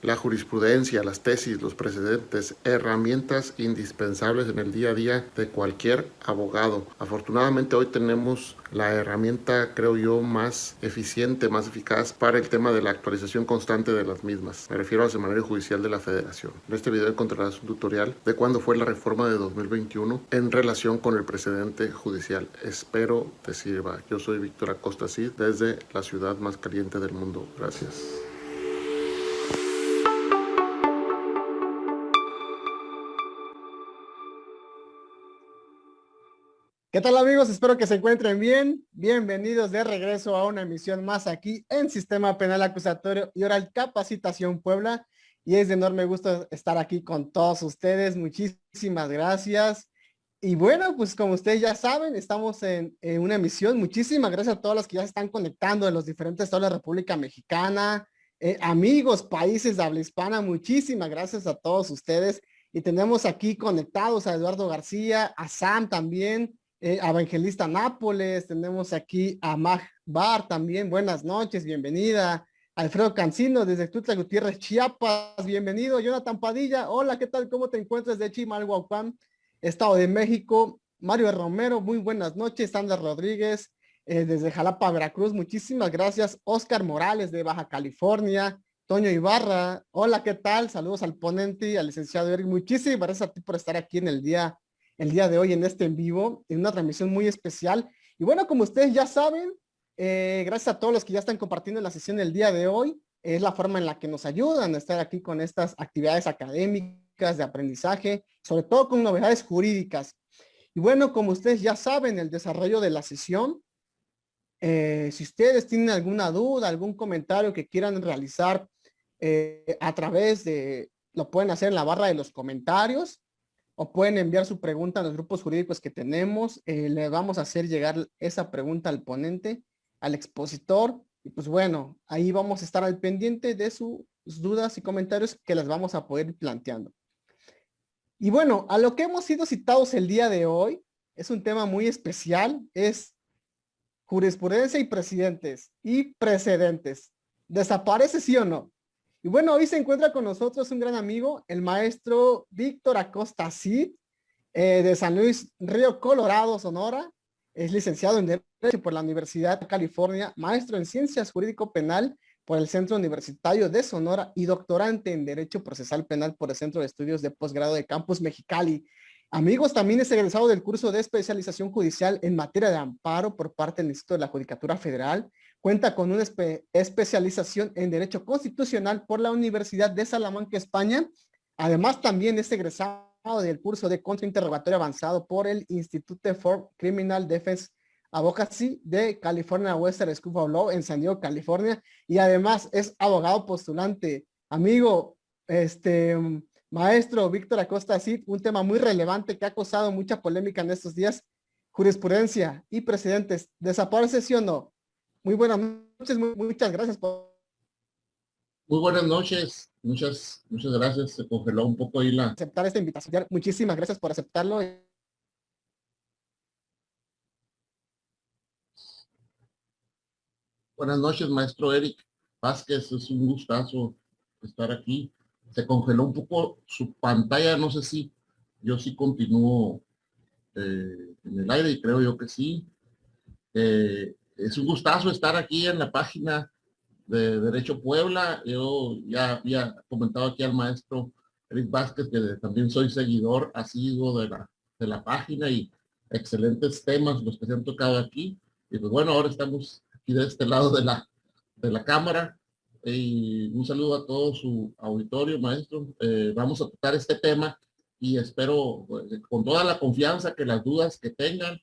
La jurisprudencia, las tesis, los precedentes, herramientas indispensables en el día a día de cualquier abogado. Afortunadamente hoy tenemos la herramienta, creo yo, más eficiente, más eficaz para el tema de la actualización constante de las mismas. Me refiero al Semanario Judicial de la Federación. En este video encontrarás un tutorial de cuándo fue la reforma de 2021 en relación con el precedente judicial. Espero te sirva. Yo soy Víctor Acosta Cid desde la ciudad más caliente del mundo. Gracias. ¿Qué tal amigos? Espero que se encuentren bien. Bienvenidos de regreso a una emisión más aquí en Sistema Penal Acusatorio y Oral Capacitación Puebla. Y es de enorme gusto estar aquí con todos ustedes. Muchísimas gracias. Y bueno, pues como ustedes ya saben, estamos en una emisión. Muchísimas gracias a todos los que ya se están conectando en los diferentes estados de la República Mexicana. Amigos, países de habla hispana, muchísimas gracias a todos ustedes. Y tenemos aquí conectados a Eduardo García, a Sam también, Evangelista Nápoles, tenemos aquí a Mag Bar también, buenas noches, bienvenida. Alfredo Cancino desde Tuxtla Gutiérrez, Chiapas, bienvenido. Jonathan Padilla, hola, ¿qué tal? ¿Cómo te encuentras de Chimalhuacán, Estado de México? Mario Romero, muy buenas noches. Sandra Rodríguez, desde Jalapa, Veracruz, muchísimas gracias. Oscar Morales de Baja California, Toño Ibarra, hola, ¿qué tal? Saludos al ponente, al licenciado Eric, muchísimas gracias a ti por estar aquí en el día de hoy en este en vivo, en una transmisión muy especial. Y bueno, como ustedes ya saben, gracias a todos los que ya están compartiendo la sesión del día de hoy, es la forma en la que nos ayudan a estar aquí con estas actividades académicas de aprendizaje, sobre todo con novedades jurídicas. Y bueno, como ustedes ya saben, el desarrollo de la sesión, si ustedes tienen alguna duda, algún comentario que quieran realizar a través de, lo pueden hacer en la barra de los comentarios o pueden enviar su pregunta a los grupos jurídicos que tenemos. Le vamos a hacer llegar esa pregunta al ponente, al expositor. Y pues bueno, ahí vamos a estar al pendiente de sus dudas y comentarios que las vamos a poder ir planteando. Y bueno, a lo que hemos sido citados el día de hoy, es un tema muy especial, es jurisprudencia y presidentes y precedentes. ¿Desaparece sí o no? Y bueno, hoy se encuentra con nosotros un gran amigo, el maestro Víctor Acosta Cid, de San Luis Río Colorado, Sonora. Es licenciado en Derecho por la Universidad de California, maestro en Ciencias Jurídico Penal por el Centro Universitario de Sonora y doctorante en Derecho Procesal Penal por el Centro de Estudios de Posgrado de Campus Mexicali. Amigos, también es egresado del curso de especialización judicial en materia de amparo por parte del Instituto de la Judicatura Federal. Cuenta con una especialización en Derecho Constitucional por la Universidad de Salamanca, España. Además, también es egresado del curso de contrainterrogatorio avanzado por el Institute for Criminal Defense Advocacy de California Western School of Law en San Diego, California. Y además es abogado postulante. Amigo, maestro Víctor Acosta Cid, un tema muy relevante que ha causado mucha polémica en estos días, jurisprudencia y precedentes. ¿Desaparece sí o no? Muy buenas noches, muchas gracias por Muy buenas noches, muchas gracias. Se congeló un poco ahí la... aceptar esta invitación. Muchísimas gracias por aceptarlo. Buenas noches, maestro Eric Vázquez. Es un gustazo estar aquí. Se congeló un poco su pantalla, no sé si yo sí continúo en el aire y creo yo que sí. Es un gustazo estar aquí en la página de Derecho Puebla. Yo ya había comentado aquí al maestro Eric Vázquez que también soy seguidor asiduo de la página y excelentes temas los que se han tocado aquí. Y pues bueno, ahora estamos aquí de este lado de la cámara. Y un saludo a todo su auditorio, maestro. Vamos a tocar este tema y espero pues, con toda la confianza que las dudas que tengan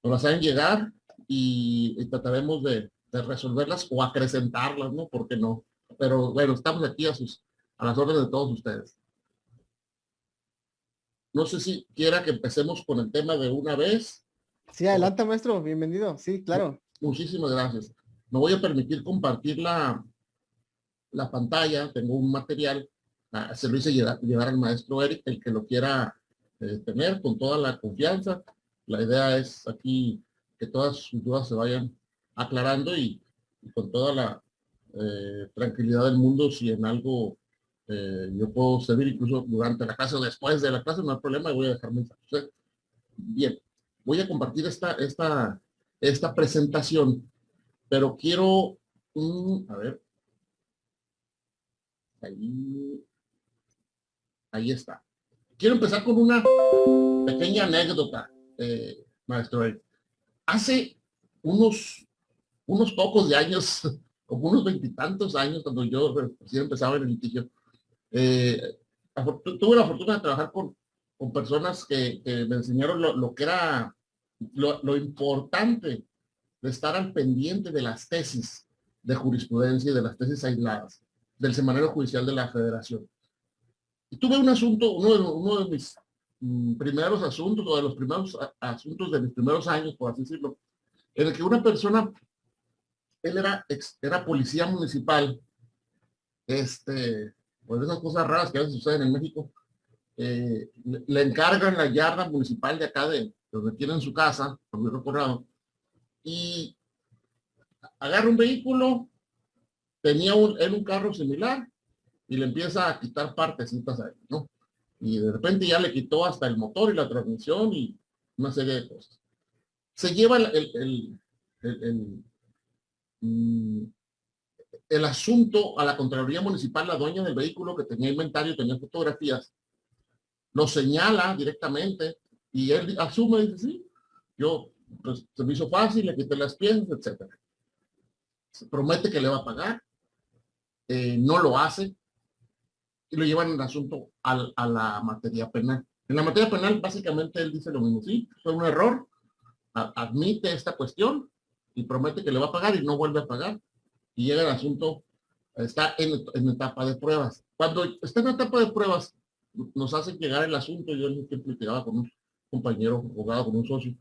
nos las hagan llegar y trataremos de resolverlas o acrecentarlas, ¿no? ¿Por qué no? Pero bueno, estamos aquí a las órdenes de todos ustedes. No sé si quiera que empecemos con el tema de una vez. Sí, adelante, maestro, bienvenido. Sí, claro. Muchísimas gracias. Me voy a permitir compartir la pantalla. Tengo un material. Se lo hice llevar al maestro Eric, el que lo quiera tener con toda la confianza. La idea es aquí que todas sus dudas se vayan aclarando y con toda la tranquilidad del mundo, si en algo Yo puedo servir incluso durante la clase o después de la clase, no hay problema, voy a dejar mensajes. Bien, voy a compartir esta presentación, pero quiero, a ver, ahí está. Quiero empezar con una pequeña anécdota, maestro Eric. Hace unos pocos de años, como unos 20 y tantos años, cuando yo recién empezaba en el litigio, tuve la fortuna de trabajar con personas que me enseñaron lo que era lo importante de estar al pendiente de las tesis de jurisprudencia y de las tesis aisladas del Semanario Judicial de la Federación. Y tuve un asunto, uno de mis primeros asuntos, o de los primeros asuntos de mis primeros años, por así decirlo, en el que una persona, él era policía municipal, pues esas cosas raras que a veces suceden en México, le encargan la yarda municipal de acá de donde tienen su casa, por mi recordado, y agarra un vehículo, tenía un carro similar, y le empieza a quitar partecitas a él, ¿no? Y de repente ya le quitó hasta el motor y la transmisión y una serie de cosas. Se lleva el asunto a la Contraloría Municipal, la dueña del vehículo que tenía inventario, tenía fotografías, lo señala directamente y él asume y dice, sí, yo, pues se me hizo fácil, le quité las piezas, etcétera. Se promete que le va a pagar, no lo hace y lo llevan el asunto a la materia penal. En la materia penal, básicamente, él dice lo mismo, sí, fue un error, admite esta cuestión y promete que le va a pagar y no vuelve a pagar. Y llega el asunto, está en etapa de pruebas. Cuando está en etapa de pruebas, nos hacen llegar el asunto, yo en tiempo litigaba con un compañero abogado, con un socio,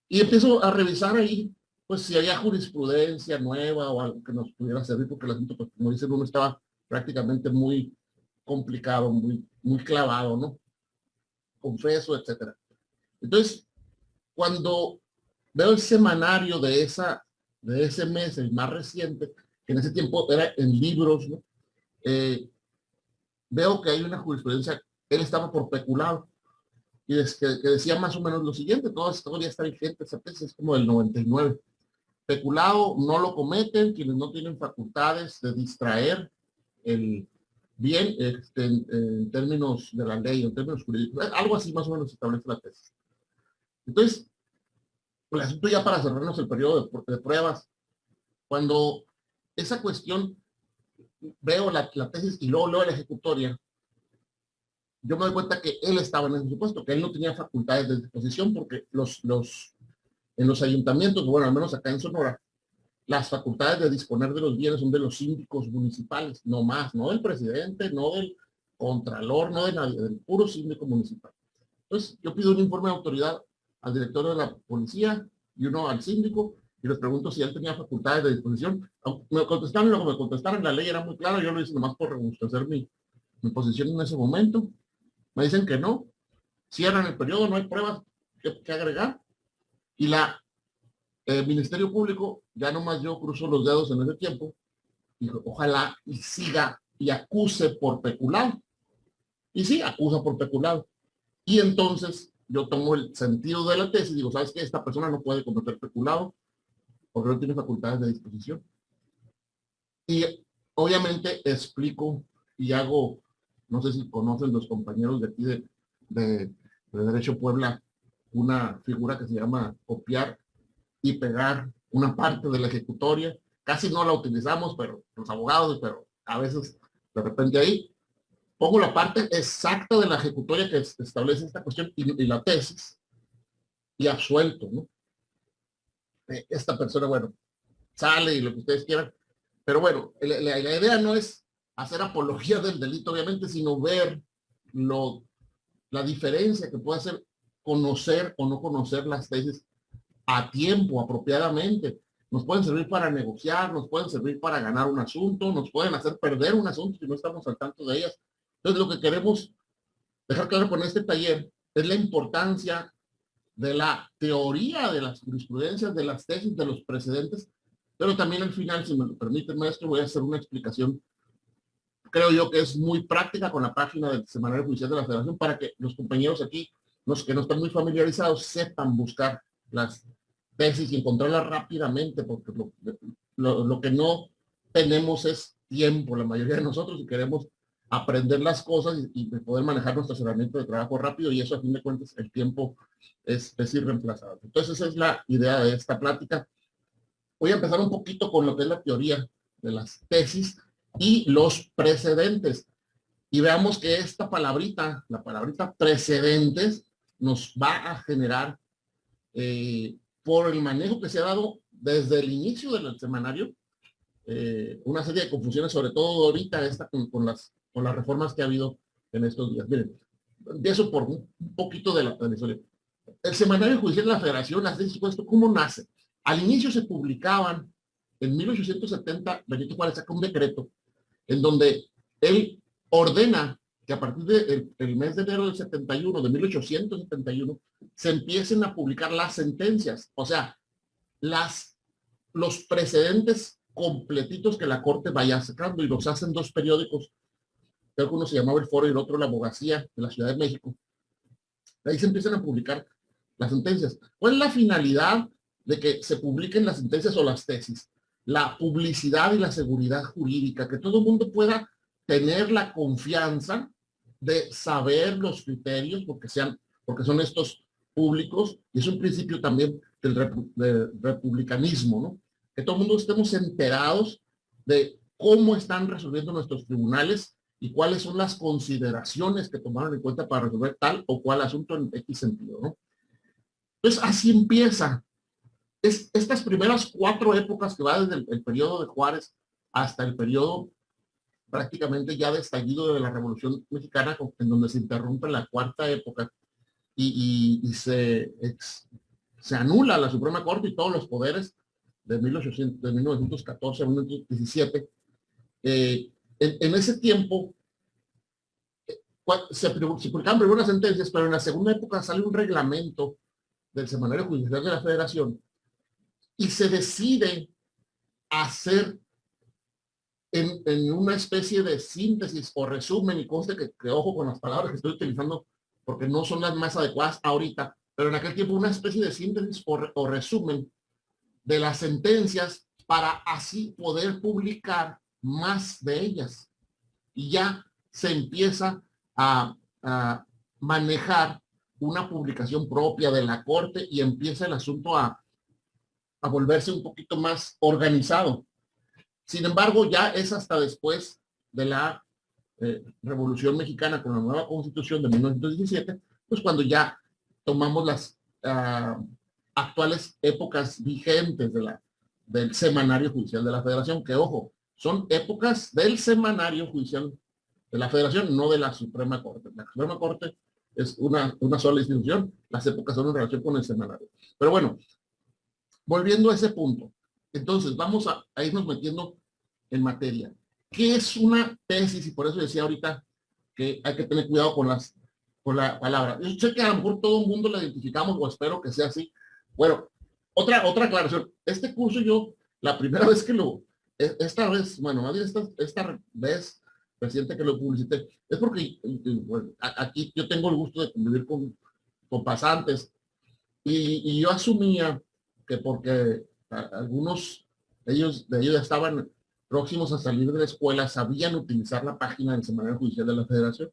y empiezo a revisar ahí, pues si había jurisprudencia nueva o algo que nos pudiera servir, porque el asunto, pues, como dicen, uno estaba prácticamente muy complicado, muy clavado, ¿no? Confeso, etcétera. Entonces, cuando veo el semanario de ese mes, el más reciente, que en ese tiempo era en libros, ¿no? Veo que hay una jurisprudencia, él estaba por peculado, y que decía más o menos lo siguiente, todavía está vigente, esa tesis es como del 99. Peculado no lo cometen quienes no tienen facultades de distraer el bien en términos de la ley, en términos jurídicos, algo así más o menos establece la tesis. Entonces, el asunto ya para cerrarnos el periodo de pruebas, cuando esa cuestión, veo la tesis y luego leo la ejecutoria, yo me doy cuenta que él estaba en ese supuesto, que él no tenía facultades de disposición, porque en los ayuntamientos, bueno, al menos acá en Sonora, las facultades de disponer de los bienes son de los síndicos municipales, no más, no del presidente, no del contralor, no de nadie, del puro síndico municipal. Entonces, yo pido un informe de autoridad al director de la policía y uno al síndico, y les pregunto si él tenía facultades de disposición. Me contestaron lo que me contestaron, la ley era muy clara, yo lo hice nomás por robustecer mi posición en ese momento. Me dicen que no, cierran el periodo, no hay pruebas que agregar, y el Ministerio Público, ya nomás yo cruzo los dedos en ese tiempo, dijo, ojalá y siga y acuse por peculado. Y sí, acusa por peculado. Y entonces yo tomo el sentido de la tesis y digo, ¿sabes qué? Esta persona no puede cometer peculado porque no tiene facultades de disposición. Y obviamente explico y hago, no sé si conocen los compañeros de aquí de Derecho Puebla, una figura que se llama copiar y pegar una parte de la ejecutoria. Casi no la utilizamos, pero los abogados, pero a veces de repente ahí pongo la parte exacta de la ejecutoria que establece esta cuestión y la tesis y absuelto, ¿no? Esta persona, bueno, sale y lo que ustedes quieran, pero bueno, la idea no es hacer apología del delito, obviamente, sino ver la diferencia que puede hacer conocer o no conocer las tesis a tiempo, apropiadamente. Nos pueden servir para negociar, nos pueden servir para ganar un asunto, nos pueden hacer perder un asunto si no estamos al tanto de ellas. Entonces, lo que queremos dejar claro con este taller es la importancia de la teoría de las jurisprudencias, de las tesis, de los precedentes, pero también al final, si me lo permite, maestro, voy a hacer una explicación creo yo que es muy práctica con la página del Semanario Judicial de la Federación para que los compañeros aquí, los que no están muy familiarizados, sepan buscar las tesis y encontrarlas rápidamente, porque lo que no tenemos es tiempo, la mayoría de nosotros, y queremos aprender las cosas y poder manejar nuestras herramientas de trabajo rápido, y eso a fin de cuentas el tiempo es irreemplazable. Entonces esa es la idea de esta plática. Voy a empezar un poquito con lo que es la teoría de las tesis y los precedentes. Y veamos que esta palabrita, la palabrita precedentes, nos va a generar, por el manejo que se ha dado desde el inicio del semanario, una serie de confusiones, sobre todo ahorita con las reformas que ha habido en estos días. Miren, empiezo por un poquito de la historia. El Semanario Judicial de la Federación, las tesis, ¿cómo nace? Al inicio se publicaban, en 1870, Benito Juárez saca un decreto en donde él ordena que a partir del mes de enero del 71, de 1871, se empiecen a publicar las sentencias, o sea, los precedentes completitos que la Corte vaya sacando, y los hacen dos periódicos, creo que uno se llamaba El Foro y el otro La Abogacía, de la Ciudad de México. Ahí se empiezan a publicar las sentencias. ¿Cuál es la finalidad de que se publiquen las sentencias o las tesis? La publicidad y la seguridad jurídica, que todo el mundo pueda tener la confianza de saber los criterios, porque son estos públicos, y es un principio también del republicanismo, ¿no? Que todo el mundo estemos enterados de cómo están resolviendo nuestros tribunales y cuáles son las consideraciones que tomaron en cuenta para resolver tal o cual asunto en X sentido, ¿no? Entonces, así empieza. Estas primeras 4 épocas que va desde el periodo de Juárez hasta el periodo prácticamente ya de estallido de la Revolución Mexicana, en donde se interrumpe la 4ª época y se anula la Suprema Corte y todos los poderes de 1914 a 1917. En ese tiempo se publicaban primero unas sentencias, pero en la segunda época sale un reglamento del Semanario Judicial de la Federación y se decide hacer en una especie de síntesis o resumen, y conste que ojo con las palabras que estoy utilizando porque no son las más adecuadas ahorita, pero en aquel tiempo una especie de síntesis o resumen de las sentencias para así poder publicar más de ellas. Y ya se empieza a manejar una publicación propia de la Corte y empieza el asunto a volverse un poquito más organizado. Sin embargo, ya es hasta después de la Revolución Mexicana con la nueva Constitución de 1917, pues cuando ya tomamos las actuales épocas vigentes del Semanario Judicial de la Federación, que ojo, son épocas del Semanario Judicial de la Federación, no de la Suprema Corte. La Suprema Corte es una sola institución, las épocas son en relación con el semanario. Pero bueno, volviendo a ese punto, entonces vamos a irnos metiendo en materia. ¿Qué es una tesis? Y por eso decía ahorita que hay que tener cuidado con la palabra. Yo sé que a lo mejor todo el mundo la identificamos, o espero que sea así. Bueno, otra aclaración. Este curso yo, la primera vez que esta vez reciente que lo publicité, es porque bueno, aquí yo tengo el gusto de convivir con pasantes, y yo asumía que porque algunos de ellos ya estaban próximos a salir de la escuela, sabían utilizar la página del Semanario Judicial de la Federación.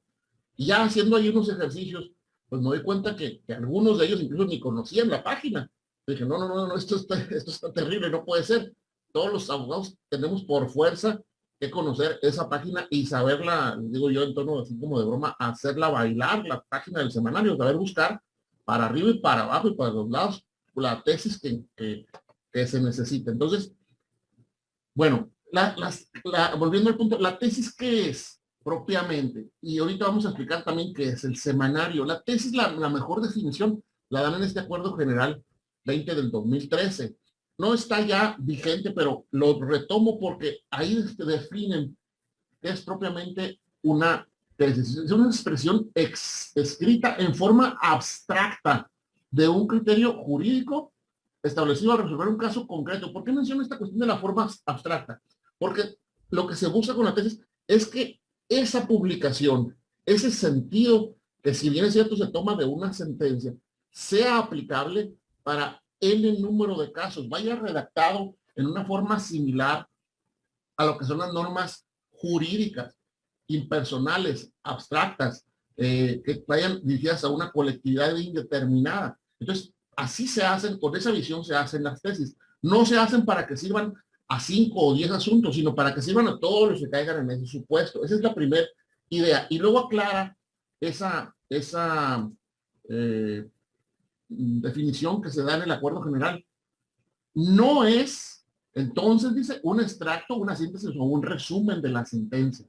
Y ya haciendo ahí unos ejercicios, pues me doy cuenta que algunos de ellos incluso ni conocían la página. Dije, no, esto está terrible, no puede ser. Todos los abogados tenemos por fuerza que conocer esa página y saberla, digo yo en tono así como de broma, hacerla bailar, la página del semanario, saber buscar para arriba y para abajo y para los lados la tesis que se necesita. Entonces, bueno, volviendo al punto, la tesis, ¿qué es propiamente? Y ahorita vamos a explicar también qué es el semanario. La tesis, la mejor definición la dan en este Acuerdo General 20 del 2013. No está ya vigente, pero lo retomo porque ahí definen qué es propiamente una tesis. Es una expresión escrita en forma abstracta de un criterio jurídico establecido a resolver un caso concreto. ¿Por qué menciono esta cuestión de la forma abstracta? Porque lo que se busca con la tesis es que esa publicación, ese sentido que si bien es cierto se toma de una sentencia, sea aplicable para N número de casos, vaya redactado en una forma similar a lo que son las normas jurídicas, impersonales, abstractas, que vayan dirigidas a una colectividad indeterminada. Entonces, así se hacen, con esa visión se hacen las tesis. No se hacen para que sirvan a 5 o 10 asuntos, sino para que sirvan a todos los que caigan en ese supuesto. Esa es la primera idea. Y luego aclara esa definición que se da en el acuerdo general. No es, entonces dice, un extracto, una síntesis o un resumen de la sentencia.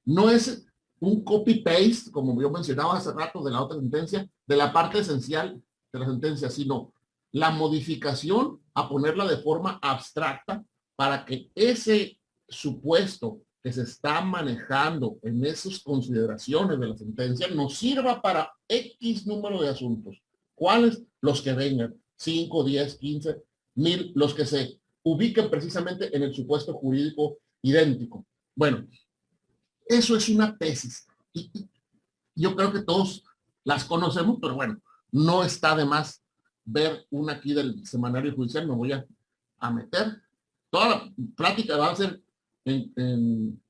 No es un copy-paste, como yo mencionaba hace rato de la otra sentencia, de la parte esencial de la sentencia, sino la modificación a ponerla de forma abstracta para que ese supuesto que se está manejando en esas consideraciones de la sentencia nos sirva para X número de asuntos. ¿Cuáles? Los que vengan, 5, 10, 15, 1000, los que se ubiquen precisamente en el supuesto jurídico idéntico. Bueno, eso es una tesis. Y yo creo que todos las conocemos, pero bueno, no está de más ver una aquí del semanario judicial. Me voy a meter. Toda la plática va a ser en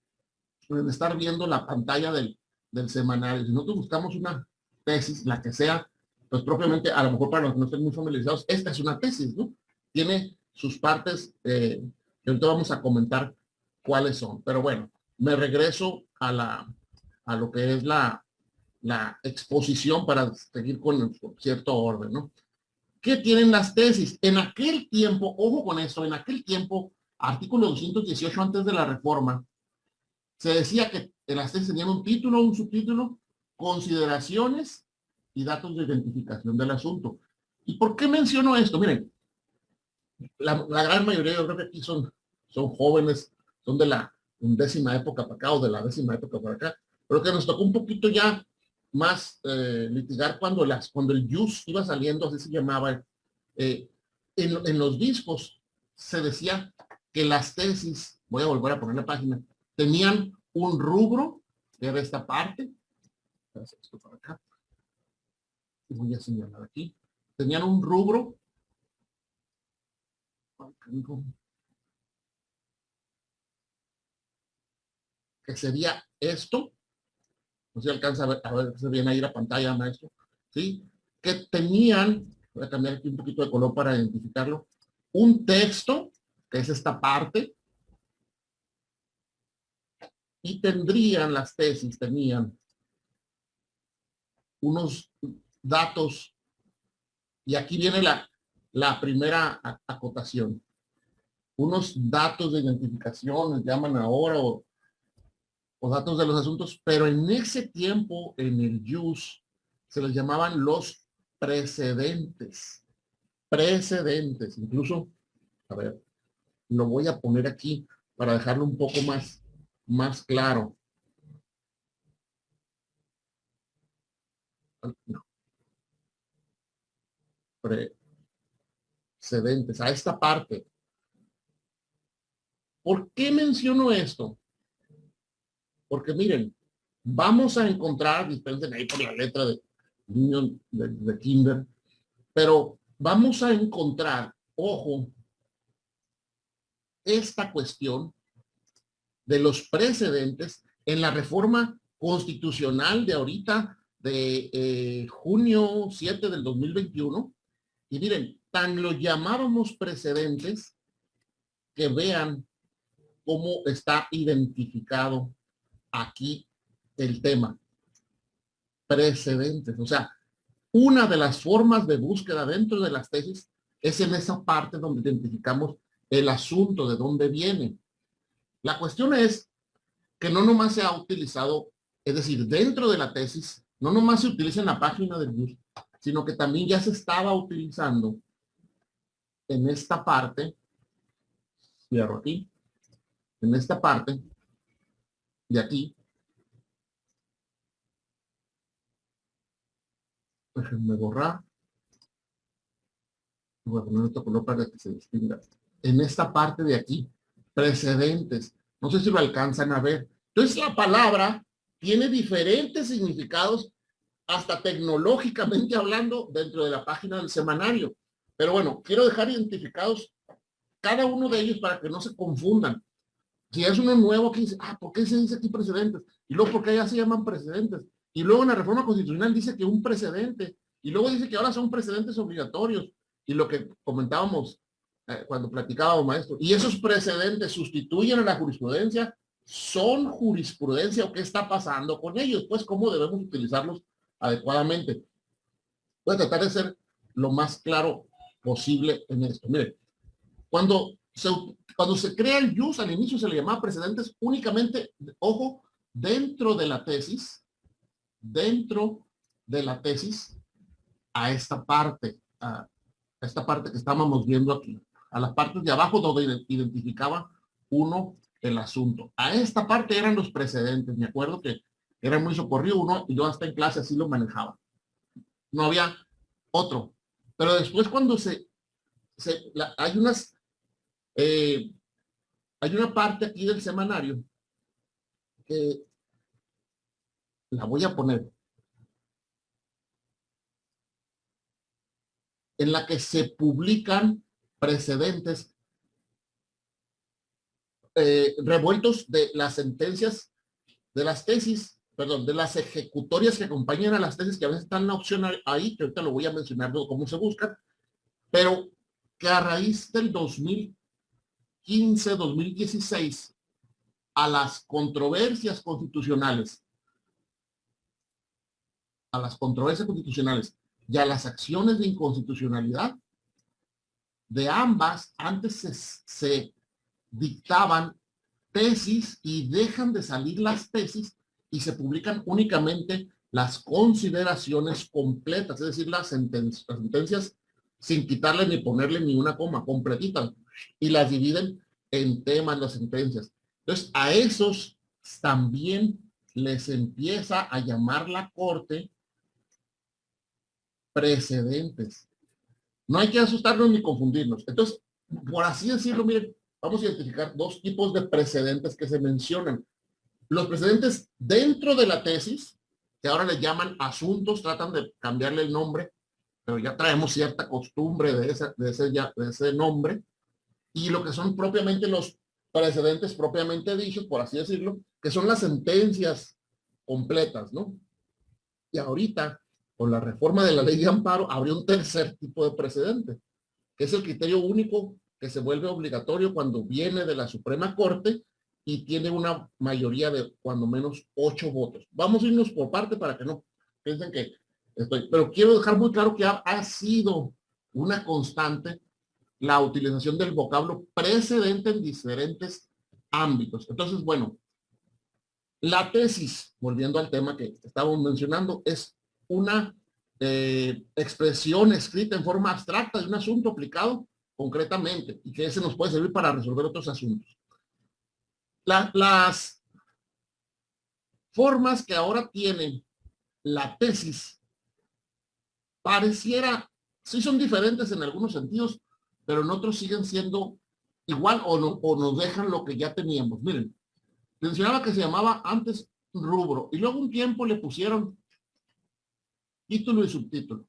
estar viendo la pantalla del semanario. Si nosotros buscamos una tesis, la que sea, pues propiamente, a lo mejor para los que no estén muy familiarizados, esta es una tesis, ¿no? Tiene sus partes que ahorita vamos a comentar cuáles son. Pero bueno, me regreso a lo que es la exposición para seguir con cierto orden, ¿no? ¿Qué tienen las tesis? En aquel tiempo, ojo con esto, en aquel tiempo, artículo 218 antes de la reforma, se decía que las tesis tenían un título, un subtítulo, consideraciones y datos de identificación del asunto. ¿Y por qué menciono esto? Miren, la gran mayoría, yo creo que aquí son jóvenes, son de la 11ª época para acá o de la 10ª época para acá, pero que nos tocó un poquito ya más litigar cuando el jus iba saliendo, así se llamaba. En los discos se decía que las tesis, voy a volver a poner la página, tenían un rubro, que era esta parte, esto para acá, voy a señalar aquí, tenían un rubro, que sería esto, no sé si alcanza a ver se viene ahí la pantalla, maestro, ¿sí? Que tenían, voy a cambiar aquí un poquito de color para identificarlo, un texto, que es esta parte, y tendrían las tesis, tenían unos datos, y aquí viene la primera acotación, unos datos de identificación, les llaman ahora, o datos de los asuntos, pero en ese tiempo, en el jus, se les llamaban los precedentes. Precedentes. Incluso, a ver, lo voy a poner aquí para dejarlo un poco más claro. No. Precedentes, a esta parte. ¿Por qué menciono esto? Porque miren, vamos a encontrar, dispensen ahí por la letra de niño de kinder, pero vamos a encontrar, ojo, esta cuestión de los precedentes en la reforma constitucional de ahorita, de junio 7 del 2021. Y miren, tan lo llamábamos precedentes que vean cómo está identificado aquí el tema. Precedentes. O sea, una de las formas de búsqueda dentro de las tesis es en esa parte donde identificamos el asunto, de dónde viene. La cuestión es que no nomás se ha utilizado, es decir, dentro de la tesis, no nomás se utiliza en la página del jus, sino que también ya se estaba utilizando en esta parte, cierro aquí, en esta parte de aquí. Déjenme borrar. Voy a poner otro color para que se distinga. En esta parte de aquí, precedentes. No sé si lo alcanzan a ver. Entonces la palabra tiene diferentes significados, hasta tecnológicamente hablando, dentro de la página del semanario. Pero bueno, quiero dejar identificados cada uno de ellos para que no se confundan. Si es uno nuevo que dice, ¿por qué se dice aquí precedentes? Y luego, ¿por qué allá se llaman precedentes? Y luego en la reforma constitucional dice que un precedente, y luego dice que ahora son precedentes obligatorios. Y lo que comentábamos cuando platicábamos, maestro, y esos precedentes sustituyen a la jurisprudencia, ¿son jurisprudencia o qué está pasando con ellos? Pues, ¿cómo debemos utilizarlos adecuadamente? Voy a tratar de ser lo más claro posible en esto. Mire, cuando se crea el jus, al inicio se le llamaba precedentes únicamente, ojo, dentro de la tesis, a esta parte que estábamos viendo aquí, a las partes de abajo donde identificaba uno el asunto. A esta parte eran los precedentes, me acuerdo que era muy socorrido uno y yo hasta en clase así lo manejaba. No había otro. Pero después cuando hay una parte aquí del semanario que la voy a poner, en la que se publican precedentes revueltos de las sentencias, de las tesis, perdón, de las ejecutorias que acompañan a las tesis, que a veces están en la opción ahí, que ahorita lo voy a mencionar luego cómo se buscan, pero que a raíz del 2015-2016, a las controversias constitucionales, y a las acciones de inconstitucionalidad, de ambas, antes se dictaban tesis y dejan de salir las tesis y se publican únicamente las consideraciones completas, es decir, las sentencias sin quitarle ni ponerle ni una coma, completitas, y las dividen en temas las sentencias. Entonces, a esos también les empieza a llamar la Corte precedentes. No hay que asustarnos ni confundirnos. Entonces, por así decirlo, miren, vamos a identificar dos tipos de precedentes que se mencionan. Los precedentes dentro de la tesis, que ahora le llaman asuntos, tratan de cambiarle el nombre, pero ya traemos cierta costumbre de ese nombre, y lo que son propiamente los precedentes propiamente dichos, por así decirlo, que son las sentencias completas, ¿no? Y ahorita, con la reforma de la ley de amparo, habría un tercer tipo de precedente, que es el criterio único que se vuelve obligatorio cuando viene de la Suprema Corte y tiene una mayoría de cuando menos 8 votos. Vamos a irnos por parte para que no piensen que estoy, pero quiero dejar muy claro que ha sido una constante la utilización del vocablo precedente en diferentes ámbitos. Entonces, bueno, la tesis, volviendo al tema que estábamos mencionando, es una expresión escrita en forma abstracta de un asunto aplicado concretamente y que ese nos puede servir para resolver otros asuntos. Las formas que ahora tiene la tesis pareciera, sí son diferentes en algunos sentidos, pero en otros siguen siendo igual o nos dejan lo que ya teníamos. Miren, mencionaba que se llamaba antes rubro y luego un tiempo le pusieron título y subtítulo.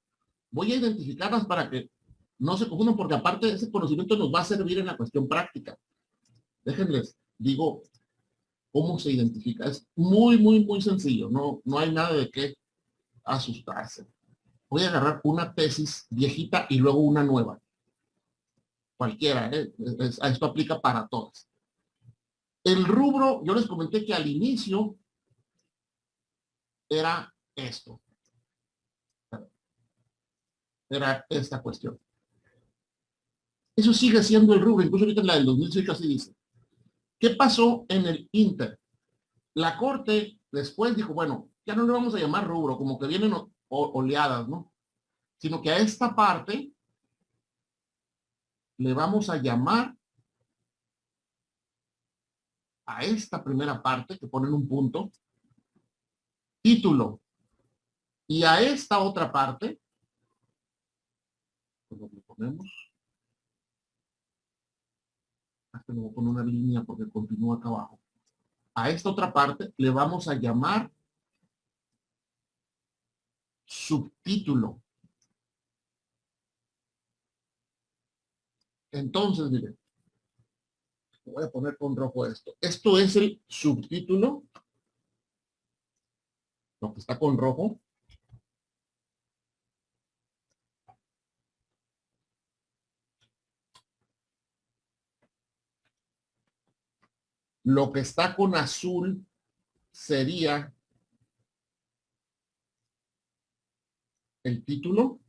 Voy a identificarlas para que no se confundan, porque aparte ese conocimiento nos va a servir en la cuestión práctica. Déjenles, digo, cómo se identifica. Es muy, muy, muy sencillo. No hay nada de qué asustarse. Voy a agarrar una tesis viejita y luego una nueva. Cualquiera, esto aplica para todas. El rubro, yo les comenté que al inicio era esto. Era esta cuestión. Eso sigue siendo el rubro, incluso ahorita en la del 2018 así dice. ¿Qué pasó en el Inter? La Corte después dijo, bueno, ya no le vamos a llamar rubro, como que vienen oleadas, ¿no? Sino que a esta parte le vamos a llamar, a esta primera parte, que ponen un punto, título. Y a esta otra parte, pues lo que ponemos, voy a poner una línea porque continúa acá abajo. A esta otra parte le vamos a llamar subtítulo. Entonces, miren, voy a poner con rojo esto. Esto es el subtítulo, lo que está con rojo. Lo que está con azul sería el título.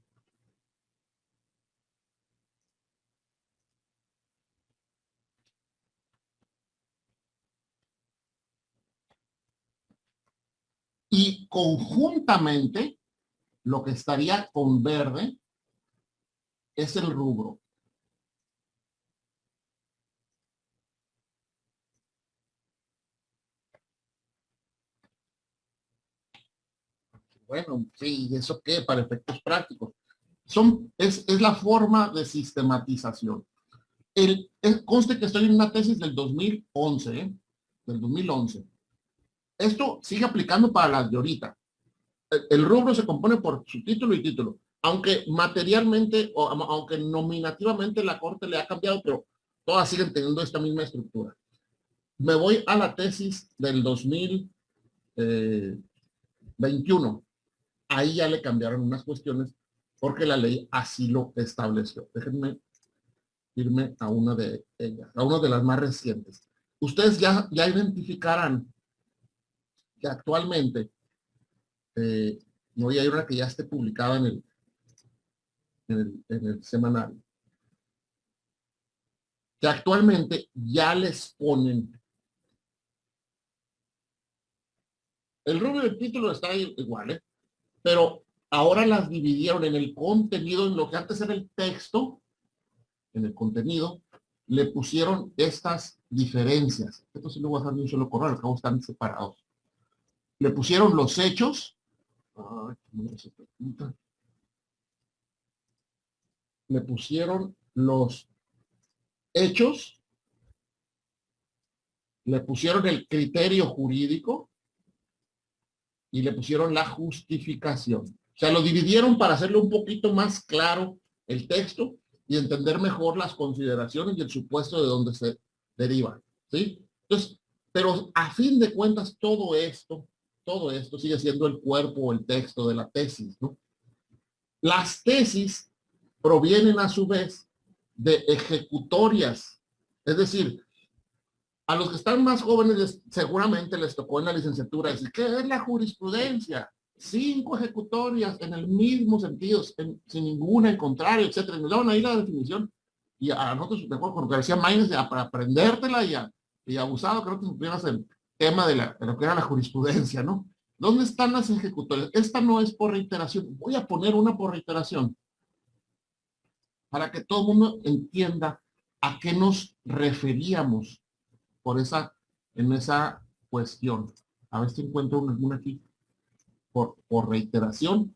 Y conjuntamente, lo que estaría con verde es el rubro. Bueno, sí, ¿eso qué? Para efectos prácticos. Es la forma de sistematización. Conste que estoy en una tesis del 2011, ¿eh? Del 2011. Esto sigue aplicando para las de ahorita. El rubro se compone por subtítulo y título. Aunque materialmente, o aunque nominativamente la Corte le ha cambiado, pero todas siguen teniendo esta misma estructura. Me voy a la tesis del 2021. Ahí ya le cambiaron unas cuestiones porque la ley así lo estableció. Déjenme irme a una de ellas, a una de las más recientes. Ustedes ya identificarán que actualmente, no hay una que ya esté publicada en el semanario, que actualmente ya les ponen el rubro del título está igual, ¿eh? Pero ahora las dividieron en el contenido, en lo que antes era el texto, en el contenido, le pusieron estas diferencias. Esto sí lo voy a hacer de un solo correo, al cabo están separados. Le pusieron los hechos. Le pusieron los hechos. Le pusieron el criterio jurídico. Y le pusieron la justificación. O sea, lo dividieron para hacerlo un poquito más claro el texto y entender mejor las consideraciones y el supuesto de dónde se derivan, ¿sí? Entonces, pero a fin de cuentas, todo esto sigue siendo el cuerpo o el texto de la tesis, ¿no? Las tesis provienen a su vez de ejecutorias, es decir, a los que están más jóvenes seguramente les tocó en la licenciatura decir, ¿qué es la jurisprudencia? 5 ejecutorias en el mismo sentido, sin ninguna en contrario, etcétera. Nos daban ahí la definición y a nosotros, mejor con lo que decía Maynes, para aprendértela y abusado, creo que supieras el tema de lo que era la jurisprudencia, ¿no? ¿Dónde están las ejecutorias? Esta no es por reiteración. Voy a poner una por reiteración para que todo el mundo entienda a qué nos referíamos en esa cuestión. A ver si encuentro una aquí por reiteración.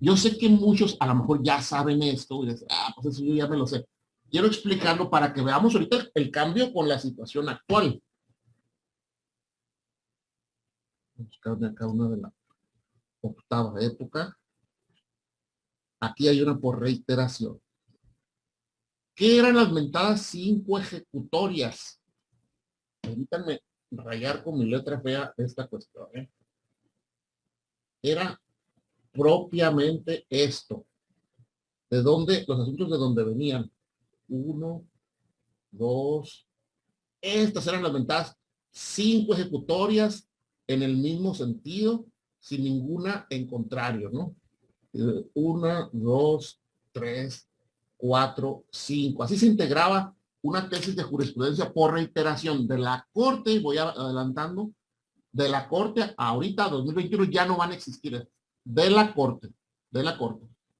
Yo sé que muchos a lo mejor ya saben esto y dicen, pues eso yo ya me lo sé. Quiero explicarlo para que veamos ahorita el cambio con la situación actual. Voy a buscarme acá una de la octava época. Aquí hay una por reiteración. ¿Qué eran las mentadas 5 ejecutorias? Permítanme rayar con mi letra fea esta cuestión, ¿eh? Era propiamente esto. ¿De dónde? Los asuntos de dónde venían. 1, 2. Estas eran las mentadas 5 ejecutorias en el mismo sentido, sin ninguna en contrario, ¿no? 1, 2, 3, 4, 5. Así se integraba una tesis de jurisprudencia por reiteración de la Corte, voy adelantando, de la Corte ahorita 2021 ya no van a existir, de la Corte.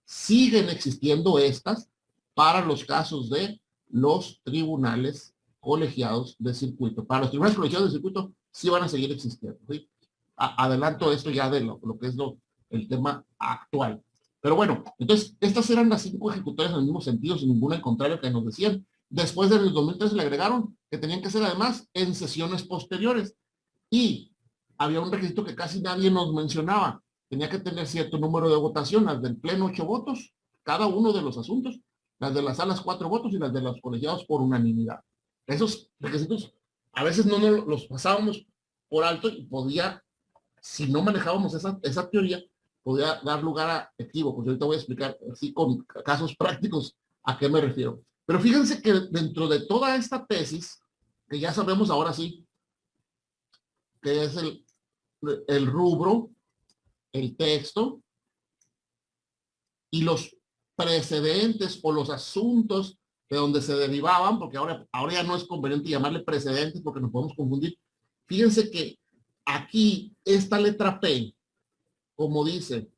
Siguen existiendo estas para los casos de los tribunales colegiados de circuito. Para los tribunales colegiados de circuito sí van a seguir existiendo, ¿sí? Adelanto esto ya de lo que es el tema actual. Pero bueno, entonces estas eran las 5 ejecutorias en el mismo sentido, sin ninguna en contrario que nos decían. Después del 2013 le agregaron que tenían que ser además en sesiones posteriores. Y había un requisito que casi nadie nos mencionaba. tenía que tener cierto número de votación, las del pleno 8 votos, cada uno de los asuntos, las de las salas 4 votos y las de los colegiados por unanimidad. Esos requisitos a veces no nos los pasábamos por alto y podía, si no manejábamos esa teoría, podía dar lugar a equívocos. Ahorita voy a explicar así con casos prácticos a qué me refiero. Pero fíjense que dentro de toda esta tesis, que ya sabemos ahora sí, que es el rubro, el texto y los precedentes o los asuntos de donde se derivaban, porque ahora ya no es conveniente llamarle precedentes porque nos podemos confundir. Fíjense que aquí esta letra P, como dice,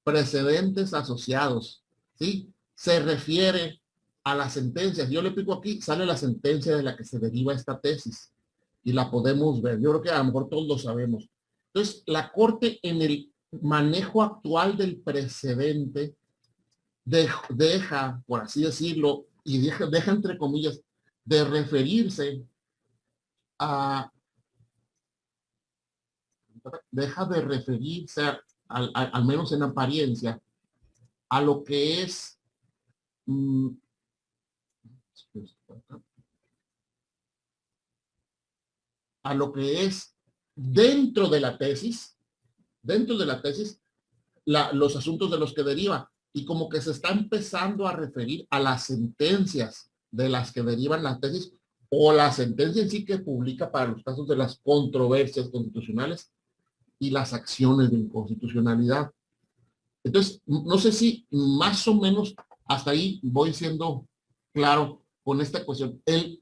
precedentes asociados, ¿sí? Se refiere a las sentencias. Yo le pico aquí, sale la sentencia de la que se deriva esta tesis y la podemos ver. Yo creo que a lo mejor todos lo sabemos. Entonces, la Corte en el manejo actual del precedente deja, por así decirlo, y deja entre comillas, de referirse a, deja de referirse al menos en apariencia, a lo que es a lo que es dentro de la tesis, los asuntos de los que deriva, y como que se está empezando a referir a las sentencias de las que derivan la tesis o la sentencia en sí que publica para los casos de las controversias constitucionales y las acciones de inconstitucionalidad. Entonces, no sé si más o menos hasta ahí voy siendo claro con esta cuestión. El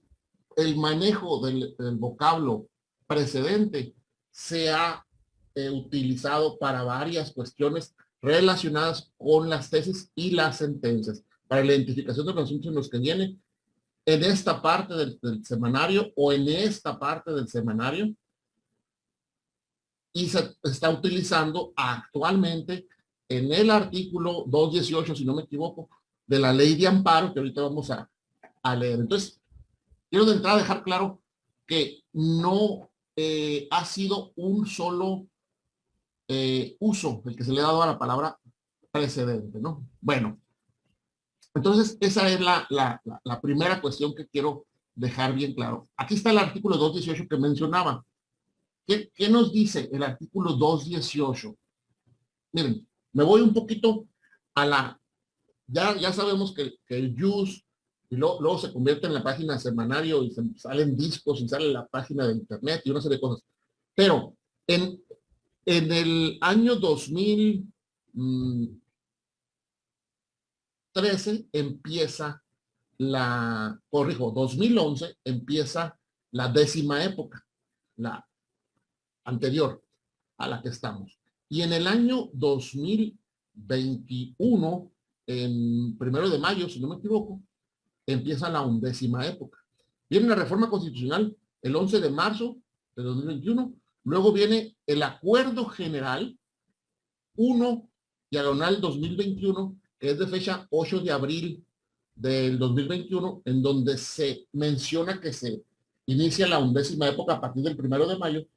manejo del vocablo precedente se ha utilizado para varias cuestiones relacionadas con las tesis y las sentencias, para la identificación de los asuntos en los que viene en esta parte del semanario o en esta parte del semanario, y se está utilizando actualmente en el artículo 218, si no me equivoco, de la ley de amparo que ahorita vamos a leer. Entonces, quiero de entrada dejar claro que no ha sido un solo uso el que se le ha dado a la palabra precedente, ¿no? Bueno, entonces esa es la primera cuestión que quiero dejar bien claro. Aquí está el artículo 218 que mencionaba. ¿Qué nos dice el artículo 218? Miren, me voy un poquito a ya sabemos que el JUS y luego se convierte en la página semanario y salen discos y sale la página de internet y una serie de cosas. Pero en el año 2013 empieza 2011 empieza la 10ª época, la anterior a la que estamos. Y en el año 2021, en 1 de mayo, si no me equivoco, empieza la 11ª época. Viene la reforma constitucional el 11 de marzo de 2021. Luego viene el Acuerdo General 1/2021, que es de fecha 8 de abril del 2021, en donde se menciona que se inicia la 11ª época a partir del 1 de mayo.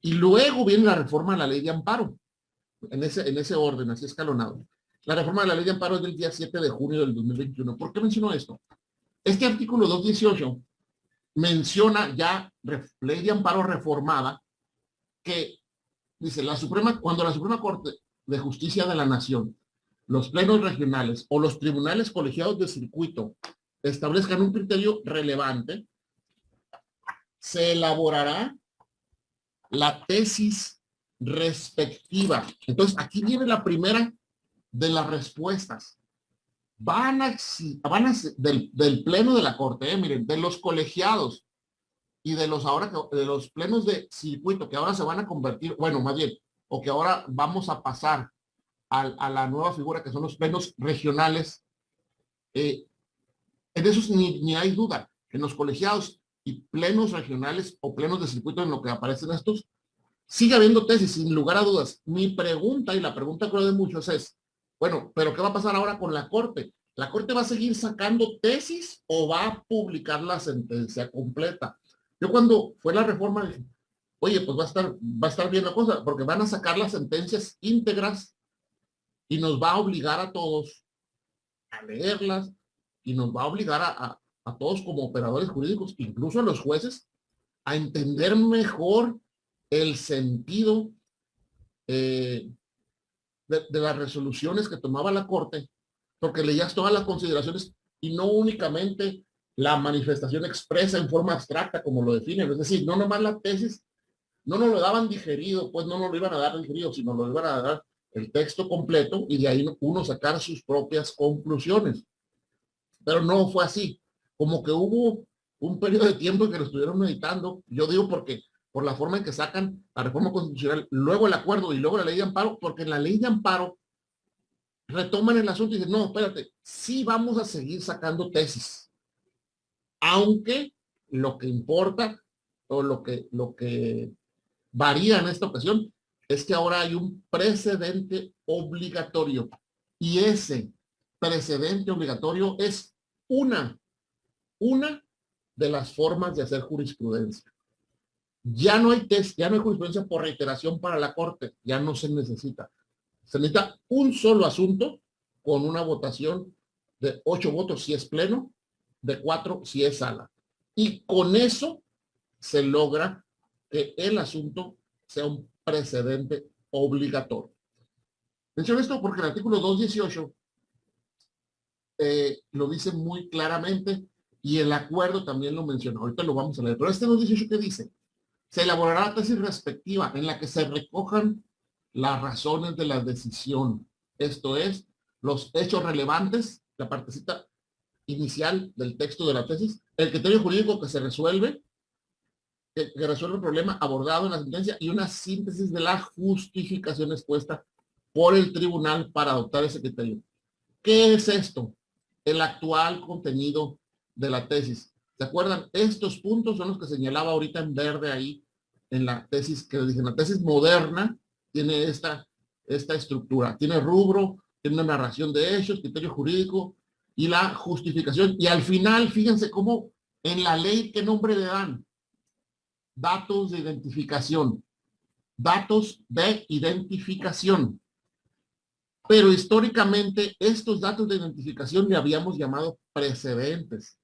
Y luego viene la reforma a la ley de amparo, en ese orden, así escalonado. La reforma de la ley de amparo es del día 7 de junio del 2021. ¿Por qué menciono esto? Este artículo 218 menciona ya ley de amparo reformada que dice cuando la Suprema Corte de Justicia de la Nación, los plenos regionales o los tribunales colegiados de circuito establezcan un criterio relevante, se elaborará la tesis respectiva. Entonces, aquí viene la primera de las respuestas. Van a del pleno de la Corte, miren, de los colegiados y de los plenos de circuito que ahora se van a convertir, bueno, más bien, o que ahora vamos a pasar a la nueva figura que son los plenos regionales. En esos ni hay duda. En los colegiados y plenos regionales o plenos de circuito, en lo que aparecen estos, sigue habiendo tesis, sin lugar a dudas. Mi pregunta, y la pregunta creo de muchos es, bueno, pero ¿qué va a pasar ahora con la Corte? ¿La Corte va a seguir sacando tesis o va a publicar la sentencia completa? Yo cuando fue la reforma dije, oye, pues va a estar bien la cosa, porque van a sacar las sentencias íntegras y nos va a obligar a todos a leerlas y nos va a obligar a todos como operadores jurídicos, incluso a los jueces, a entender mejor el sentido de las resoluciones que tomaba la Corte, porque leías todas las consideraciones y no únicamente la manifestación expresa en forma abstracta como lo definen, es decir, no nomás la tesis, no nos lo daban digerido, pues no nos lo iban a dar digerido, sino lo iban a dar el texto completo y de ahí uno sacar sus propias conclusiones. Pero no fue así, como que hubo un periodo de tiempo en que lo estuvieron meditando, yo digo porque por la forma en que sacan la reforma constitucional, luego el acuerdo y luego la ley de amparo, porque en la ley de amparo retoman el asunto y dicen, no, espérate, sí vamos a seguir sacando tesis, aunque lo que importa o lo que varía en esta ocasión es que ahora hay un precedente obligatorio y ese precedente obligatorio es una de las formas de hacer jurisprudencia. Ya no hay test, ya no hay jurisprudencia por reiteración para la Corte, ya no se necesita. Se necesita un solo asunto con una votación de 8 votos si es pleno, de 4 si es sala. Y con eso se logra que el asunto sea un precedente obligatorio. Menciono esto porque el artículo 218 lo dice muy claramente y el acuerdo también lo menciona. Ahorita lo vamos a leer. Pero este 218, ¿qué dice? Se elaborará la tesis respectiva en la que se recojan las razones de la decisión. Esto es, los hechos relevantes, la partecita inicial del texto de la tesis, el criterio jurídico que se resuelve, que resuelve el problema abordado en la sentencia y una síntesis de la justificación expuesta por el tribunal para adoptar ese criterio. ¿Qué es esto? El actual contenido de la tesis. ¿Se acuerdan? Estos puntos son los que señalaba ahorita en verde ahí en la tesis que les dije. La tesis moderna tiene esta estructura. Tiene rubro, tiene una narración de hechos, criterio jurídico y la justificación. Y al final, fíjense cómo en la ley, ¿qué nombre le dan? Datos de identificación. Datos de identificación. Pero históricamente estos datos de identificación le habíamos llamado precedentes.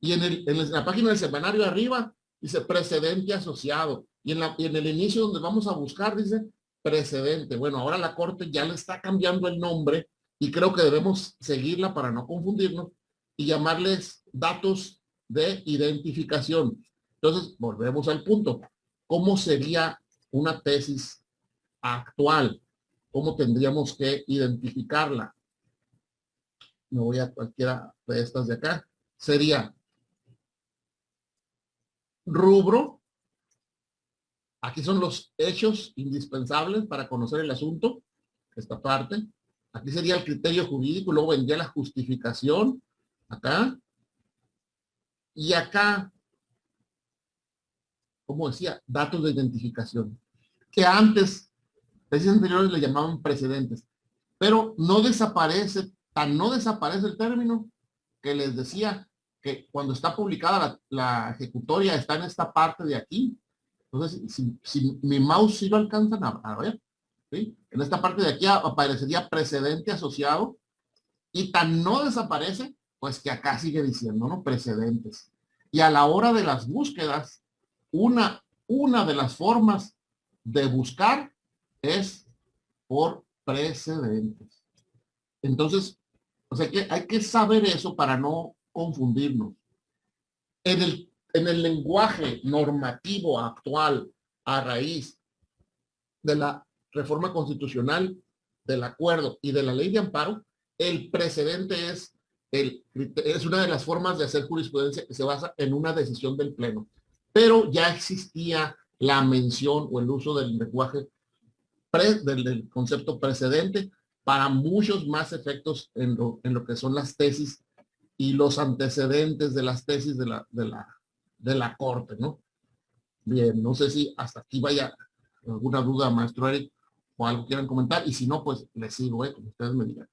Y en la página del semanario arriba dice precedente asociado. Y en el inicio donde vamos a buscar dice precedente. Bueno, ahora la Corte ya le está cambiando el nombre y creo que debemos seguirla para no confundirnos y llamarles datos de identificación. Entonces, volvemos al punto. ¿Cómo sería una tesis actual? ¿Cómo tendríamos que identificarla? Me voy a cualquiera de estas de acá. Sería rubro. Aquí son los hechos indispensables para conocer el asunto. Esta parte. Aquí sería el criterio jurídico. Luego vendría la justificación. Acá. Y acá, como decía, datos de identificación. Que antes, tesis anteriores le llamaban precedentes. Pero no desaparece, no desaparece el término que les decía que cuando está publicada la ejecutoria está en esta parte de aquí. Entonces, si mi mouse sí lo alcanzan a ver, ¿sí? En esta parte de aquí aparecería precedente asociado y tan no desaparece, pues que acá sigue diciendo, ¿no? Precedentes. Y a la hora de las búsquedas, una de las formas de buscar es por precedentes. Entonces, o sea que hay que saber eso para no confundirnos. En el lenguaje normativo actual, a raíz de la reforma constitucional, del acuerdo y de la ley de amparo, el precedente es una de las formas de hacer jurisprudencia que se basa en una decisión del Pleno. Pero ya existía la mención o el uso del lenguaje del concepto precedente para muchos más efectos en lo que son las tesis y los antecedentes de las tesis de la Corte, ¿no? Bien, no sé si hasta aquí vaya alguna duda, maestro Eric, o algo quieran comentar, y si no, pues les sigo, como ustedes me digan.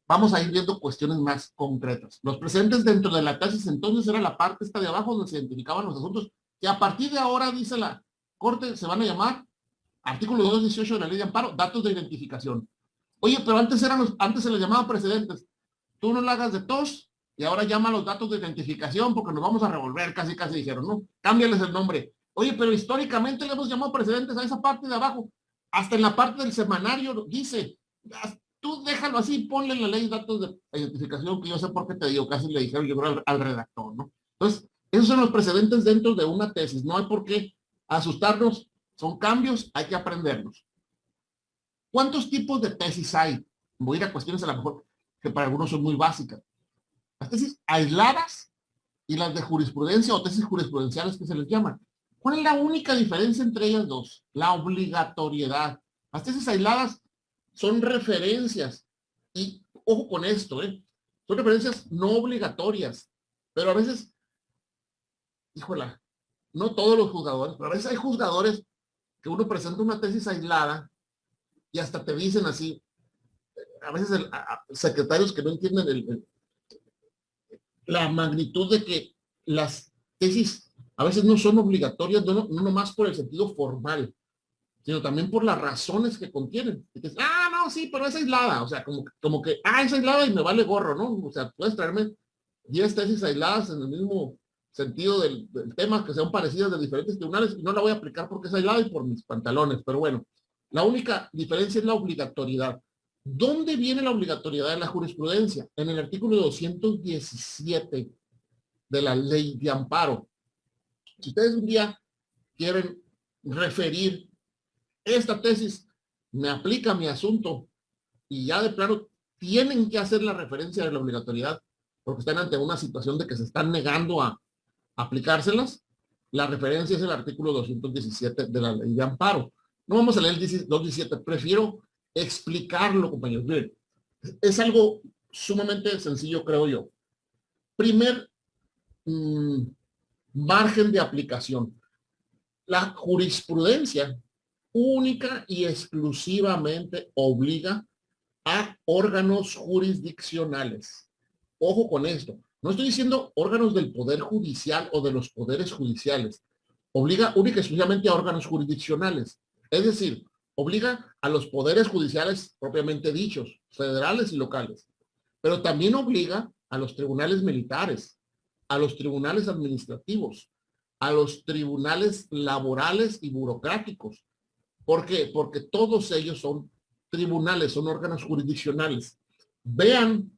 Vamos a ir viendo cuestiones más concretas. Los precedentes dentro de la tesis, entonces, era la parte esta de abajo donde se identificaban los asuntos, que a partir de ahora, dice Corte se van a llamar, artículo 218 de la ley de amparo, datos de identificación. Oye, pero antes se les llamaba precedentes. Tú no la hagas de tos y ahora llama los datos de identificación porque nos vamos a revolver, casi dijeron, ¿no? Cámbiales el nombre. Oye, pero históricamente le hemos llamado precedentes a esa parte de abajo. Hasta en la parte del semanario dice, tú déjalo así, ponle en la ley datos de identificación, que yo sé por qué te digo, casi le dijeron yo creo al redactor, ¿no? Entonces, esos son los precedentes dentro de una tesis. No hay por qué asustarnos. Son cambios, hay que aprenderlos. ¿Cuántos tipos de tesis hay? Voy a ir a cuestiones a lo mejor que para algunos son muy básicas. Las tesis aisladas y las de jurisprudencia o tesis jurisprudenciales que se les llaman. ¿Cuál es la única diferencia entre ellas dos? La obligatoriedad. Las tesis aisladas son referencias y ojo con esto, son referencias no obligatorias, pero a veces, híjola, no todos los juzgadores, pero a veces hay juzgadores que uno presenta una tesis aislada y hasta te dicen así, a veces secretarios que no entienden la magnitud de que las tesis a veces no son obligatorias, no nomás por el sentido formal, sino también por las razones que contienen. Y dices, no, sí, pero es aislada, o sea, como que, es aislada y me vale gorro, ¿no? O sea, puedes traerme 10 tesis aisladas en el mismo sentido del tema, que sean parecidas de diferentes tribunales, y no la voy a aplicar porque es aislada y por mis pantalones, pero bueno, la única diferencia es la obligatoriedad. ¿Dónde viene la obligatoriedad de la jurisprudencia? En el artículo 217 de la ley de amparo. Si ustedes un día quieren referir esta tesis, me aplica mi asunto y ya de plano tienen que hacer la referencia de la obligatoriedad porque están ante una situación de que se están negando a aplicárselas, la referencia es el artículo 217 de la ley de amparo. No vamos a leer el 217, prefiero explicarlo, compañeros. Miren, es algo sumamente sencillo, creo yo. Primer margen de aplicación. La jurisprudencia única y exclusivamente obliga a órganos jurisdiccionales. Ojo con esto. No estoy diciendo órganos del Poder Judicial o de los poderes judiciales. Obliga única y exclusivamente a órganos jurisdiccionales. Es decir, obliga a los poderes judiciales propiamente dichos, federales y locales. Pero también obliga a los tribunales militares, a los tribunales administrativos, a los tribunales laborales y burocráticos. ¿Por qué? Porque todos ellos son tribunales, son órganos jurisdiccionales. Vean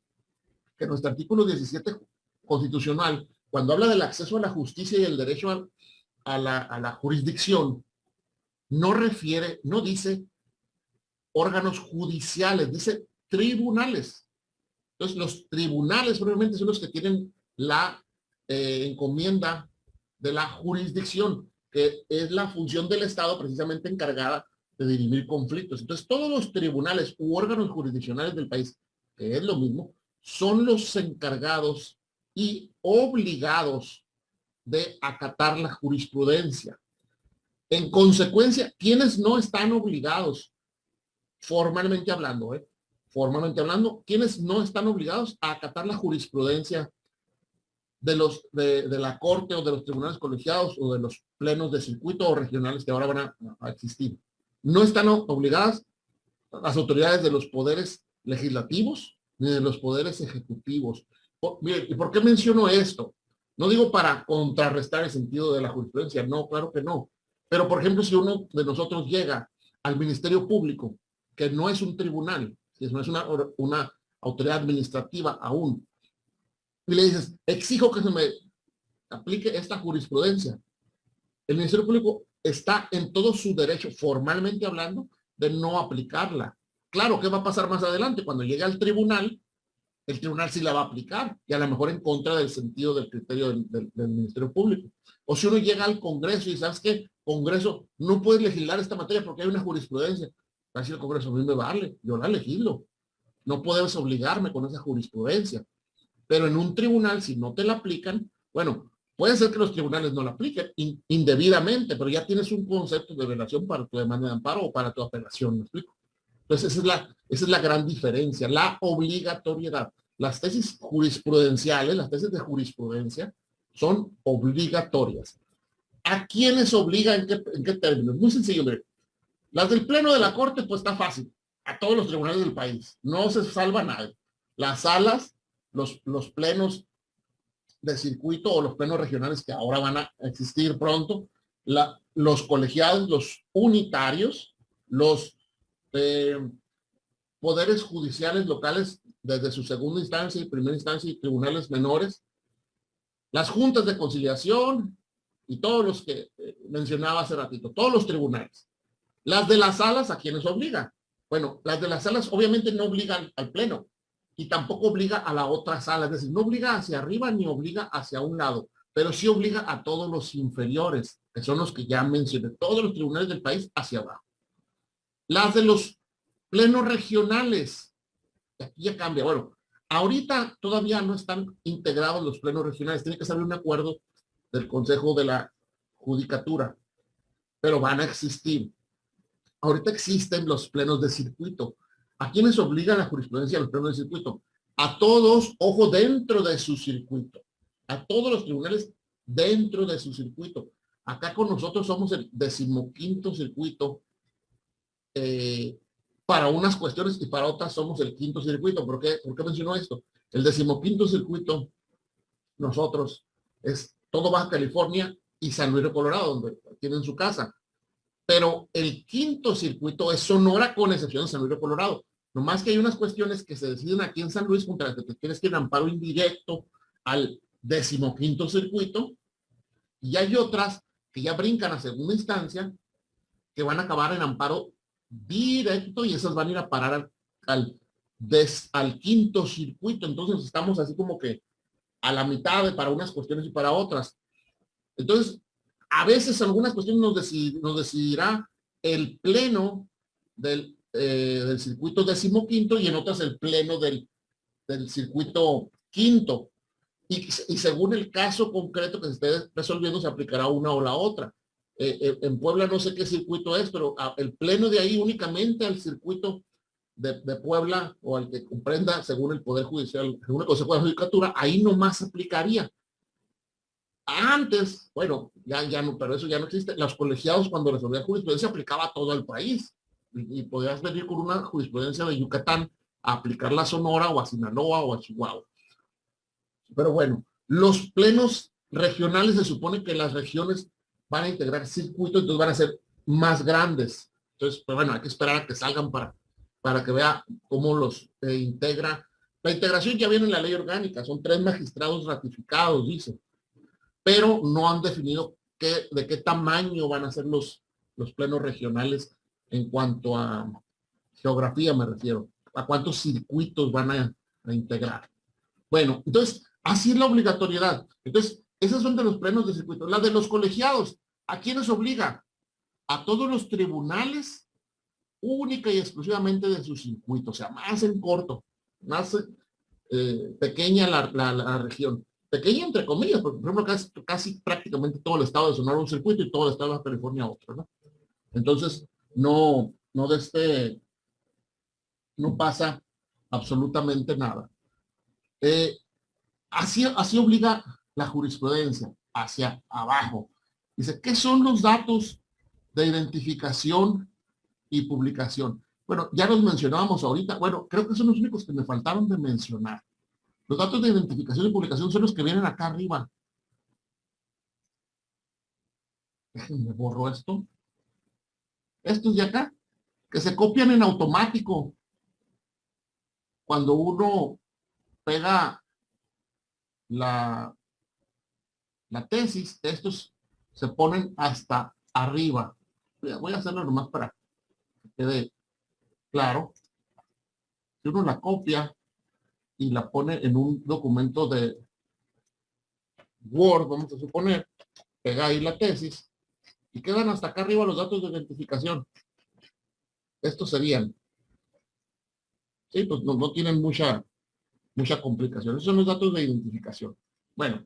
que nuestro artículo 17 constitucional, cuando habla del acceso a la justicia y el derecho a la jurisdicción, no dice órganos judiciales, dice tribunales. Entonces, los tribunales probablemente son los que tienen la encomienda de la jurisdicción, que es la función del Estado precisamente encargada de dirimir conflictos. Entonces, todos los tribunales u órganos jurisdiccionales del país, que es lo mismo, son los encargados y obligados de acatar la jurisprudencia. En consecuencia, ¿quiénes no están obligados? Formalmente hablando, ¿quiénes no están obligados a acatar la jurisprudencia de la Corte o de los tribunales colegiados o de los plenos de circuito o regionales que ahora van a existir? No están obligadas las autoridades de los poderes legislativos ni de los poderes ejecutivos. Mire, ¿y por qué menciono esto? No digo para contrarrestar el sentido de la jurisprudencia, no, claro que no. Pero, por ejemplo, si uno de nosotros llega al Ministerio Público, que no es un tribunal, que no es una autoridad administrativa aún, y le dices, exijo que se me aplique esta jurisprudencia, el Ministerio Público está en todo su derecho, formalmente hablando, de no aplicarla. Claro, ¿qué va a pasar más adelante? Cuando llegue al tribunal, el tribunal sí la va a aplicar, y a lo mejor en contra del sentido del criterio del Ministerio Público. O si uno llega al Congreso y ¿sabes qué? Congreso, no puedes legislar esta materia porque hay una jurisprudencia. Va a decir el Congreso, a mí me vale, yo la legislo. No puedes obligarme con esa jurisprudencia. Pero en un tribunal, si no te la aplican, bueno, puede ser que los tribunales no la apliquen indebidamente, pero ya tienes un concepto de relación para tu demanda de amparo o para tu apelación, ¿me explico? Entonces, esa es la gran diferencia, la obligatoriedad. Las tesis jurisprudenciales, las tesis de jurisprudencia, son obligatorias. ¿A quiénes obliga en qué términos? Muy sencillo, mire. Las del Pleno de la Corte, pues está fácil. A todos los tribunales del país. No se salva nadie. Las salas, los plenos de circuito o los plenos regionales que ahora van a existir pronto, los colegiados, los unitarios, los poderes judiciales locales desde su segunda instancia y primera instancia y tribunales menores, las juntas de conciliación y todos los que mencionaba hace ratito, todos los tribunales. Las de las salas, ¿a quiénes obliga? Bueno, las de las salas obviamente no obligan al pleno y tampoco obliga a la otra sala, es decir, no obliga hacia arriba ni obliga hacia un lado, pero sí obliga a todos los inferiores, que son los que ya mencioné, todos los tribunales del país hacia abajo. Las de los plenos regionales, aquí ya cambia, bueno, ahorita todavía no están integrados los plenos regionales, tiene que salir un acuerdo del Consejo de la Judicatura, pero van a existir. Ahorita existen los plenos de circuito. ¿A quiénes obliga la jurisprudencia a los plenos de circuito? A todos, ojo, dentro de su circuito. A todos los tribunales dentro de su circuito. Acá con nosotros somos el 15º circuito para unas cuestiones y para otras somos el 5º circuito. ¿Por qué menciono esto? El 15º circuito, nosotros, es todo Baja California y San Luis de Colorado, donde tienen su casa. Pero el 5º circuito es Sonora, con excepción de San Luis de Colorado. Nomás que hay unas cuestiones que se deciden aquí en San Luis contra las que te tienes que ir amparo indirecto al 15º circuito. Y hay otras que ya brincan a segunda instancia, que van a acabar en amparo directo y esas van a ir a parar al 5º circuito. Entonces estamos así como que a la mitad para unas cuestiones y para otras. Entonces, a veces algunas cuestiones nos decidirá el pleno del circuito 15º y en otras el pleno del circuito 5º. Y según el caso concreto que se esté resolviendo, se aplicará una o la otra. En Puebla no sé qué circuito es, pero el pleno de ahí únicamente al circuito de Puebla o al que comprenda según el Poder Judicial, según el Consejo de la Judicatura, ahí nomás se aplicaría. Antes, bueno, ya no, pero eso ya no existe. Los colegiados, cuando resolvían jurisprudencia, aplicaba a todo el país. Y podías venir con una jurisprudencia de Yucatán a aplicarla a Sonora o a Sinaloa o a Chihuahua. Pero bueno, los plenos regionales se supone que las regiones van a integrar circuitos, entonces van a ser más grandes. Entonces, pues bueno, hay que esperar a que salgan para que vea cómo los integra. La integración ya viene en la ley orgánica, son 3 magistrados ratificados, dice. Pero no han definido de qué tamaño van a ser los plenos regionales en cuanto a geografía, me refiero, a cuántos circuitos van a integrar. Bueno, entonces, así es la obligatoriedad. Entonces, esas son de los plenos de circuito. La de los colegiados, ¿a quiénes obliga? A todos los tribunales, única y exclusivamente de su circuito, o sea, más en corto, más pequeña la región. Pequeña entre comillas, porque por ejemplo casi prácticamente todo el estado de Sonora un circuito y todo el estado de Baja California otro, ¿no? Entonces, no pasa absolutamente nada. Así obliga la jurisprudencia hacia abajo. Dice, ¿qué son los datos de identificación y publicación? Bueno, ya los mencionábamos ahorita. Bueno, creo que son los únicos que me faltaron de mencionar. Los datos de identificación y publicación son los que vienen acá arriba. Déjenme borro esto. Estos de acá, que se copian en automático. Cuando uno pega la tesis, estos se ponen hasta arriba. Voy a hacerlo nomás para que quede claro. Si uno la copia y la pone en un documento de Word, vamos a suponer, pega ahí la tesis y quedan hasta acá arriba los datos de identificación. Estos serían, sí, pues no tienen mucha complicación. Esos son los datos de identificación. Bueno,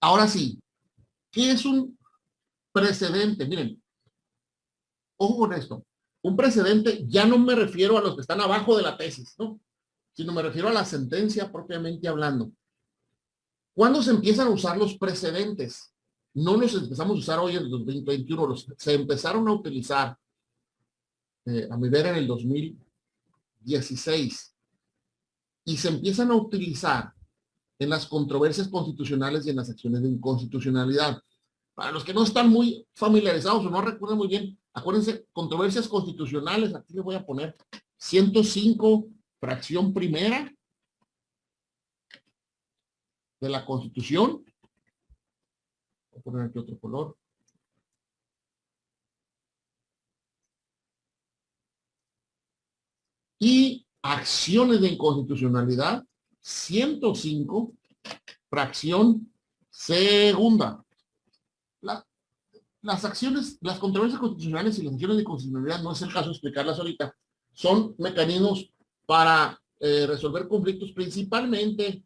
ahora sí, ¿qué es un precedente? Miren, ojo con esto. Un precedente, ya no me refiero a los que están abajo de la tesis, ¿no? Sino me refiero a la sentencia propiamente hablando. ¿Cuándo se empiezan a usar los precedentes? No los empezamos a usar hoy en el 2021, se empezaron a utilizar a mi ver en el 2016 y se empiezan a utilizar en las controversias constitucionales y en las acciones de inconstitucionalidad. Para los que no están muy familiarizados o no recuerdan muy bien, acuérdense, controversias constitucionales, aquí les voy a poner 105, fracción primera de la Constitución. Voy a poner aquí otro color. Y acciones de inconstitucionalidad, 105, fracción segunda. Las acciones, las controversias constitucionales y las acciones de inconstitucionalidad, no es el caso de explicarlas ahorita, son mecanismos para resolver conflictos principalmente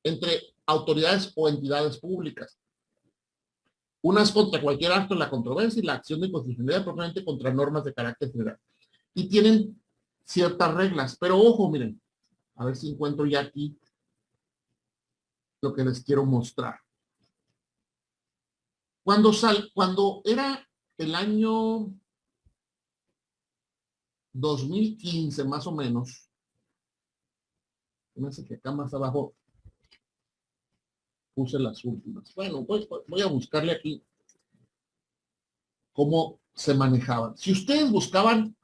entre autoridades o entidades públicas. Unas contra cualquier acto de la controversia y la acción de inconstitucionalidad propiamente contra normas de carácter general. Y tienen ciertas reglas, pero ojo, miren, a ver si encuentro ya aquí lo que les quiero mostrar. Cuando era el año 2015 más o menos, fíjense que acá más abajo puse las últimas. Bueno, voy a buscarle aquí cómo se manejaban. Si ustedes buscaban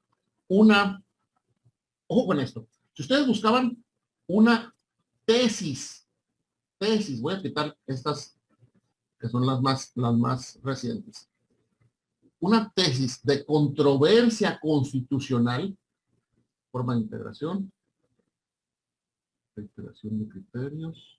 ojo con esto, si ustedes buscaban una tesis, voy a quitar estas que son las más recientes. Una tesis de controversia constitucional, forma de integración de criterios.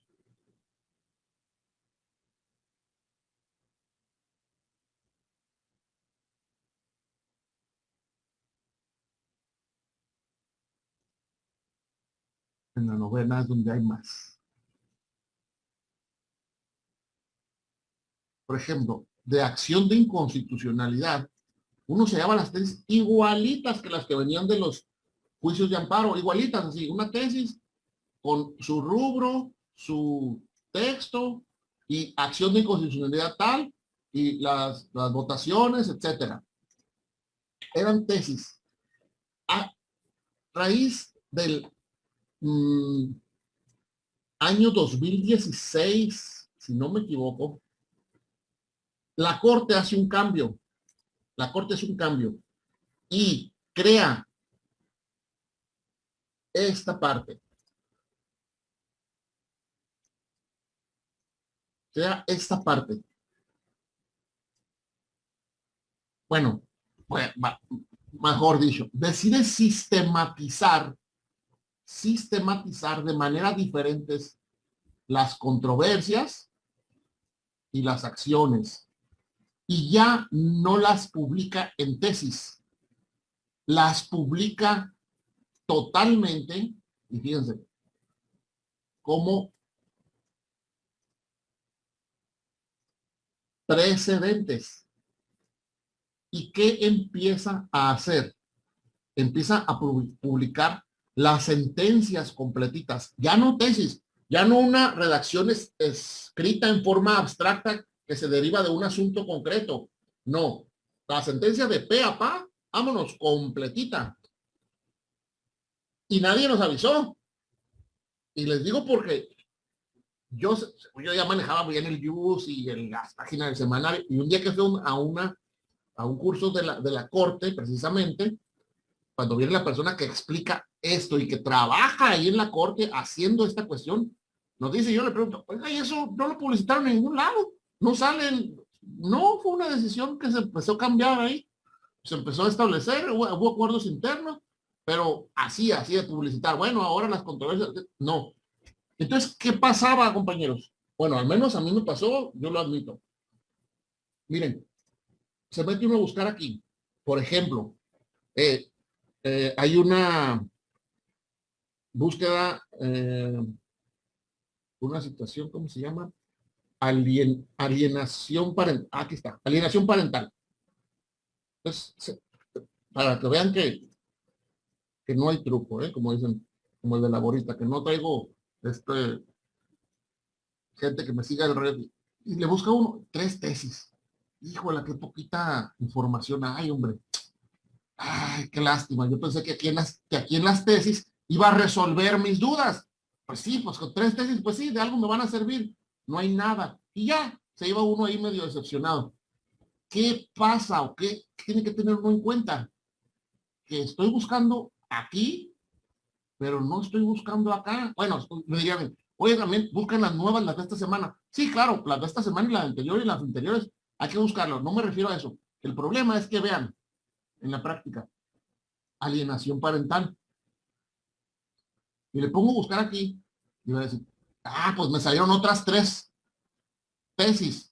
En la novena es donde hay más. Por ejemplo, de acción de inconstitucionalidad, uno se llama las tesis igualitas que las que venían de los juicios de amparo, igualitas, así, una tesis con su rubro, su texto y acción de inconstitucionalidad tal y las votaciones, etcétera. Eran tesis. A raíz del año 2016, si no me equivoco, la Corte hace un cambio. La Corte hace un cambio y crea esta parte. Crea esta parte. Bueno, mejor dicho, decide sistematizar de manera diferentes las controversias y las acciones. Y ya no las publica en tesis. Las publica totalmente, y fíjense, como precedentes. ¿Y qué empieza a hacer? Empieza a publicar las sentencias completitas, ya no tesis, ya no una redacción escrita en forma abstracta que se deriva de un asunto concreto. No, la sentencia de pe a pa, vámonos, completita. Y nadie nos avisó. Y les digo porque yo ya manejaba bien el JUS y las páginas del semanario, y un día que fui a un curso de la Corte, precisamente, cuando viene la persona que explica esto y que trabaja ahí en la Corte haciendo esta cuestión, nos dice, yo le pregunto, oiga, ¿y eso no lo publicitaron en ningún lado? No salen, no, fue una decisión que se empezó a cambiar ahí, se empezó a establecer, hubo acuerdos internos, pero así de publicitar. Bueno, ahora las controversias, no. Entonces, ¿qué pasaba, compañeros? Bueno, al menos a mí me pasó, yo lo admito. Miren, se mete uno a buscar aquí, por ejemplo, hay una búsqueda, una situación, ¿cómo se llama? Alienación parental. Aquí está, alienación parental. Entonces, para que vean que no hay truco, como dicen, como el de la gorita, que no traigo gente que me siga en red, y le busca uno, 3 tesis. Híjole, qué poquita información hay, hombre. Ay, qué lástima. Yo pensé que aquí en las tesis iba a resolver mis dudas. Pues sí, pues con 3 tesis, pues sí, de algo me van a servir. No hay nada. Y ya, se iba uno ahí medio decepcionado. ¿Qué pasa o qué tiene que tener uno en cuenta? Que estoy buscando aquí, pero no estoy buscando acá. Bueno, me dirían, oye, también buscan las nuevas, las de esta semana. Sí, claro, las de esta semana y las anteriores y las anteriores, hay que buscarlo. No me refiero a eso. El problema es que vean, en la práctica, alienación parental. Y le pongo buscar aquí, y va a decir, pues me salieron otras 3 tesis.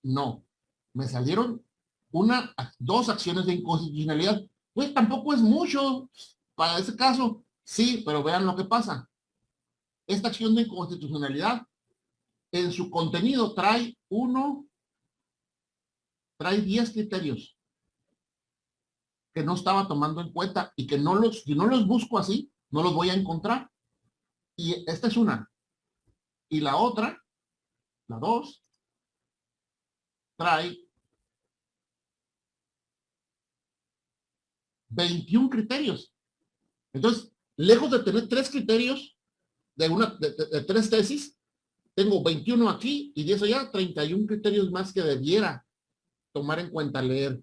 No, me salieron 2 acciones de inconstitucionalidad. Pues tampoco es mucho para ese caso. Sí, pero vean lo que pasa. Esta acción de inconstitucionalidad, en su contenido trae 10 criterios que no estaba tomando en cuenta y que si no los busco así, no los voy a encontrar. Y esta es una. Y la otra, la 2, trae 21 criterios. Entonces, lejos de tener 3 criterios de 3 tesis, tengo 21 aquí y de eso ya 31 criterios más que debiera tomar en cuenta leer.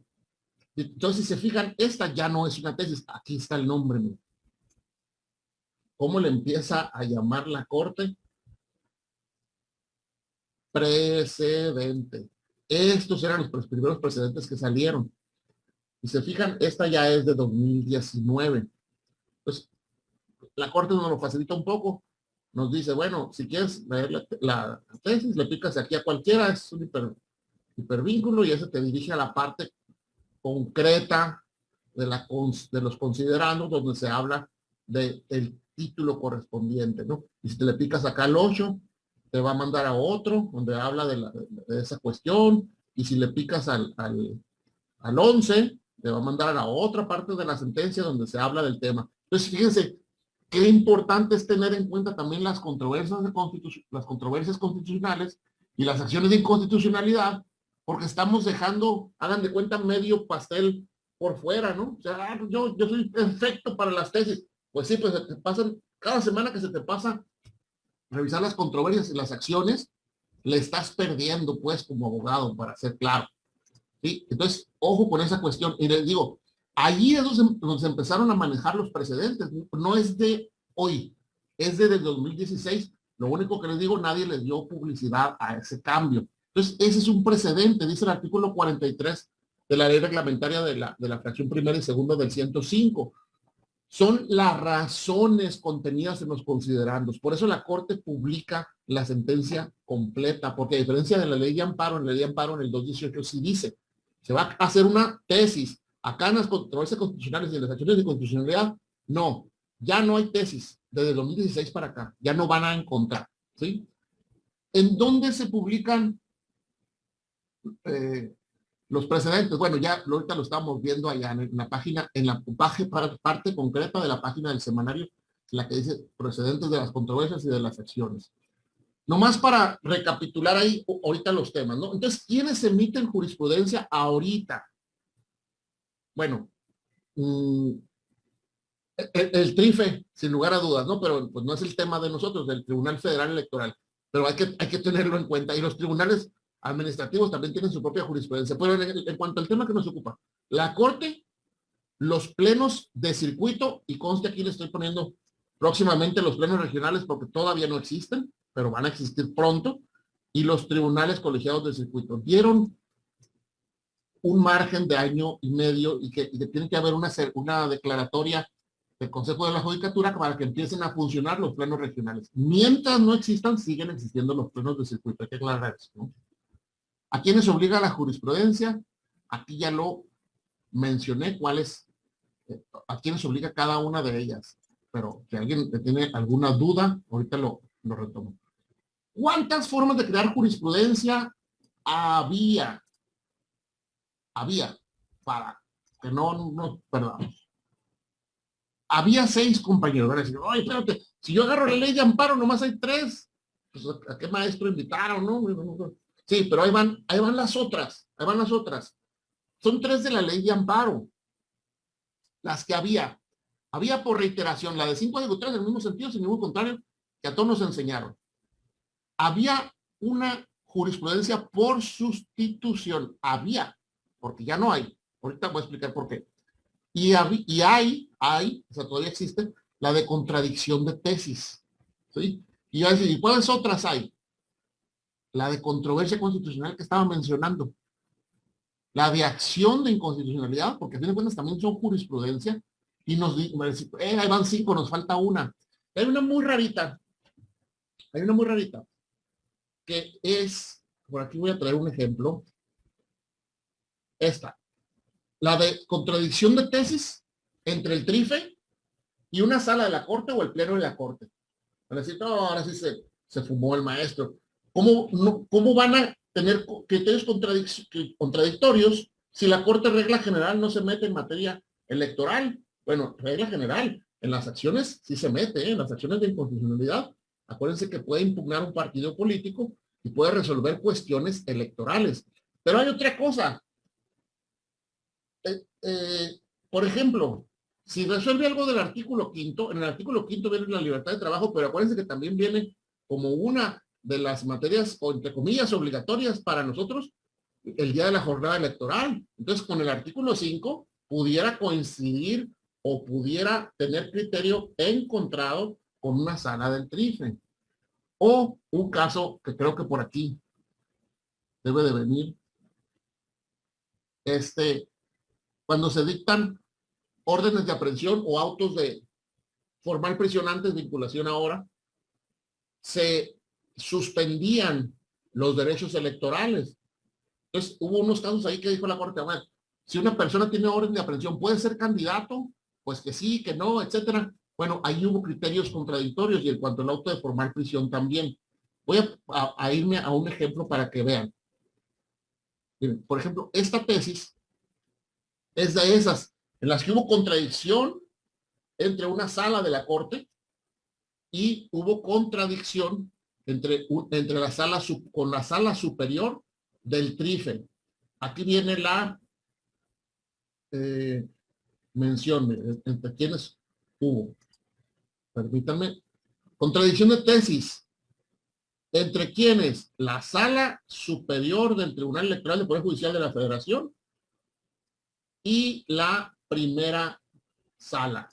Entonces, si se fijan, esta ya no es una tesis. Aquí está el nombre. ¿Cómo le empieza a llamar la Corte? Precedente. Estos eran los primeros precedentes que salieron. Y se fijan, esta ya es de 2019. Pues la Corte nos lo facilita un poco. Nos dice, bueno, si quieres leer la tesis, le picas aquí a cualquiera, es un hipervínculo y ese te dirige a la parte concreta de los considerandos donde se habla del título correspondiente, ¿no? Y si te le picas acá al 8, te va a mandar a otro donde habla de esa cuestión, y si le picas al 11, te va a mandar a la otra parte de la sentencia donde se habla del tema. Entonces, fíjense, qué importante es tener en cuenta también las controversias constitucionales y las acciones de inconstitucionalidad, porque estamos dejando, hagan de cuenta, medio pastel por fuera, ¿no? O sea, yo soy perfecto para las tesis. Pues sí, pues te pasan, cada semana que se te pasa revisar las controversias y las acciones, le estás perdiendo, pues, como abogado, para ser claro. ¿Sí? Entonces, ojo con esa cuestión. Y les digo, allí es donde se empezaron a manejar los precedentes. No es de hoy, es desde 2016. Lo único que les digo, nadie les dio publicidad a ese cambio. Entonces, ese es un precedente, dice el artículo 43 de la ley reglamentaria de la fracción primera y segunda del 105. Son las razones contenidas en los considerandos. Por eso la Corte publica la sentencia completa, porque a diferencia de la ley de amparo, en el 218 sí dice, se va a hacer una tesis. Acá en las controversias constitucionales y en las acciones de constitucionalidad, no, ya no hay tesis desde el 2016 para acá, ya no van a encontrar, ¿sí? ¿En dónde se publican los precedentes? Bueno, ya ahorita lo estamos viendo allá en la página, parte concreta de la página del semanario, la que dice precedentes de las controversias y de las acciones. Nomás para recapitular ahí ahorita los temas, ¿no? Entonces, ¿quiénes emiten jurisprudencia ahorita? Bueno, el TRIFE, sin lugar a dudas, ¿no? Pero pues no es el tema de nosotros, del Tribunal Federal Electoral. Pero hay que tenerlo en cuenta. Y los tribunales administrativos también tienen su propia jurisprudencia. Pero en cuanto al tema que nos ocupa, la Corte, los plenos de circuito, y conste aquí le estoy poniendo próximamente los plenos regionales porque todavía no existen, pero van a existir pronto, y los tribunales colegiados de circuito. Dieron un margen de año y medio y que tiene que haber una declaratoria del Consejo de la Judicatura para que empiecen a funcionar los plenos regionales. Mientras no existan, siguen existiendo los plenos de circuito. Hay que aclarar eso, ¿no? ¿A quiénes obliga la jurisprudencia? Aquí ya lo mencioné, a quiénes obliga cada una de ellas. Pero si alguien tiene alguna duda, ahorita lo retomo. ¿Cuántas formas de crear jurisprudencia había para que no perdamos? Había 6, compañeros. Van a decir, oye, espérate, si yo agarro la ley de amparo, nomás hay 3. pues, ¿a qué maestro invitaron, no? Sí, pero ahí van las otras, Son 3 de la ley de amparo, las que había. Había por reiteración, la de 5 ejecutores en el mismo sentido, sin ningún contrario, que a todos nos enseñaron. Había una jurisprudencia por sustitución, porque ya no hay. Ahorita voy a explicar por qué. Y hay, o sea, todavía existe, la de contradicción de tesis. ¿Sí? Y ya decir, ¿y cuáles otras hay? La de controversia constitucional que estaba mencionando. La de acción de inconstitucionalidad, porque a fin de cuentas también son jurisprudencia, y ahí van 5, nos falta una. Hay una muy rarita, que es, por aquí voy a traer un ejemplo, esta, la de contradicción de tesis entre el TRIFE y una sala de la Corte o el Pleno de la Corte. Van a decir, no, ahora sí se fumó el maestro. ¿Cómo van a tener criterios contradictorios si la Corte regla general no se mete en materia electoral? Bueno, regla general, en las acciones sí se mete, en las acciones de inconstitucionalidad. Acuérdense que puede impugnar un partido político y puede resolver cuestiones electorales. Pero hay otra cosa. Por ejemplo, si resuelve algo del artículo 5, en el artículo 5 viene la libertad de trabajo, pero acuérdense que también viene como una de las materias, o entre comillas, obligatorias para nosotros, el día de la jornada electoral. Entonces, con el artículo 5 pudiera coincidir o pudiera tener criterio encontrado con una sala del TRIFE. O un caso que creo que por aquí debe de venir, cuando se dictan órdenes de aprehensión o autos de formal prisión antes de vinculación ahora, se suspendían los derechos electorales. Entonces, hubo unos casos ahí que dijo la Corte, bueno, si una persona tiene orden de aprehensión, ¿puede ser candidato? Pues que sí, que no, etcétera. Bueno, ahí hubo criterios contradictorios y en cuanto al auto de formal prisión también. Voy a irme a un ejemplo para que vean. Miren, por ejemplo, esta tesis es de esas en las que hubo contradicción entre una sala de la Corte y hubo contradicción entre la sala con la sala superior del TRIFE. Aquí viene la mención entre quienes hubo. Permítanme. Contradicción de tesis. ¿Entre quienes? La sala superior del Tribunal Electoral del Poder Judicial de la Federación y la primera sala.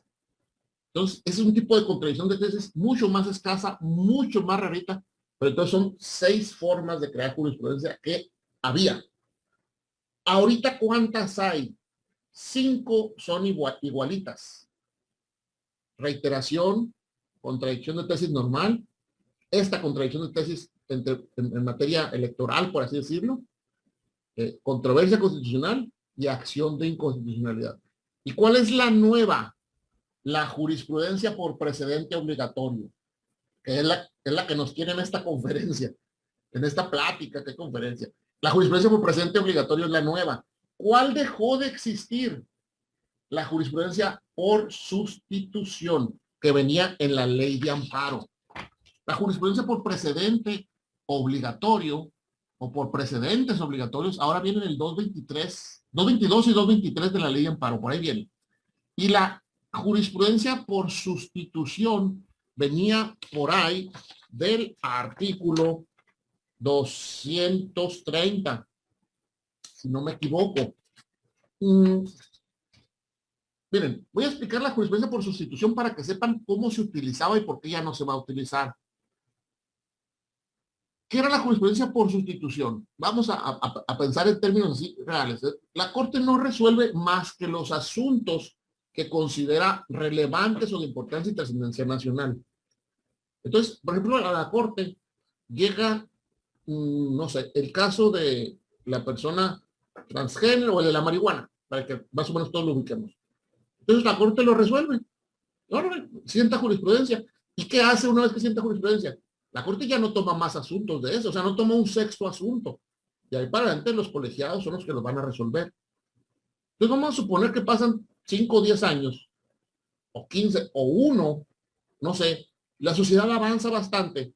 Entonces, ese es un tipo de contradicción de tesis mucho más escasa, mucho más rarita, pero entonces son 6 formas de crear jurisprudencia que había. Ahorita, ¿cuántas hay? 5 son igualitas. Reiteración, contradicción de tesis normal, esta contradicción de tesis en materia electoral, por así decirlo, controversia constitucional y acción de inconstitucionalidad. ¿Y cuál es la nueva? La jurisprudencia por precedente obligatorio, que es la que nos tiene en esta conferencia, en esta plática, ¿qué conferencia? La jurisprudencia por precedente obligatorio es la nueva. ¿Cuál dejó de existir? La jurisprudencia por sustitución, que venía en la ley de amparo. La jurisprudencia por precedente obligatorio o por precedentes obligatorios, ahora viene en el 222 y 223 de la ley de amparo, por ahí viene. Y la jurisprudencia por sustitución venía por ahí del artículo 230, si no me equivoco. Miren, voy a explicar la jurisprudencia por sustitución para que sepan cómo se utilizaba y por qué ya no se va a utilizar. ¿Qué era la jurisprudencia por sustitución? Vamos a pensar en términos así reales. La Corte no resuelve más que los asuntos que considera relevantes o de importancia y trascendencia nacional. Entonces, por ejemplo, a la Corte llega, no sé, el caso de la persona transgénero o el de la marihuana, para que más o menos todos lo ubiquemos. Entonces la Corte lo resuelve. Ahora sienta jurisprudencia. ¿Y qué hace una vez que sienta jurisprudencia? La Corte ya no toma más asuntos de eso, o sea, no toma un 6º asunto. Y ahí para adelante los colegiados son los que los van a resolver. Entonces vamos a suponer que pasan 5 o 10 años, o 15, o 1, no sé, la sociedad avanza bastante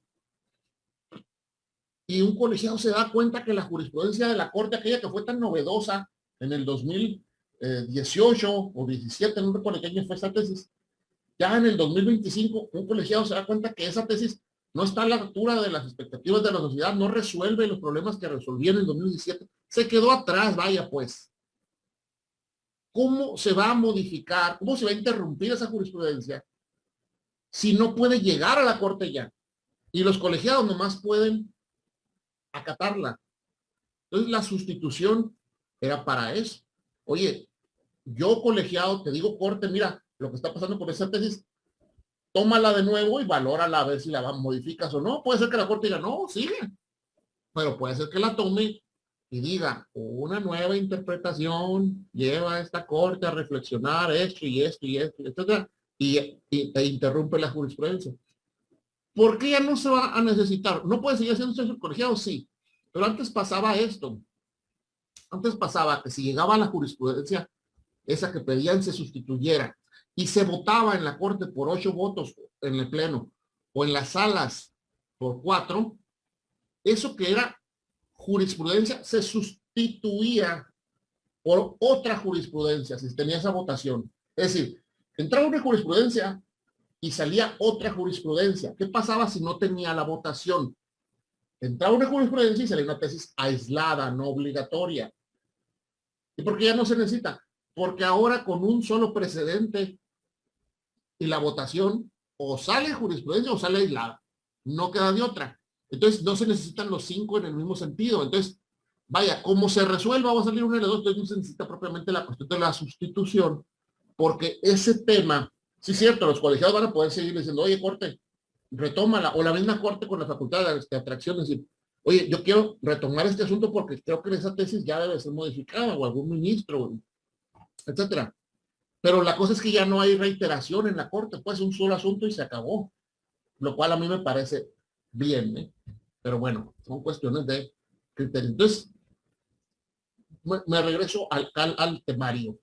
y un colegiado se da cuenta que la jurisprudencia de la Corte, aquella que fue tan novedosa en el 2018 o 17, no recuerdo qué año fue esa tesis, ya en el 2025 un colegiado se da cuenta que esa tesis no está a la altura de las expectativas de la sociedad, no resuelve los problemas que resolvía en el 2017, se quedó atrás, vaya pues. ¿Cómo se va a modificar, cómo se va a interrumpir esa jurisprudencia si no puede llegar a la Corte ya? Y los colegiados nomás pueden acatarla. Entonces la sustitución era para eso. Oye, yo colegiado te digo, Corte, mira, lo que está pasando con esa tesis, tómala de nuevo y valórala a ver si la modificas o no. Puede ser que la Corte diga, no, sigue. Pero puede ser que la tome y diga, una nueva interpretación lleva a esta Corte a reflexionar esto y esto y esto, etcétera, e interrumpe la jurisprudencia. ¿Por qué ya no se va a necesitar? ¿No puede seguir siendo el colegiado? Sí. Pero antes pasaba esto. Antes pasaba que si llegaba a la jurisprudencia, esa que pedían se sustituyera, y se votaba en la Corte por 8 votos en el Pleno, o en las salas por 4, eso que era jurisprudencia se sustituía por otra jurisprudencia, si tenía esa votación. Es decir, entraba una jurisprudencia y salía otra jurisprudencia. ¿Qué pasaba si no tenía la votación? Entraba una jurisprudencia y salía una tesis aislada, no obligatoria. ¿Y por qué ya no se necesita? Porque ahora con un solo precedente y la votación, o sale jurisprudencia o sale aislada. No queda de otra. Entonces no se necesitan los 5 en el mismo sentido. Entonces, vaya, como se resuelva, va a salir una de las dos, entonces no se necesita propiamente la cuestión de la sustitución, porque ese tema, sí es cierto, los colegiados van a poder seguir diciendo, oye, Corte, retómala, o la misma Corte con la facultad de atracción, decir, oye, yo quiero retomar este asunto porque creo que esa tesis ya debe ser modificada, o algún ministro, etcétera. Pero la cosa es que ya no hay reiteración en la Corte, pues un solo asunto y se acabó, lo cual a mí me parece bien, ¿eh? Pero bueno, son cuestiones de criterio. Entonces, me regreso al temario.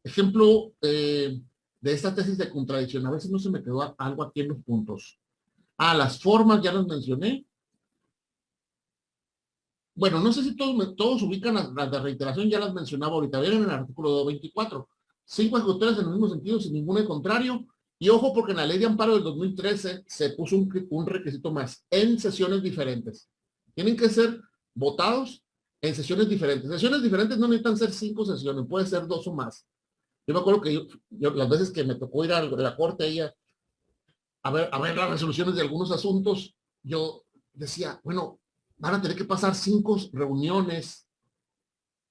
Ejemplo de esta tesis de contradicción. A ver si no se me quedó algo aquí en los puntos. Las formas ya las mencioné. Bueno, no sé si todos ubican las de reiteración, ya las mencionaba ahorita. Ven en el artículo 224. 5 ejecutores en el mismo sentido, sin ningún en contrario. Y ojo, porque en la ley de amparo del 2013 se puso un requisito más, en sesiones diferentes. Tienen que ser votados en sesiones diferentes. Sesiones diferentes no necesitan ser 5 sesiones, puede ser 2 o más. Yo me acuerdo que yo las veces que me tocó ir a la Corte a ver las resoluciones de algunos asuntos, yo decía, bueno, van a tener que pasar 5 reuniones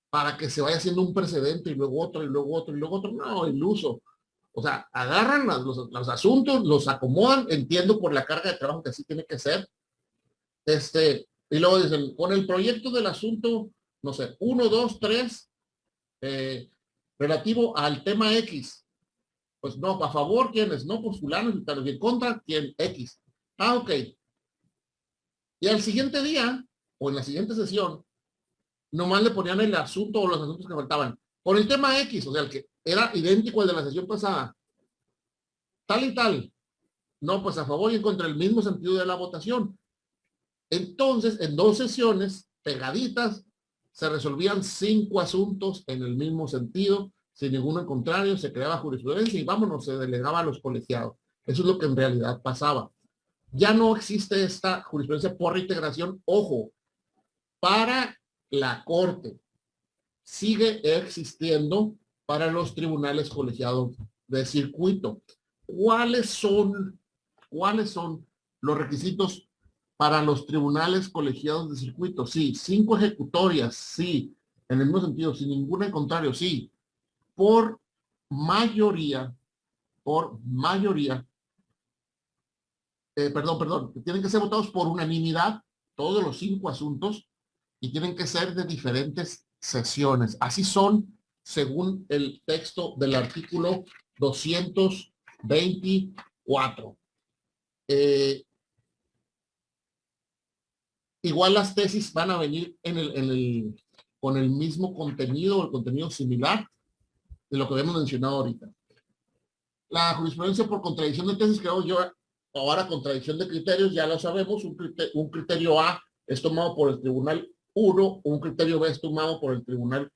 para que se vaya haciendo un precedente y luego otro y luego otro y luego otro. No, iluso. O sea, agarran los asuntos, los acomodan, entiendo por la carga de trabajo que así tiene que ser. Y luego dicen, con el proyecto del asunto, no sé, 1, 2, 3, relativo al tema X. Pues no, a favor, ¿quiénes? No, pues fulanos y tal, y en contra, ¿quién? X. Ok. Y al siguiente día, o en la siguiente sesión, nomás le ponían el asunto o los asuntos que faltaban. Por el tema X, o sea, el que era idéntico al de la sesión pasada. Tal y tal. No, pues a favor y en contra, el mismo sentido de la votación. Entonces, en 2 sesiones pegaditas, se resolvían 5 asuntos en el mismo sentido, sin ninguno en contrario, se creaba jurisprudencia y vámonos, se delegaba a los colegiados. Eso es lo que en realidad pasaba. Ya no existe esta jurisprudencia por reintegración, ojo, para la Corte. Sigue existiendo para los tribunales colegiados de circuito. ¿Cuáles son los requisitos para los tribunales colegiados de circuito? Sí, 5 ejecutorias, sí, en el mismo sentido, sin ninguna en contrario, sí. Por mayoría, tienen que ser votados por unanimidad, todos los 5 asuntos, y tienen que ser de diferentes sesiones. Así son, según el texto del artículo 224. Igual las tesis van a venir con el mismo contenido o el contenido similar de lo que habíamos mencionado ahorita. La jurisprudencia por contradicción de tesis, creo yo, Ahora, contradicción de criterios, ya lo sabemos, un criterio A es tomado por el tribunal 1, un criterio B es tomado por el tribunal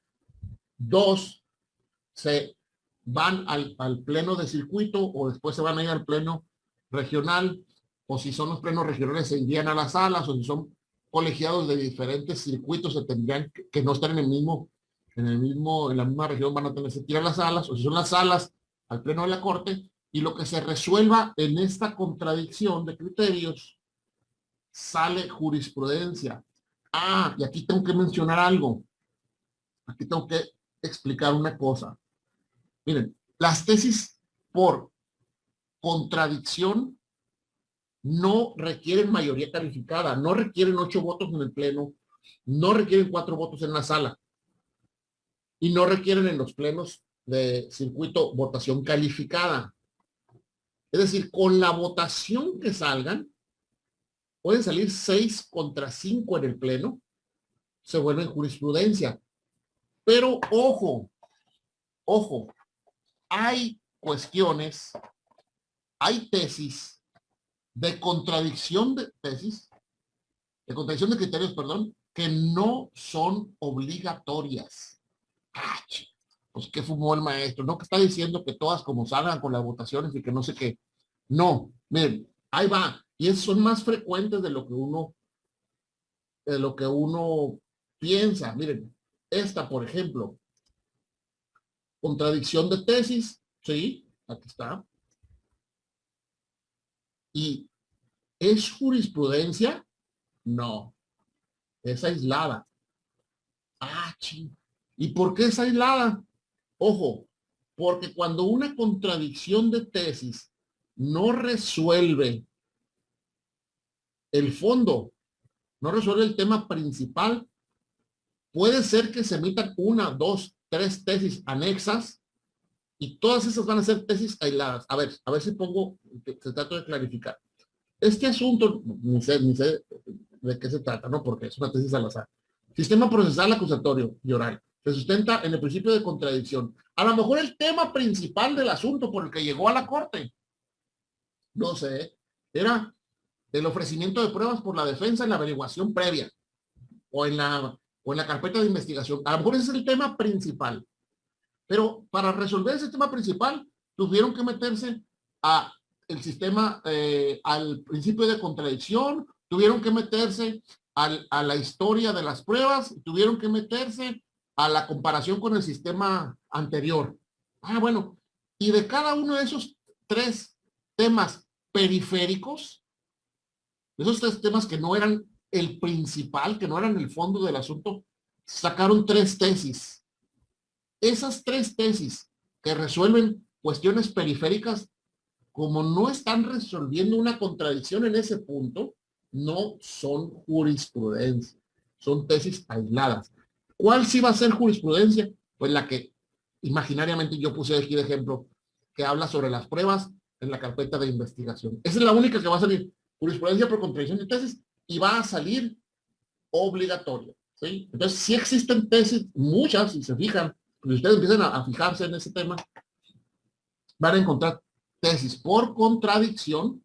2, se van al pleno de circuito o después se van a ir al pleno regional, o si son los plenos regionales se irían a las salas, o si son colegiados de diferentes circuitos se tendrían que no estar en la misma región, van a tenerse que ir a las salas, o si son las salas al pleno de la corte, y lo que se resuelva en esta contradicción de criterios sale jurisprudencia. Y aquí tengo que mencionar algo. Aquí tengo que explicar una cosa. Miren, las tesis por contradicción no requieren mayoría calificada, no requieren 8 votos en el pleno, no requieren 4 votos en la sala y no requieren en los plenos de circuito votación calificada. Es decir, con la votación que salgan, pueden salir 6 contra 5 en el pleno, se vuelven jurisprudencia. Pero ojo, hay cuestiones, hay tesis de contradicción de criterios, perdón, que no son obligatorias. Pues qué fumó el maestro, no que está diciendo que todas como salgan con las votaciones y que no sé qué. No, miren, ahí va. Y son más frecuentes de lo que uno piensa. Miren, esta, por ejemplo, contradicción de tesis, sí, aquí está. ¿Y es jurisprudencia? No, es aislada. ¿Y por qué es aislada? Ojo, porque cuando una contradicción de tesis no resuelve el fondo, no resuelve el tema principal, puede ser que se emitan 1, 2, 3 tesis anexas y todas esas van a ser tesis aisladas. A ver si se trata de clarificar. Este asunto, ni sé de qué se trata, ¿no? Porque es una tesis al azar. Sistema procesal acusatorio y oral. Se sustenta en el principio de contradicción. A lo mejor el tema principal del asunto por el que llegó a la corte, no sé, era el ofrecimiento de pruebas por la defensa en la averiguación previa o en la carpeta de investigación. A lo mejor ese es el tema principal. Pero para resolver ese tema principal, tuvieron que meterse a el sistema, al principio de contradicción, tuvieron que meterse a la historia de las pruebas, tuvieron que meterse a la comparación con el sistema anterior. Bueno, y de cada uno de esos 3 temas periféricos, esos 3 temas que no eran el principal, que no eran el fondo del asunto, sacaron 3 tesis. Esas 3 tesis que resuelven cuestiones periféricas, como no están resolviendo una contradicción en ese punto, no son jurisprudencia, son tesis aisladas. ¿Cuál sí va a ser jurisprudencia? Pues la que imaginariamente yo puse aquí de ejemplo, que habla sobre las pruebas en la carpeta de investigación. Esa es la única que va a salir jurisprudencia por contradicción de tesis y va a salir obligatoria, ¿sí? Entonces, sí existen tesis, muchas, si se fijan, si ustedes empiezan a fijarse en ese tema, van a encontrar tesis por contradicción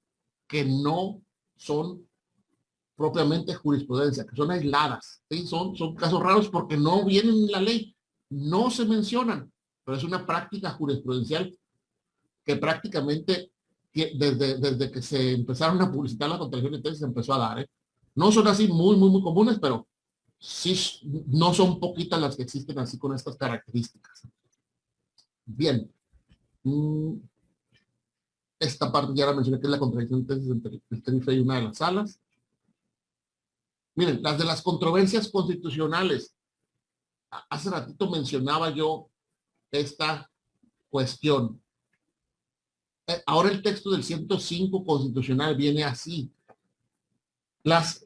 que no son propiamente jurisprudencia, que son aisladas, ¿sí? Son casos raros porque no vienen en la ley, no se mencionan, pero es una práctica jurisprudencial que prácticamente desde que se empezaron a publicitar la contradicción de tesis se empezó a dar, No son así muy comunes, pero sí no son poquitas las que existen así con estas características. Bien. Esta parte ya la mencioné, que es la contradicción de tesis entre el TENIFE y una de las salas. Miren, las de las controversias constitucionales. Hace ratito mencionaba yo esta cuestión. Ahora el texto del 105 constitucional viene así. Las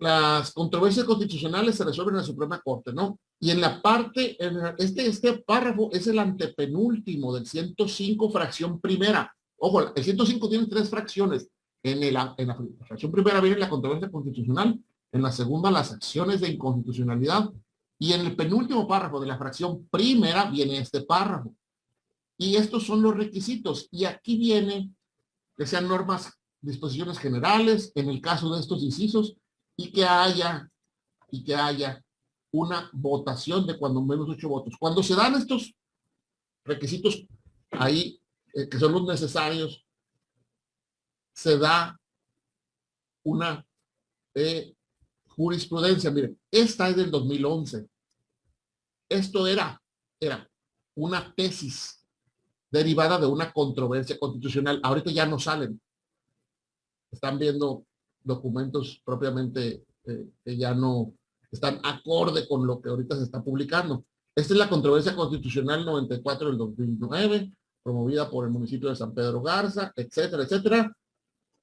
controversias constitucionales se resuelven en la Suprema Corte, ¿no? Y en la parte, este párrafo es el antepenúltimo del 105 fracción primera. Ojo, el 105 tiene 3 fracciones. En la fracción primera viene la controversia constitucional, en la segunda las acciones de inconstitucionalidad y en el penúltimo párrafo de la fracción primera viene este párrafo. Y estos son los requisitos. Y aquí viene que sean normas disposiciones generales en el caso de estos incisos y que haya una votación de cuando menos 8 votos. Cuando se dan estos requisitos ahí, que son los necesarios, se da una jurisprudencia. Miren, esta es del 2011. Esto era una tesis derivada de una controversia constitucional. Ahorita ya no salen. Están viendo documentos propiamente que ya no están acorde con lo que ahorita se está publicando. Esta es la controversia constitucional 94 del 2009, promovida por el municipio de San Pedro Garza, etcétera, etcétera.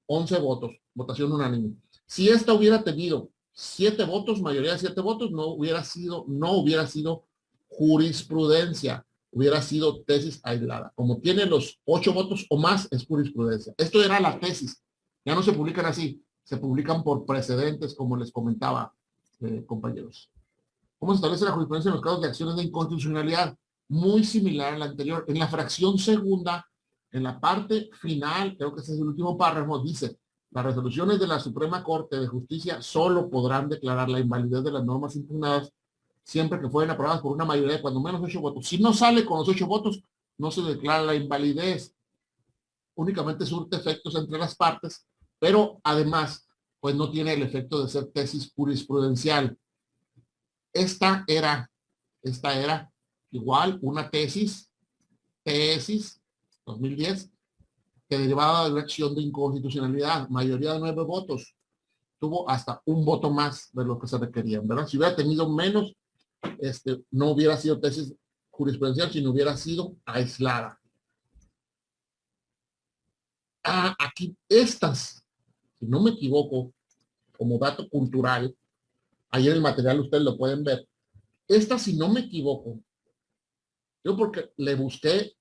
11 votos, votación unánime. Si esta hubiera tenido 7 votos, mayoría de 7 votos, no hubiera sido jurisprudencia, hubiera sido tesis aislada. Como tiene los 8 votos o más, es jurisprudencia. Esto era la tesis. Ya no se publican así, se publican por precedentes, como les comentaba, compañeros. ¿Cómo se establece la jurisprudencia en los casos de acciones de inconstitucionalidad? Muy similar a la anterior. En la fracción segunda, en la parte final, creo que ese es el último párrafo, dice: las resoluciones de la Suprema Corte de Justicia solo podrán declarar la invalidez de las normas impugnadas siempre que fueran aprobadas por una mayoría de cuando menos 8 votos. Si no sale con los 8 votos, no se declara la invalidez. Únicamente surte efectos entre las partes, pero además, pues no tiene el efecto de ser tesis jurisprudencial. Esta era igual una tesis 2010, que derivaba de una acción de inconstitucionalidad, mayoría de 9 votos, tuvo hasta un voto más de lo que se requerían, ¿verdad? Si hubiera tenido menos, no hubiera sido tesis jurisprudencial, sino hubiera sido aislada. Aquí estas, si no me equivoco, como dato cultural, ahí en el material ustedes lo pueden ver. Esta, si no me equivoco, yo porque le busqué,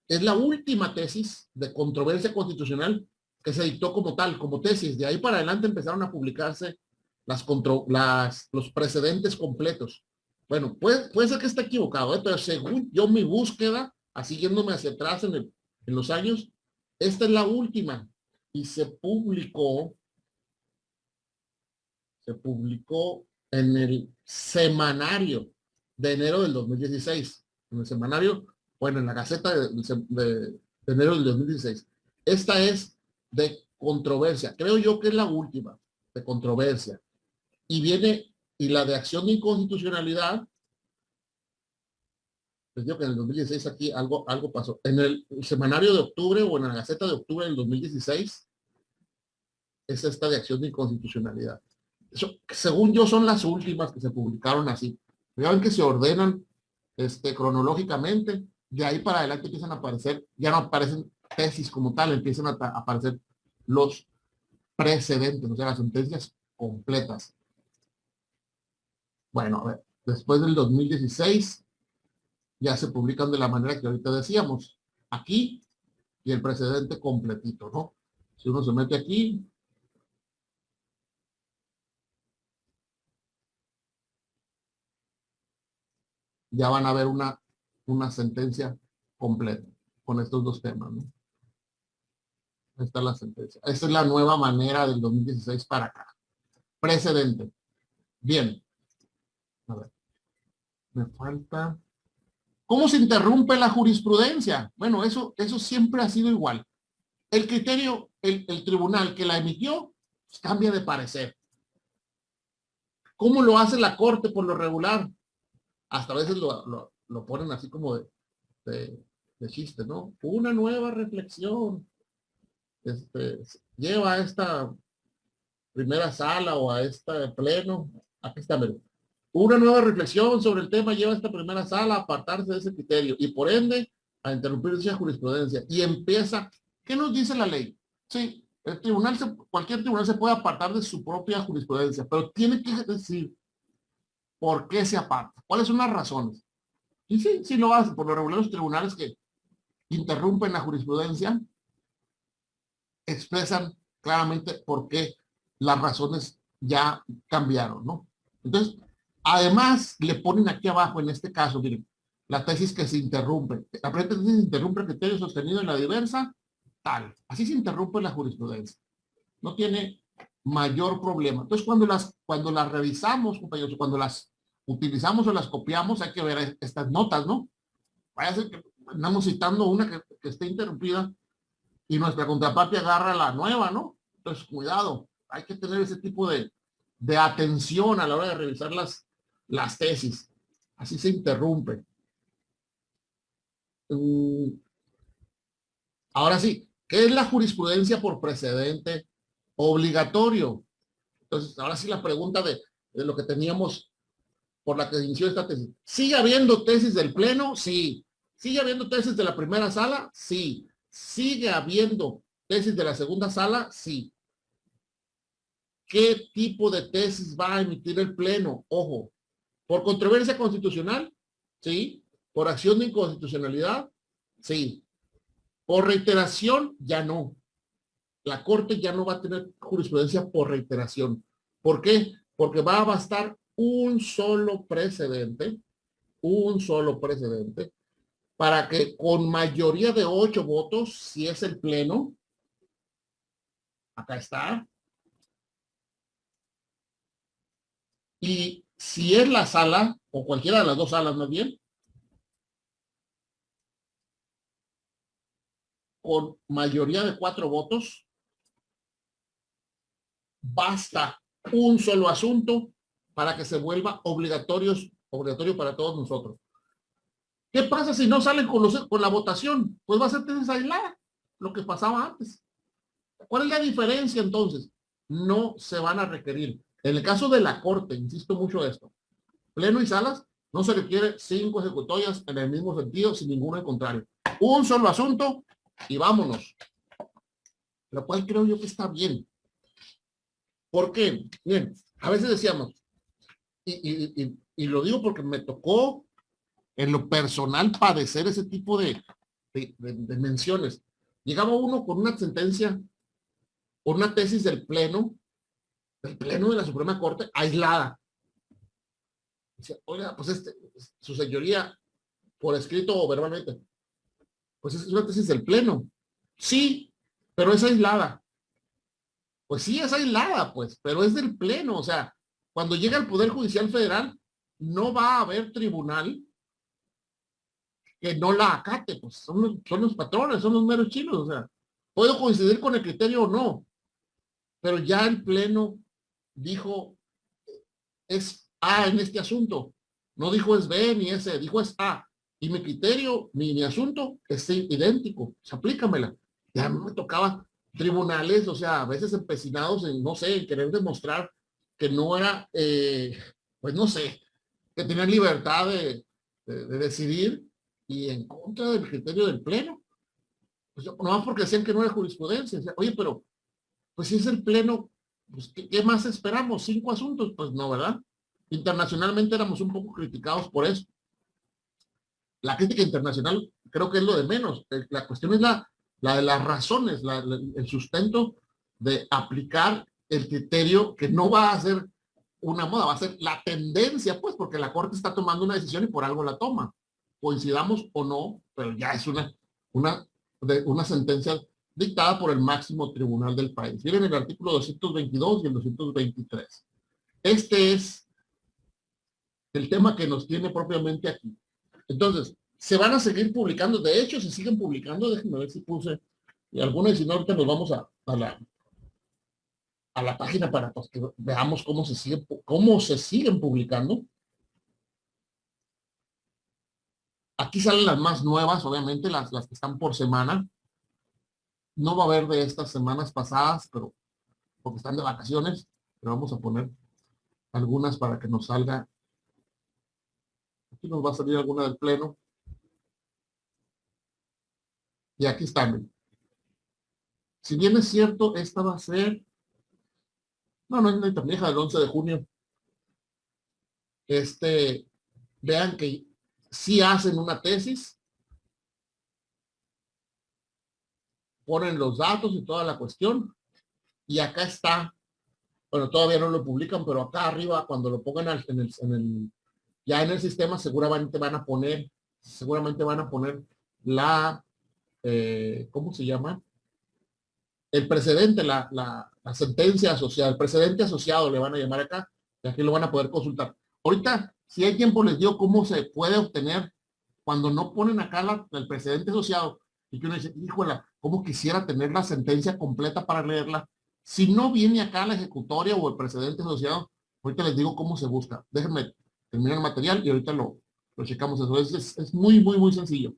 es la última tesis de controversia constitucional que se dictó como tal, como tesis. De ahí para adelante empezaron a publicarse los precedentes completos. Bueno, puede ser que esté equivocado, pero según yo mi búsqueda, así yéndome hacia atrás en los años, esta es la última. Y se publicó en el semanario de enero del 2016. En el semanario, bueno, en la Gaceta de enero del 2016. Esta es de controversia. Creo yo que es la última de controversia. Y la de acción de inconstitucionalidad, les digo que en el 2016 aquí algo pasó. En el semanario de octubre o en la Gaceta de octubre del 2016 es esta de acción de inconstitucionalidad. Eso, según yo, son las últimas que se publicaron así. Ya ven que se ordenan cronológicamente, de ahí para adelante empiezan a aparecer, ya no aparecen tesis como tal, empiezan a aparecer los precedentes, o sea, las sentencias completas. Bueno, a ver, después del 2016 ya se publican de la manera que ahorita decíamos, aquí y el precedente completito, ¿no? Si uno se mete aquí, ya van a ver una sentencia completa con estos dos temas, ¿no? Esta es la sentencia. Esta es la nueva manera del 2016 para acá. Precedente. Bien. A ver. Me falta. ¿Cómo se interrumpe la jurisprudencia? Bueno, eso siempre ha sido igual. El criterio, el tribunal que la emitió, pues, cambia de parecer. ¿Cómo lo hace la corte por lo regular? Hasta a veces lo ponen así como de chiste, ¿no? Una nueva reflexión. Lleva a esta primera sala o a este pleno. Aquí está, mira. Una nueva reflexión sobre el tema lleva a esta primera sala a apartarse de ese criterio y por ende a interrumpir esa jurisprudencia. Y empieza, ¿qué nos dice la ley? Sí, cualquier tribunal se puede apartar de su propia jurisprudencia, pero tiene que decir por qué se aparta, cuáles son las razones. Y sí lo hace. Por lo regular, los tribunales que interrumpen la jurisprudencia expresan claramente por qué las razones ya cambiaron, ¿no? Entonces, además, le ponen aquí abajo, en este caso, miren, la tesis que se interrumpe. La tesis se interrumpe el criterio sostenido en la diversa, tal. Así se interrumpe la jurisprudencia. no tiene mayor problema. Entonces, cuando las revisamos, compañeros, cuando las utilizamos o las copiamos, hay que ver estas notas, ¿no? Vaya a ser que andamos citando una que esté interrumpida y nuestra contraparte agarra la nueva, ¿no? Entonces, cuidado, hay que tener ese tipo de atención a la hora de revisar las tesis. Así se interrumpe. Ahora sí, ¿qué es la jurisprudencia por precedente obligatorio? Entonces, ahora sí la pregunta de lo que teníamos por la que inició esta tesis. ¿Sigue habiendo tesis del pleno? Sí. ¿Sigue habiendo tesis de la primera sala? Sí. ¿Sigue habiendo tesis de la segunda sala? Sí. ¿Qué tipo de tesis va a emitir el pleno? Ojo, ¿por controversia constitucional? Sí. ¿Por acción de inconstitucionalidad? Sí. ¿Por reiteración? Ya no. La Corte ya no va a tener jurisprudencia por reiteración. ¿Por qué? Porque va a bastar un solo precedente para que con mayoría de 8 votos, si es el pleno, acá está, y si es la sala, o cualquiera de las dos salas más bien, con mayoría de 4 votos, basta un solo asunto para que se vuelva obligatorio para todos nosotros. ¿Qué pasa si no salen con la votación? Pues va a ser tesis aislada, lo que pasaba antes. ¿Cuál es la diferencia entonces? No se van a requerir. En el caso de la Corte, insisto mucho esto, pleno y salas, no se requiere 5 ejecutorias en el mismo sentido, sin ninguno en contrario. Un solo asunto y vámonos. Lo cual creo yo que está bien. ¿Por qué? Bien, a veces decíamos, y lo digo porque me tocó en lo personal padecer ese tipo de menciones. Llegaba uno con una sentencia, con una tesis del pleno de la Suprema Corte, aislada. Dice, oiga, pues su señoría, por escrito o verbalmente, pues es una tesis del pleno. Sí, pero es aislada. Pues sí, es aislada, pues, pero es del pleno. O sea, cuando llega el Poder Judicial Federal, no va a haber tribunal que no la acate, pues son los patrones, son los meros chinos. O sea, puedo coincidir con el criterio o no, pero ya el pleno dijo es A en este asunto. No dijo es B ni S, dijo es A. Y mi criterio, mi asunto es idéntico. Pues aplícamela. Ya me tocaba tribunales, o sea, a veces empecinados en, no sé, en querer demostrar que no era, pues no sé, que tenían libertad de decidir y en contra del criterio del pleno. Pues, no más porque decían que no era jurisprudencia. O sea, oye, pero, pues si es el pleno, pues, ¿qué más esperamos? 5 asuntos, pues no, ¿verdad? Internacionalmente éramos un poco criticados por eso. La crítica internacional creo que es lo de menos. La cuestión es la de las razones, el sustento de aplicar el criterio que no va a ser una moda, va a ser la tendencia, pues, porque la Corte está tomando una decisión y por algo la toma. Coincidamos o no, pero ya es una sentencia dictada por el máximo tribunal del país. Miren el artículo 222 y el 223. Este es el tema que nos tiene propiamente aquí. Entonces, se van a seguir publicando. De hecho, se siguen publicando. Déjenme ver si puse y alguna, y si no, ahorita nos vamos a la página para pues, que veamos cómo se siguen publicando. Aquí salen las más nuevas, obviamente, las que están por semana. No va a haber de estas semanas pasadas, pero porque están de vacaciones, pero vamos a poner algunas para que nos salga. Aquí nos va a salir alguna del pleno. Y aquí están. Si bien es cierto, esta va a ser, no es tan vieja, del 11 de junio. Vean que sí hacen una tesis, ponen los datos y toda la cuestión, y acá está, bueno, todavía no lo publican, pero acá arriba, cuando lo pongan ya en el sistema, seguramente van a poner la, ¿cómo se llama? el precedente, la sentencia asociada, el precedente asociado le van a llamar acá, y aquí lo van a poder consultar. Ahorita, si hay tiempo, les digo cómo se puede obtener cuando no ponen acá el precedente asociado y que uno dice, híjola, cómo quisiera tener la sentencia completa para leerla. Si no viene acá la ejecutoria o el precedente asociado, ahorita les digo cómo se busca. Déjenme terminar el material y ahorita lo checamos eso. Es muy, muy, muy sencillo.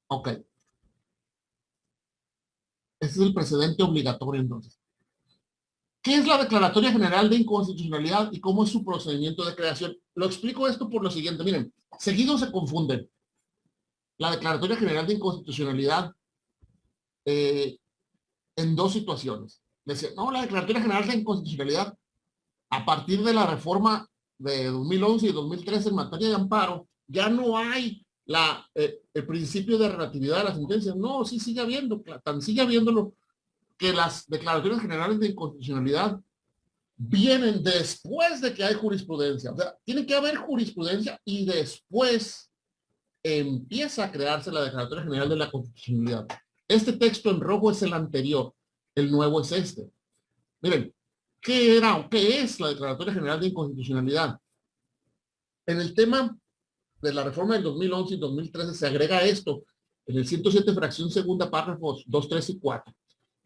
Ok. Este es el precedente obligatorio entonces. ¿Qué es la Declaratoria General de Inconstitucionalidad y cómo es su procedimiento de creación? Lo explico esto por lo siguiente. Miren, seguido se confunden la Declaratoria General de Inconstitucionalidad en dos situaciones. Decía, no, la Declaratoria General de Inconstitucionalidad, a partir de la reforma de 2011 y 2013 en materia de amparo, ya no hay el principio de relatividad de las sentencias. No, sí sigue habiendo, tan sigue habiéndolo que las declaratorias generales de inconstitucionalidad vienen después de que hay jurisprudencia. O sea, tiene que haber jurisprudencia y después empieza a crearse la Declaratoria General de la Constitucionalidad. Este texto en rojo es el anterior, el nuevo es este. Miren, ¿qué era o qué es la Declaratoria General de Inconstitucionalidad? En el tema de la reforma del 2011 y 2013 se agrega esto, en el 107 fracción segunda, párrafos 2, 3 y 4.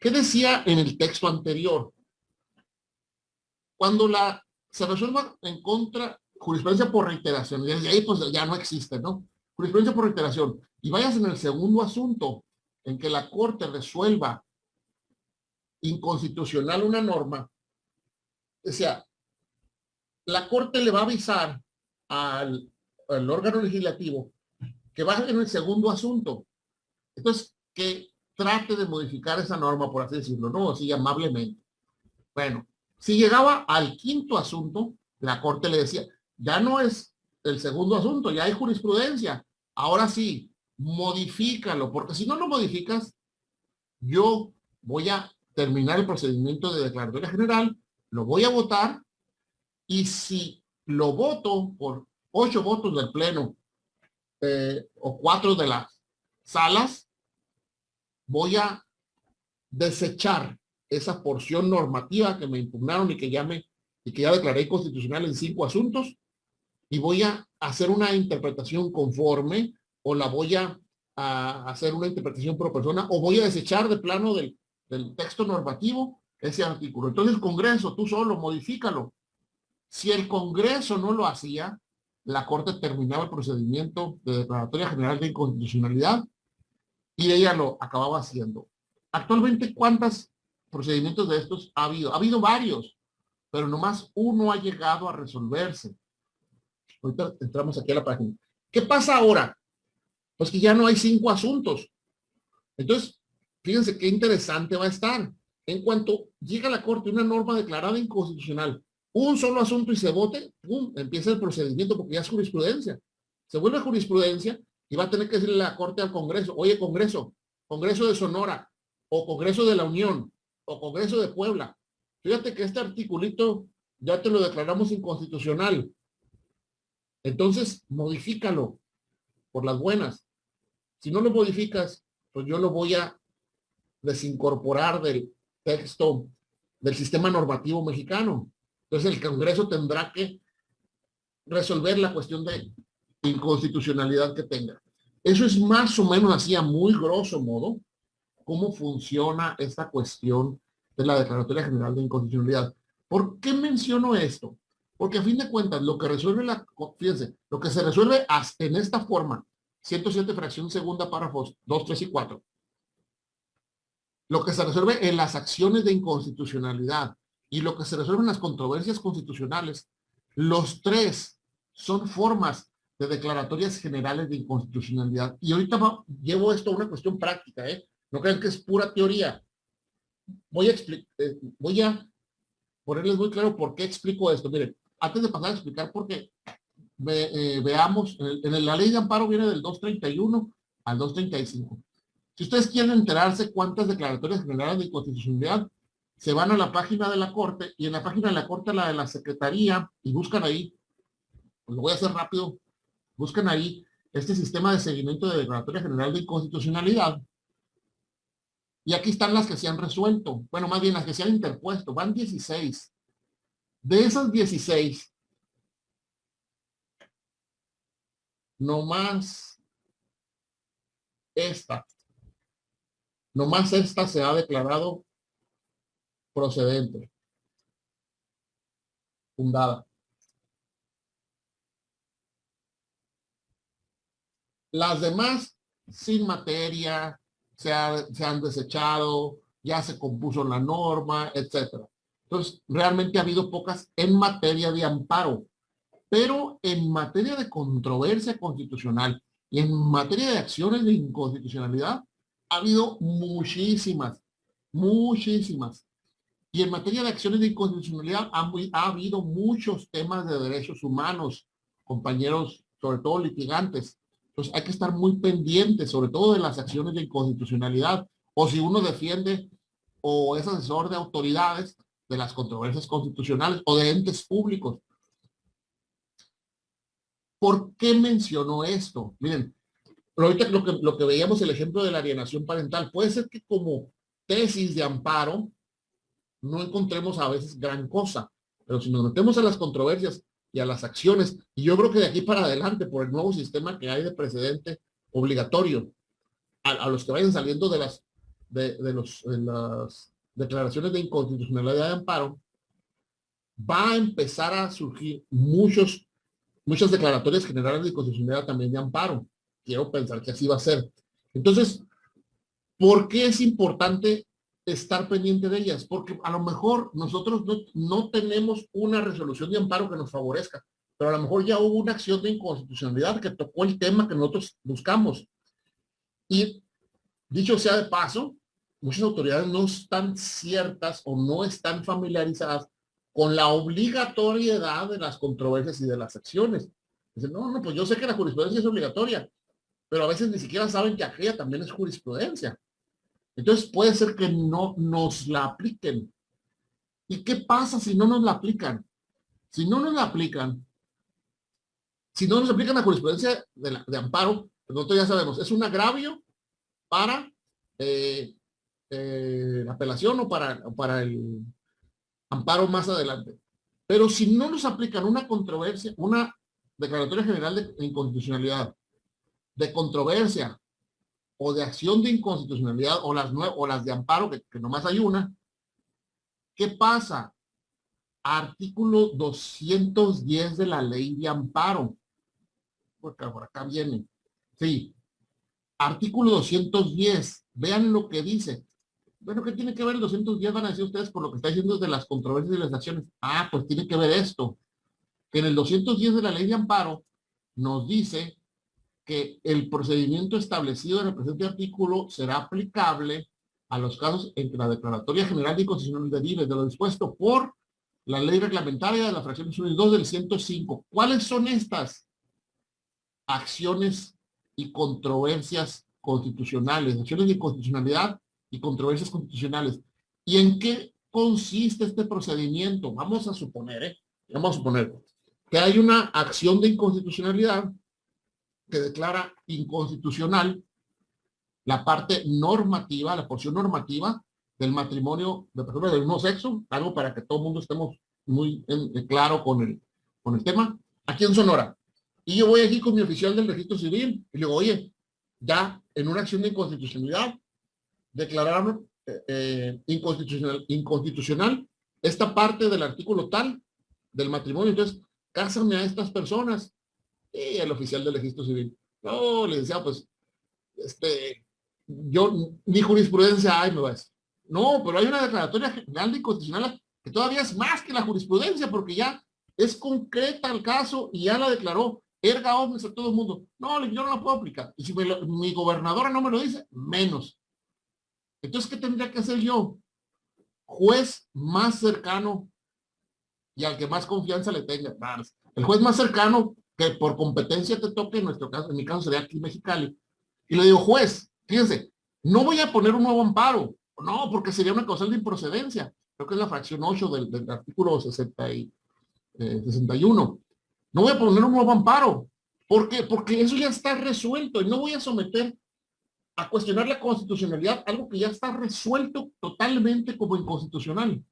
¿Qué decía en el texto anterior? Cuando se resuelva en contra, jurisprudencia por reiteración, y desde ahí pues ya no existe, ¿no? Jurisprudencia por reiteración, y vayas en el segundo asunto, en que la Corte resuelva inconstitucional una norma, o sea, la Corte le va a avisar al órgano legislativo que va en el segundo asunto. Entonces, que trate de modificar esa norma, por así decirlo, ¿no? Así amablemente. Bueno, si llegaba al quinto asunto, la Corte le decía, ya no es el segundo asunto, ya hay jurisprudencia. Ahora sí, modifícalo, porque si no lo modificas, yo voy a terminar el procedimiento de declaratoria general, lo voy a votar, y si lo voto por 8 votos del Pleno o 4 de las salas, voy a desechar esa porción normativa que me impugnaron y que ya declaré inconstitucional en 5 asuntos, y voy a hacer una interpretación conforme, o la voy a hacer una interpretación pro persona, o voy a desechar de plano del texto normativo ese artículo. Entonces el Congreso, tú solo, modifícalo. Si el Congreso no lo hacía, la Corte terminaba el procedimiento de declaratoria general de inconstitucionalidad y ella lo acababa haciendo. Actualmente, ¿cuántos procedimientos de estos ha habido? Ha habido varios, pero nomás uno ha llegado a resolverse. Ahorita entramos aquí a la página. ¿Qué pasa ahora? Pues que ya no hay 5 asuntos. Entonces, fíjense qué interesante va a estar. En cuanto llega a la Corte una norma declarada inconstitucional, un solo asunto y se vote, ¡pum!, empieza el procedimiento porque ya es jurisprudencia. Se vuelve jurisprudencia y va a tener que decirle la Corte al Congreso, oye, Congreso de Sonora, o Congreso de la Unión, o Congreso de Puebla, fíjate que este articulito ya te lo declaramos inconstitucional. Entonces, modifícalo por las buenas. Si no lo modificas, pues yo lo voy a desincorporar del texto del sistema normativo mexicano. Entonces el Congreso tendrá que resolver la cuestión de inconstitucionalidad que tenga. Eso es más o menos así, a muy grosso modo, cómo funciona esta cuestión de la Declaratoria General de Inconstitucionalidad. ¿Por qué menciono esto? Porque a fin de cuentas, lo que resuelve fíjense, lo que se resuelve en esta forma, 107 fracción segunda, párrafos 2, 3 y 4, lo que se resuelve en las acciones de inconstitucionalidad y lo que se resuelve en las controversias constitucionales, los tres son formas de declaratorias generales de inconstitucionalidad. Y ahorita llevo esto a una cuestión práctica, no crean que es pura teoría. Voy a ponerles muy claro por qué explico esto. Miren, antes de pasar a explicar por qué, veamos, en la ley de amparo viene del 231 al 235. Si ustedes quieren enterarse cuántas declaratorias generales de inconstitucionalidad, se van a la página de la Corte, y en la página de la Corte, la de la Secretaría, y buscan ahí, pues lo voy a hacer rápido, buscan ahí este sistema de seguimiento de declaratoria general de inconstitucionalidad, Y aquí están las que se han resuelto. Bueno, más bien las que se han interpuesto. Van 16. De esas 16, nomás esta se ha declarado procedente, fundada. Las demás, sin materia, se han desechado, ya se compuso la norma, etcétera. Entonces, realmente ha habido pocas en materia de amparo, pero en materia de controversia constitucional y en materia de acciones de inconstitucionalidad, ha habido muchísimas, muchísimas. Y en materia de acciones de inconstitucionalidad ha habido muchos temas de derechos humanos, compañeros, sobre todo litigantes. Entonces hay que estar muy pendientes, sobre todo de las acciones de inconstitucionalidad, o si uno defiende o es asesor de autoridades de las controversias constitucionales o de entes públicos. ¿Por qué mencionó esto? Miren, ahorita lo que veíamos, el ejemplo de la alienación parental, puede ser que como tesis de amparo no encontremos a veces gran cosa, pero si nos metemos a las controversias y a las acciones, y yo creo que de aquí para adelante, por el nuevo sistema que hay de precedente obligatorio, a los que vayan saliendo de las declaraciones de inconstitucionalidad de amparo, va a empezar a surgir muchas declaratorias generales de inconstitucionalidad también de amparo. Quiero pensar que así va a ser. Entonces, ¿por qué es importante estar pendiente de ellas? Porque a lo mejor nosotros no tenemos una resolución de amparo que nos favorezca, pero a lo mejor ya hubo una acción de inconstitucionalidad que tocó el tema que nosotros buscamos. Y dicho sea de paso, muchas autoridades no están ciertas o no están familiarizadas con la obligatoriedad de las controversias y de las acciones. Dicen, no, pues yo sé que la jurisprudencia es obligatoria, pero a veces ni siquiera saben que aquella también es jurisprudencia. Entonces puede ser que no nos la apliquen. ¿Y qué pasa si no nos la aplican? Si no nos aplican la jurisprudencia de amparo, pues nosotros ya sabemos, es un agravio para la apelación o para el amparo más adelante. Pero si no nos aplican una controversia, una declaratoria general de inconstitucionalidad, de controversia o de acción de inconstitucionalidad o las de amparo, que nomás hay una, ¿qué pasa? Artículo 210 de la ley de amparo. Porque por acá viene. Sí. Artículo 210. Vean lo que dice. Bueno, ¿qué tiene que ver el 210? Van a decir ustedes por lo que está diciendo de las controversias y las acciones. Ah, pues tiene que ver esto. Que en el 210 de la ley de amparo nos dice que el procedimiento establecido en el presente artículo será aplicable a los casos en que la Declaratoria General de Inconstitucionalidad derive de lo dispuesto por la ley reglamentaria de la fracción 1 y 2 del 105. ¿Cuáles son estas acciones y controversias constitucionales? Acciones de inconstitucionalidad y controversias constitucionales. ¿Y en qué consiste este procedimiento? Vamos a suponer que hay una acción de inconstitucionalidad que declara inconstitucional la parte normativa, la porción normativa del matrimonio de personas del mismo sexo, algo para que todo el mundo estemos muy claro con el tema, aquí en Sonora. Y yo voy aquí con mi oficial del registro civil y le digo, oye, ya en una acción de inconstitucionalidad declararon inconstitucional esta parte del artículo tal del matrimonio, entonces cásame a estas personas. Y el oficial del registro civil, no, le decía, pues, yo, mi jurisprudencia, ay, me va a decir, no, pero hay una declaratoria general de inconstitucional que todavía es más que la jurisprudencia, porque ya es concreta el caso y ya la declaró, erga omnes a todo el mundo. No, yo no la puedo aplicar. Y si mi gobernadora no me lo dice, menos. Entonces, ¿qué tendría que hacer yo? Juez más cercano y al que más confianza le tenga. El juez más cercano que por competencia te toque, en nuestro caso, en mi caso sería aquí en Mexicali. Y le digo, juez, fíjense, no voy a poner un nuevo amparo. No, porque sería una causal de improcedencia. Creo que es la fracción 8 del artículo 61. No voy a poner un nuevo amparo. ¿Por qué? Porque eso ya está resuelto y no voy a someter a cuestionar la constitucionalidad, algo que ya está resuelto totalmente como inconstitucional.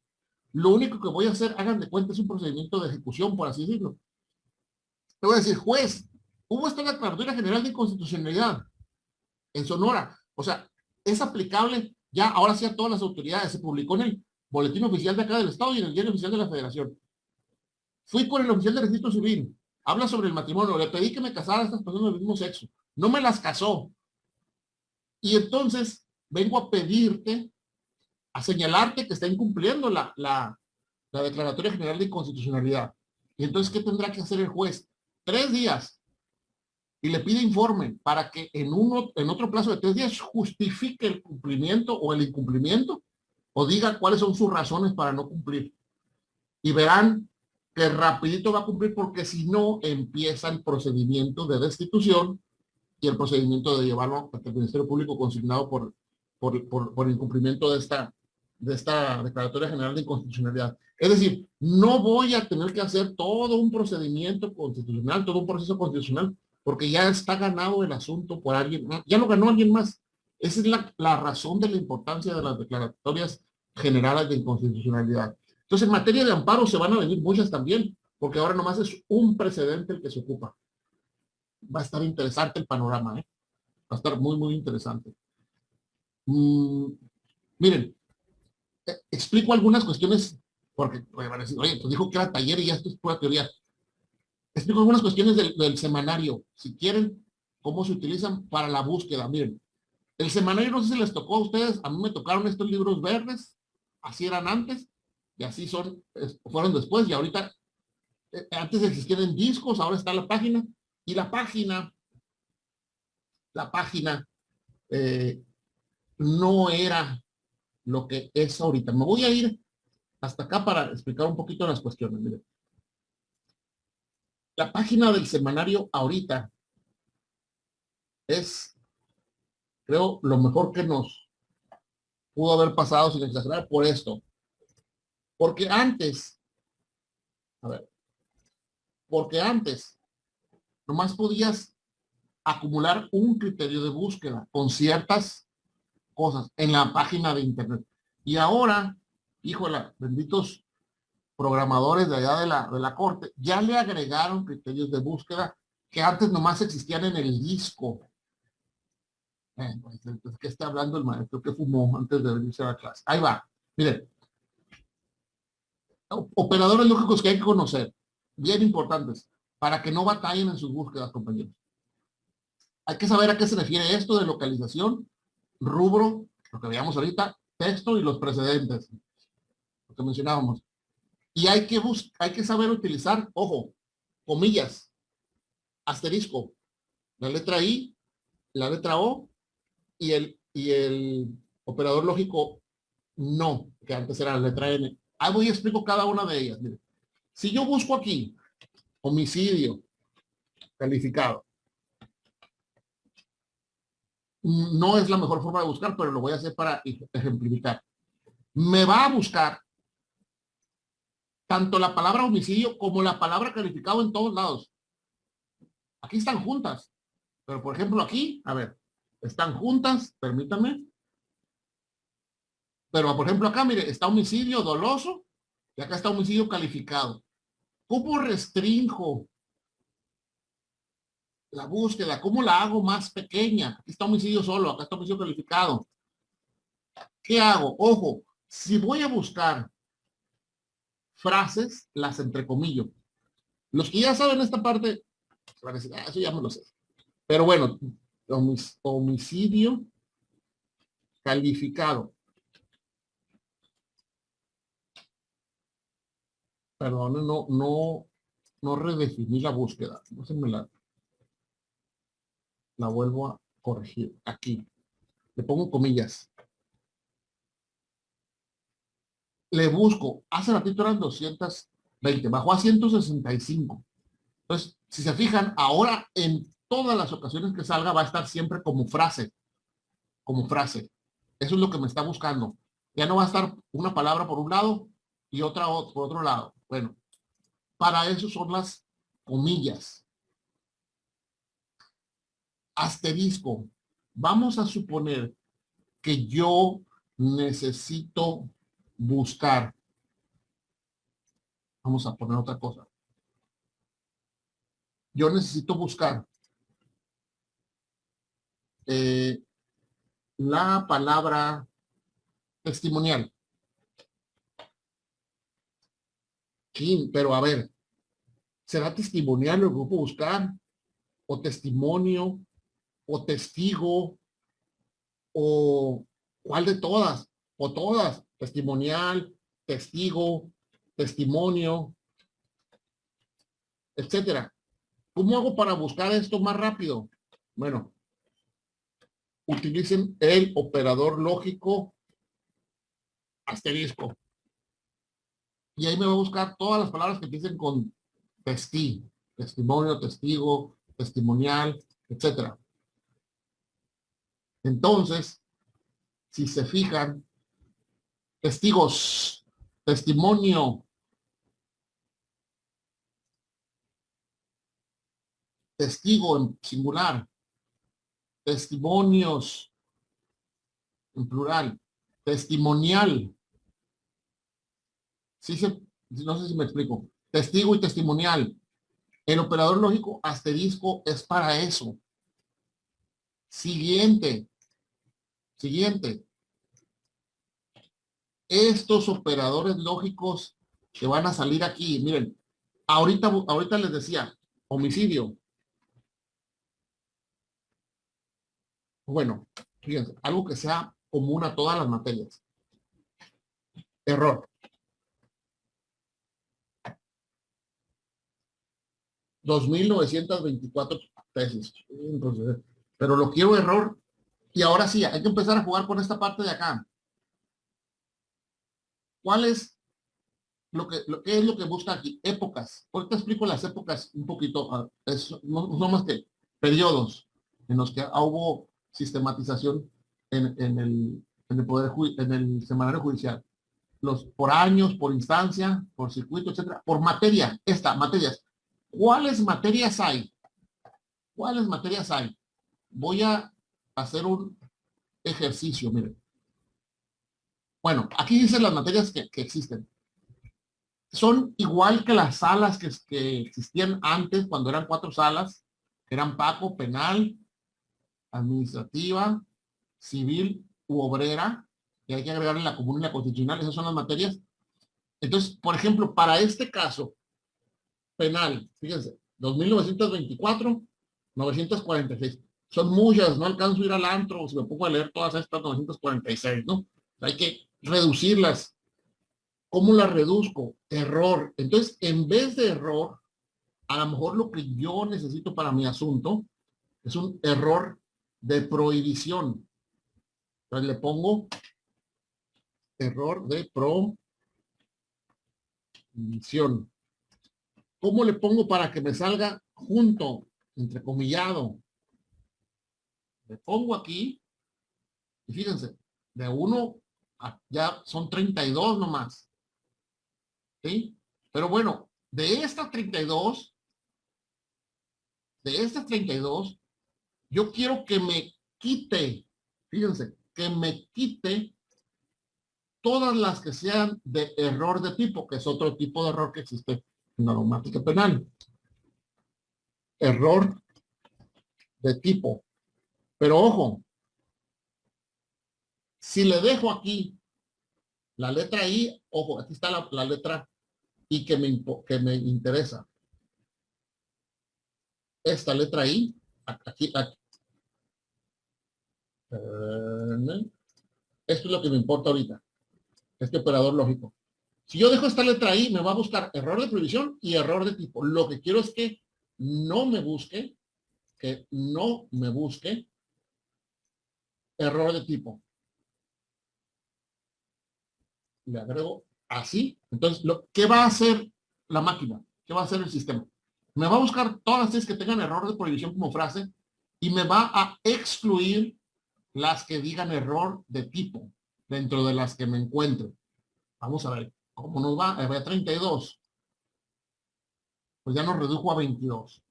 Lo único que voy a hacer, hagan de cuenta, es un procedimiento de ejecución, por así decirlo. Te voy a decir, juez, hubo esta declaratoria general de inconstitucionalidad en Sonora. O sea, es aplicable ya ahora sí a todas las autoridades. Se publicó en el boletín oficial de acá del estado y en el diario oficial de la federación. Fui con el oficial de registro civil. Habla sobre el matrimonio. Le pedí que me casara a estas personas del mismo sexo. No me las casó. Y entonces vengo a pedirte, a señalarte que está incumpliendo la declaratoria general de inconstitucionalidad. Y entonces, ¿qué tendrá que hacer el juez? 3 días. Y le pide informe para que en otro plazo de 3 días justifique el cumplimiento o el incumplimiento o diga cuáles son sus razones para no cumplir. Y verán que rapidito va a cumplir, porque si no empieza el procedimiento de destitución y el procedimiento de llevarlo ante el Ministerio Público consignado por incumplimiento de esta Declaratoria General de Inconstitucionalidad. Es decir, no voy a tener que hacer todo un procedimiento constitucional, todo un proceso constitucional, porque ya está ganado el asunto por alguien más, ya lo ganó alguien más. Esa es la razón de la importancia de las declaratorias generales de inconstitucionalidad. Entonces, en materia de amparo se van a venir muchas también, porque ahora nomás es un precedente el que se ocupa. Va a estar interesante el panorama, ¿eh? Va a estar muy, muy interesante. Miren, explico algunas cuestiones, porque van a decir, oye, pues dijo que era taller y ya esto es pura teoría. Explico algunas cuestiones del semanario, si quieren, cómo se utilizan para la búsqueda. Miren, el semanario, no sé si les tocó a ustedes, a mí me tocaron estos libros verdes, así eran antes, y así fueron después, y ahorita, antes existían en discos, ahora está la página, y la página no era lo que es ahorita. Me voy a ir hasta acá para explicar un poquito las cuestiones. Miren. La página del semanario ahorita es, creo, lo mejor que nos pudo haber pasado, sin exagerar, por esto. Porque antes, nomás podías acumular un criterio de búsqueda con ciertas cosas en la página de internet. Y ahora, híjola, benditos programadores de allá de la corte, ya le agregaron criterios de búsqueda que antes nomás existían en el disco. Pues, ¿qué está hablando el maestro? ¿Qué fumó antes de venirse a la clase? Ahí va. Miren. Operadores lógicos que hay que conocer, bien importantes, para que no batallen en sus búsquedas, compañeros. Hay que saber a qué se refiere esto de localización, rubro, lo que veíamos ahorita, texto y los precedentes, lo que mencionábamos. Y hay que saber utilizar, ojo, comillas, asterisco, la letra I, la letra O y el operador lógico no, que antes era la letra N. Ahí voy y explico cada una de ellas. Miren. Si yo busco aquí homicidio calificado, no es la mejor forma de buscar, pero lo voy a hacer para ejemplificar. Me va a buscar tanto la palabra homicidio como la palabra calificado en todos lados. Aquí están juntas. Pero, por ejemplo, aquí, a ver, están juntas, permítanme. Pero, por ejemplo, acá, mire, está homicidio doloso y acá está homicidio calificado. ¿Cómo restrinjo la búsqueda? ¿Cómo la hago más pequeña? Aquí está homicidio solo, acá está homicidio calificado. ¿Qué hago? Ojo, si voy a buscar frases, las entrecomillo. Los que ya saben esta parte, van a decir, eso ya me lo sé. Pero bueno, homicidio calificado. Perdón, no redefiní la búsqueda. No se me la vuelvo a corregir. Aquí. Le pongo comillas. Le busco. Hace ratito eran 220. Bajó a 165. Entonces, si se fijan, ahora en todas las ocasiones que salga va a estar siempre como frase. Como frase. Eso es lo que me está buscando. Ya no va a estar una palabra por un lado y otra por otro lado. Bueno, para eso son las comillas. Asterisco. Vamos a suponer que yo necesito buscar. Vamos a poner otra cosa. Yo necesito buscar la palabra testimonial. Sí, pero a ver, ¿será testimonial lo que puedo buscar? ¿O testimonio? ¿O testigo? ¿O cuál de todas? ¿O todas? Testimonial, testigo, testimonio, etcétera. ¿Cómo hago para buscar esto más rápido? Bueno, utilicen el operador lógico asterisco. Y ahí me va a buscar todas las palabras que empiecen con testimonio, testigo, testimonial, etcétera. Entonces, si se fijan, testigos, testimonio, testigo en singular, testimonios en plural, testimonial. No sé si me explico. Testigo y testimonial. El operador lógico asterisco es para eso. Siguiente. Estos operadores lógicos que van a salir aquí, miren, ahorita les decía, homicidio. Bueno, fíjense, algo que sea común a todas las materias. Error. 2,924 tesis. Entonces, pero lo quiero error. Y ahora sí, hay que empezar a jugar con esta parte de acá. ¿Cuál es qué es lo que busca aquí? Épocas. Ahorita explico las épocas un poquito. No son más que periodos en los que hubo sistematización en el poder, en el semanario judicial. Por años, por instancia, por circuito, etcétera, por materia. Materias. ¿Cuáles materias hay? ¿Cuáles materias hay? Voy a hacer un ejercicio, miren. Bueno, aquí dicen las materias que existen. Son igual que las salas que existían antes, cuando eran 4 salas, eran PACO, penal, administrativa, civil u obrera, y hay que agregarle la común y la constitucional. Esas son las materias. Entonces, por ejemplo, para este caso, penal, fíjense, 2,924, 946. Son muchas, no alcanzo a ir al antro, si me pongo a leer todas estas 946, ¿no? Hay que reducirlas. ¿Cómo las reduzco? Error. Entonces, en vez de error, a lo mejor lo que yo necesito para mi asunto es un error de prohibición. Entonces le pongo error de prohibición. ¿Cómo le pongo para que me salga junto, entrecomillado? Le pongo aquí, y fíjense, de 1 ya son 32 nomás. ¿Sí? Pero bueno, de estas 32, yo quiero que me quite, fíjense, que me quite todas las que sean de error de tipo, que es otro tipo de error que existe en la normática penal. Error de tipo. Pero ojo, si le dejo aquí la letra I, ojo, aquí está la letra I que me interesa. Esta letra I, aquí. Esto es lo que me importa ahorita. Este operador lógico. Si yo dejo esta letra I, me va a buscar error de prohibición y error de tipo. Lo que quiero es que no me busque error de tipo. Le agrego así. Entonces, ¿qué va a hacer la máquina? ¿Qué va a hacer el sistema? Me va a buscar todas las que tengan error de prohibición como frase y me va a excluir las que digan error de tipo dentro de las que me encuentre. Vamos a ver cómo nos va. A 32. Pues ya nos redujo a 22.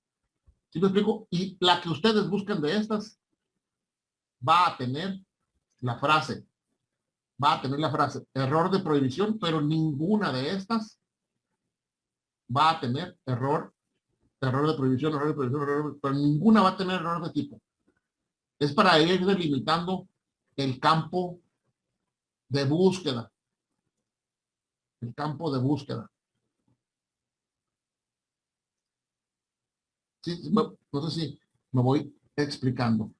¿Sí me explico? Y la que ustedes buscan de estas, va a tener la frase, error de prohibición, pero ninguna de estas va a tener error de prohibición, pero ninguna va a tener error de tipo. Es para ir delimitando el campo de búsqueda. El campo de búsqueda. Sí, no sé si me voy explicando.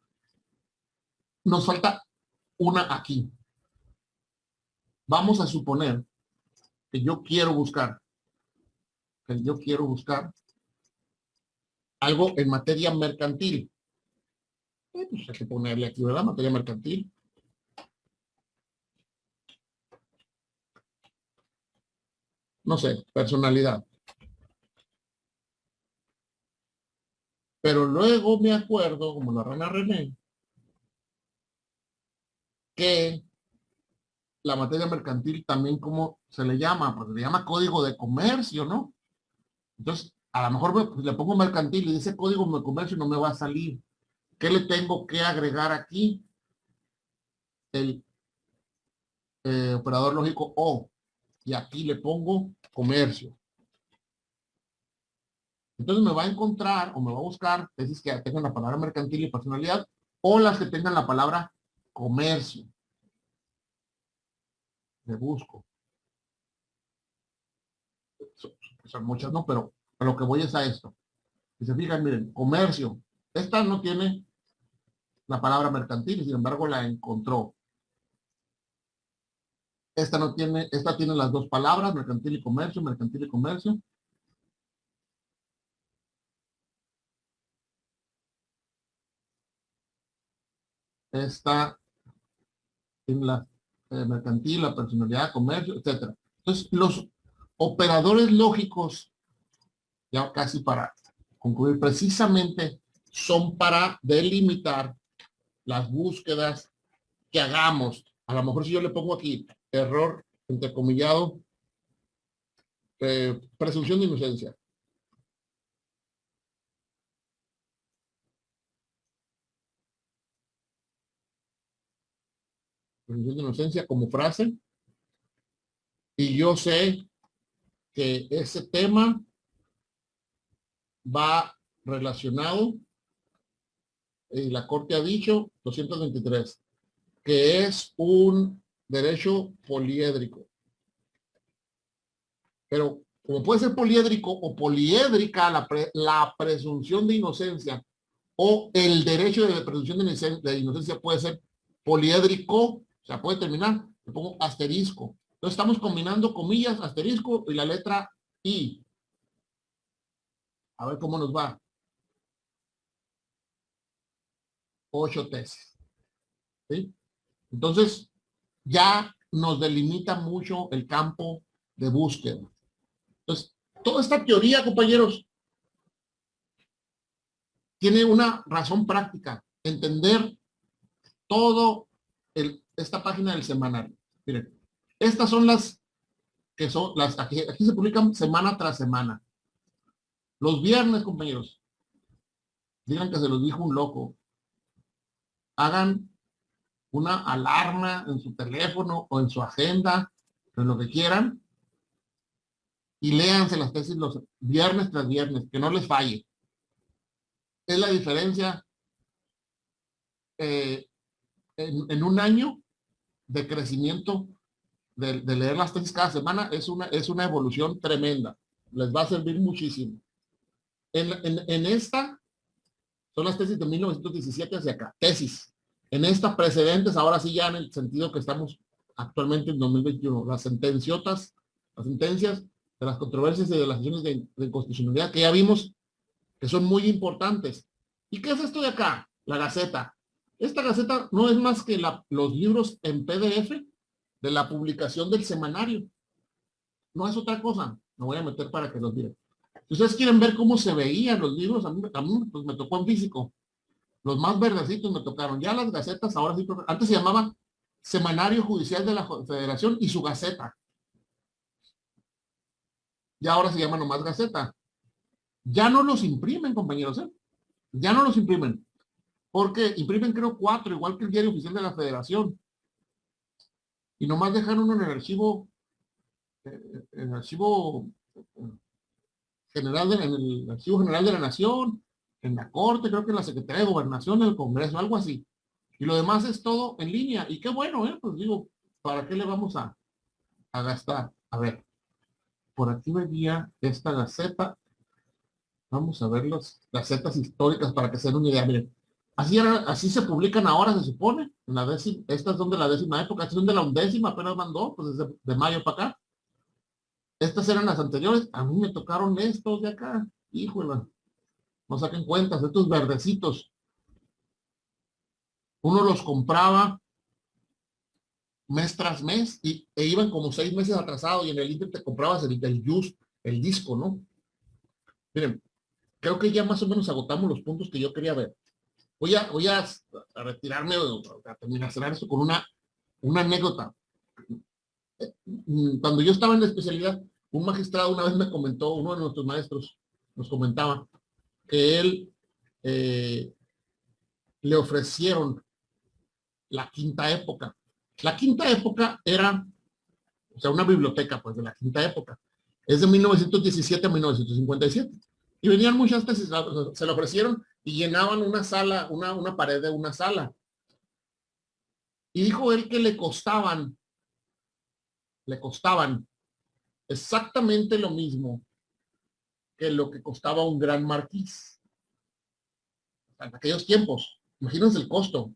Nos falta una aquí. Vamos a suponer que yo quiero buscar algo en materia mercantil. Pues hay que ponerle aquí, ¿verdad? Materia mercantil. No sé, personalidad. Pero luego me acuerdo, como la rana René, que la materia mercantil también, ¿cómo se le llama? Pues se le llama código de comercio, ¿no? Entonces, a lo mejor pues, le pongo mercantil y dice código de comercio y no me va a salir. ¿Qué le tengo que agregar aquí? El operador lógico O. Y aquí le pongo comercio. Entonces me va a encontrar o me va a buscar tesis que tengan la palabra mercantil y personalidad o las que tengan la palabra comercio. Le busco. Son muchas, ¿no? Pero a lo que voy es a esto. Si se fijan, miren, comercio. Esta no tiene la palabra mercantil, sin embargo la encontró. Esta no tiene, esta tiene las dos palabras, mercantil y comercio, mercantil y comercio. Esta en la mercantil, la personalidad, comercio, etcétera. Entonces, los operadores lógicos, ya casi para concluir, precisamente son para delimitar las búsquedas que hagamos. A lo mejor si yo le pongo aquí error, entrecomillado, presunción de inocencia. Presunción de inocencia como frase. Y yo sé que ese tema va relacionado, y la Corte ha dicho, 223, que es un derecho poliédrico. Pero como puede ser poliédrico o poliédrica la presunción de inocencia o el derecho de presunción de inocencia puede ser poliédrico, o sea, puede terminar, le pongo asterisco. Entonces estamos combinando comillas, asterisco y la letra I. A ver cómo nos va. 8 tesis. ¿Sí? Entonces, ya nos delimita mucho el campo de búsqueda. Entonces, toda esta teoría, compañeros, tiene una razón práctica. Entender todo esta página del semanario. Miren, estas son las que son las, aquí se publican semana tras semana. Los viernes, compañeros, digan que se los dijo un loco. Hagan una alarma en su teléfono o en su agenda, en lo que quieran, y léanse las tesis los viernes tras viernes, que no les falle. Es la diferencia en un año de crecimiento de leer las tesis cada semana, es una evolución tremenda. Les va a servir muchísimo. En esta, son las tesis de 1917 hacia acá, tesis. En estas precedentes, ahora sí ya en el sentido que estamos actualmente en 2021, las sentencias de las controversias y de las acciones de inconstitucionalidad que ya vimos que son muy importantes. ¿Y qué es esto de acá? La Gaceta. Esta Gaceta no es más que los libros en PDF de la publicación del semanario. No es otra cosa. Me voy a meter para que los miren. Si ustedes quieren ver cómo se veían los libros, a mí pues me tocó en físico. Los más verdecitos me tocaron. Ya las gacetas, ahora sí, antes se llamaba Semanario Judicial de la Federación y su Gaceta. Ya ahora se llama nomás Gaceta. Ya no los imprimen, compañeros, ¿eh? Ya no los imprimen. porque imprimen creo 4, igual que el diario oficial de la Federación, y nomás dejan uno en el archivo general en el archivo general de la Nación, en la Corte, creo que en la Secretaría de Gobernación, en el Congreso, algo así. Y lo demás es todo en línea. Y qué bueno, pues digo, ¿para qué le vamos a gastar? A ver, por aquí venía esta gaceta. Vamos a ver las gacetas históricas para que se den una idea. Miren, así se publican ahora, se supone. Estas son de la 10ª época, estas son de la 11ª, apenas mandó, pues desde de mayo para acá. Estas eran las anteriores. A mí me tocaron estos de acá. Híjole, no saquen cuentas, estos verdecitos. Uno los compraba mes tras mes e iban como 6 meses atrasados y en el Inter te comprabas el disco, ¿no? Miren, creo que ya más o menos agotamos los puntos que yo quería ver. Voy a retirarme, a terminar esto con una anécdota. Cuando yo estaba en la especialidad, un magistrado una vez me comentó, uno de nuestros maestros nos comentaba que él le ofrecieron la quinta época. La quinta época era, o sea, una biblioteca, pues, de la quinta época. Es de 1917 a 1957. Y venían muchas tesis, se lo ofrecieron y llenaban una sala, una pared de una sala. Y dijo él que le costaban exactamente lo mismo que lo que costaba un gran marquís. En aquellos tiempos, imagínense el costo.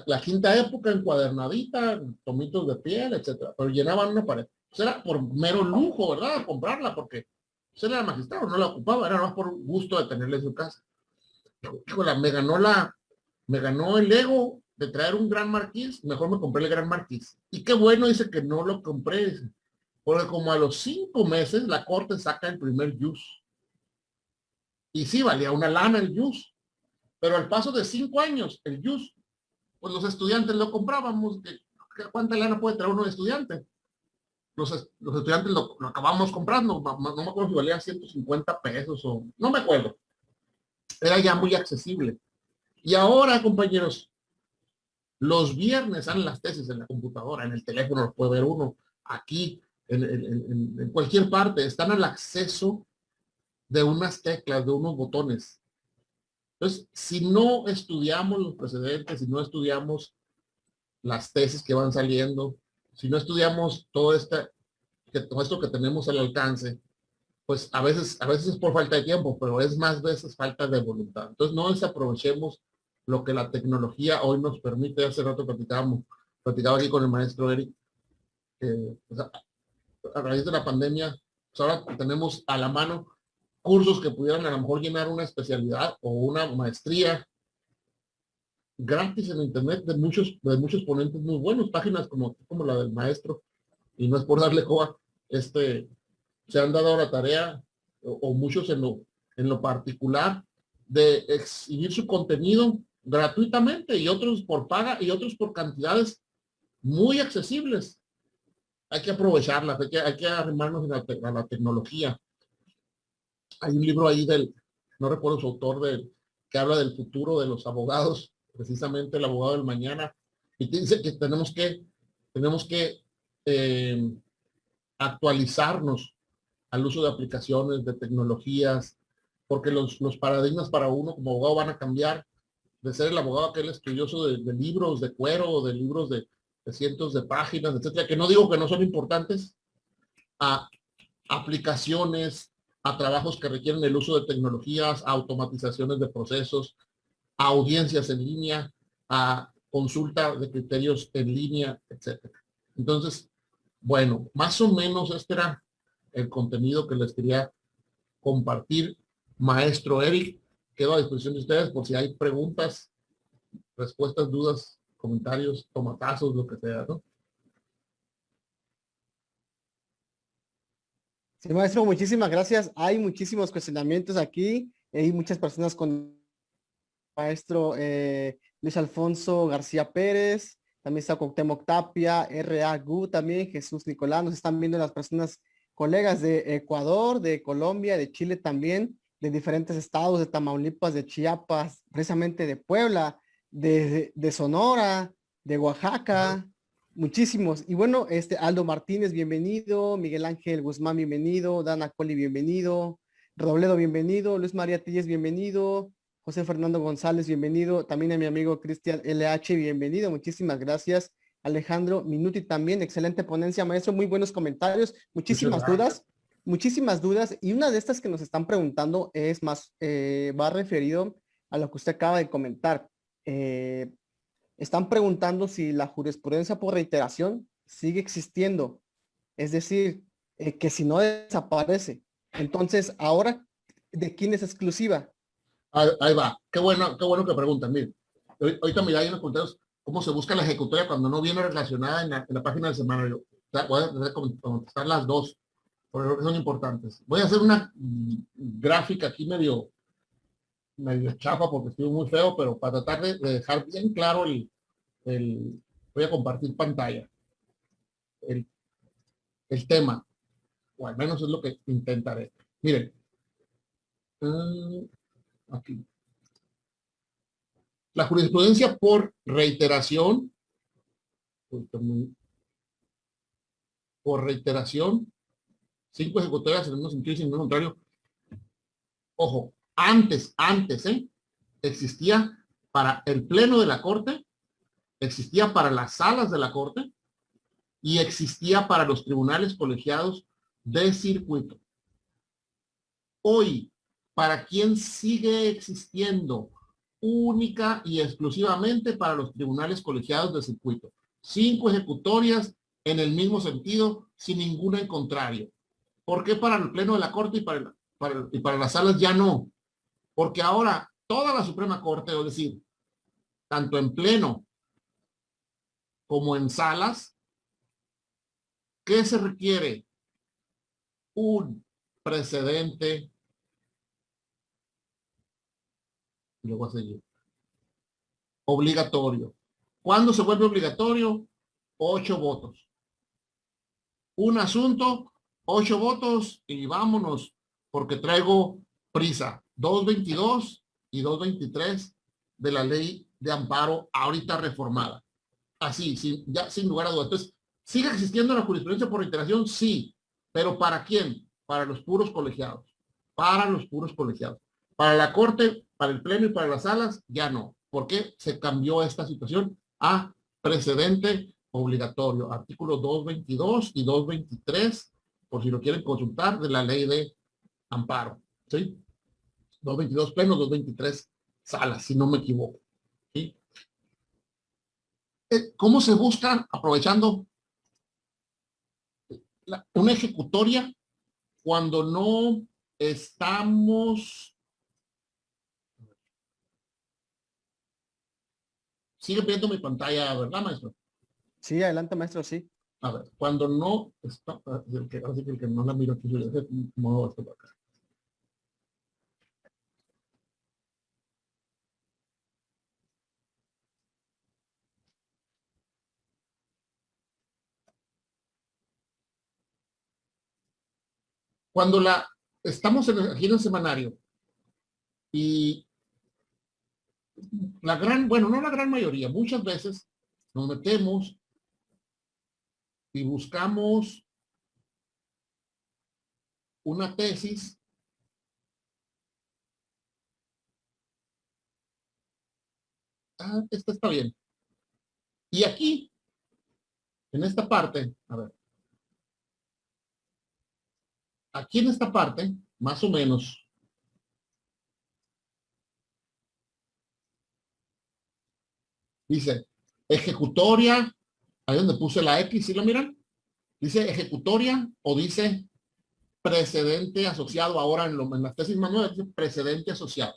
La quinta época encuadernadita, tomitos de piel, etcétera, pero llenaban una pared. Pues era por mero lujo, ¿verdad? Comprarla, porque pues él era magistrado, no la ocupaba, era más por gusto de tenerla en su casa. Híjole, me ganó el ego de traer un gran marquís, mejor me compré el gran marquís. Y qué bueno, dice que no lo compré, dice, porque como a los 5 meses la corte saca el primer jus. Y sí, valía una lana el jus, pero al paso de 5 años, el jus, pues los estudiantes lo comprábamos. ¿Cuánta lana puede traer uno de estudiante? Los estudiantes lo acabamos comprando, no me acuerdo si valía 150 pesos o no me acuerdo. Era ya muy accesible. Y ahora, compañeros, los viernes salen las tesis en la computadora, en el teléfono los puede ver uno, aquí, en cualquier parte, están al acceso de unas teclas, de unos botones. Entonces, si no estudiamos los precedentes, si no estudiamos las tesis que van saliendo, si no estudiamos todo esto que tenemos al alcance, pues a veces es por falta de tiempo, pero es más veces falta de voluntad. Entonces no desaprovechemos lo que la tecnología hoy nos permite. Hace rato platicaba aquí con el maestro Eric, pues a raíz de la pandemia, pues ahora tenemos a la mano cursos que pudieran a lo mejor llenar una especialidad o una maestría gratis en internet de muchos ponentes muy buenos, páginas como la del maestro, y no es por darle coba, se han dado la tarea, o muchos en lo particular, de exhibir su contenido gratuitamente y otros por paga y otros por cantidades muy accesibles. Hay que aprovecharlas, hay que arrimarnos a la tecnología. Hay un libro ahí no recuerdo su autor, que habla del futuro de los abogados, precisamente el abogado del mañana, y dice que tenemos que actualizarnos al uso de aplicaciones, de tecnologías, porque los paradigmas para uno como abogado van a cambiar de ser el abogado aquel estudioso de libros de cuero, de libros de cientos de páginas, etcétera, que no digo que no son importantes, a aplicaciones, a trabajos que requieren el uso de tecnologías, a automatizaciones de procesos, a audiencias en línea, a consulta de criterios en línea, etcétera. Entonces, bueno, más o menos este era el contenido que les quería compartir. Maestro Eric, quedo a disposición de ustedes por si hay preguntas, respuestas, dudas, comentarios, tomatazos, lo que sea, ¿no? Sí, maestro, muchísimas gracias. Hay muchísimos cuestionamientos aquí. Hay muchas personas con maestro Luis Alfonso García Pérez. También está Cuauhtémoc Tapia, R.A. Gu también, Jesús Nicolás. Nos están viendo las personas, colegas de Ecuador, de Colombia, de Chile también, de diferentes estados, de Tamaulipas, de Chiapas, precisamente de Puebla. de Sonora, de Oaxaca, muchísimos. Y bueno, Aldo Martínez, bienvenido, Miguel Ángel Guzmán, bienvenido, Dana Coli, bienvenido, Robledo, bienvenido, Luis María Telles, bienvenido, José Fernando González, bienvenido, también a mi amigo Cristian LH, bienvenido, muchísimas gracias. Alejandro Minuti también, excelente ponencia, maestro, muy buenos comentarios, muchísimas dudas, y una de estas que nos están preguntando es más, va referido a lo que usted acaba de comentar. Están preguntando si la jurisprudencia por reiteración sigue existiendo, es decir, que si no desaparece. Entonces, ahora, ¿de quién es exclusiva? Ahí va. Qué bueno que preguntan. Mire, ahorita mira, hay unos comentarios, cómo se busca la ejecutoria cuando no viene relacionada en la página del semanario. O sea, voy a contestar las dos, porque creo que son importantes. Voy a hacer una gráfica aquí medio chafa porque estoy muy feo, pero para tratar de dejar bien claro voy a compartir pantalla, el, el tema, o al menos es lo que intentaré. Miren, aquí. La jurisprudencia por reiteración, por reiteración, 5 ejecutorias en el mismo sentido y sin el mismo contrario. Ojo, antes, existía para el pleno de la corte, existía para las salas de la corte y existía para los tribunales colegiados de circuito. Hoy, ¿para quién sigue existiendo? Única y exclusivamente para los tribunales colegiados de circuito. 5 ejecutorias en el mismo sentido, sin ninguna en contrario. ¿Por qué para el pleno de la corte y para las salas ya no? Porque ahora toda la Suprema Corte, es decir, tanto en pleno como en salas, ¿qué se requiere? Un precedente. Y luego a seguir. Obligatorio. ¿Cuándo se vuelve obligatorio? 8 votos. Un asunto, 8 votos y vámonos, porque traigo prisa. 222 y 223 de la ley de amparo ahorita reformada. Así, sin lugar a dudas. Entonces, ¿sigue existiendo la jurisprudencia por reiteración? Sí. ¿Pero para quién? Para los puros colegiados. Para los puros colegiados. Para la Corte, para el Pleno y para las salas, ya no. ¿Por qué se cambió esta situación a precedente obligatorio? Artículos 222 y 223, por si lo quieren consultar, de la ley de amparo. ¿Sí? 222 plenos, 223 salas, si no me equivoco. ¿Sí? ¿Cómo se busca, aprovechando una ejecutoria cuando no estamos... Sigue viendo mi pantalla, ¿verdad, maestro? Sí, adelante, maestro, sí. A ver, cuando no está... Así que el que no la miro aquí, muevo esto para acá. Cuando estamos aquí en el semanario y bueno, no la gran mayoría, muchas veces nos metemos y buscamos una tesis esta está bien. Y aquí, en esta parte, a ver, aquí en esta parte, más o menos, dice ejecutoria, ahí donde puse la X, ¿sí lo miran? Dice ejecutoria o dice precedente asociado. Ahora en las tesis más nuevas dice precedente asociado.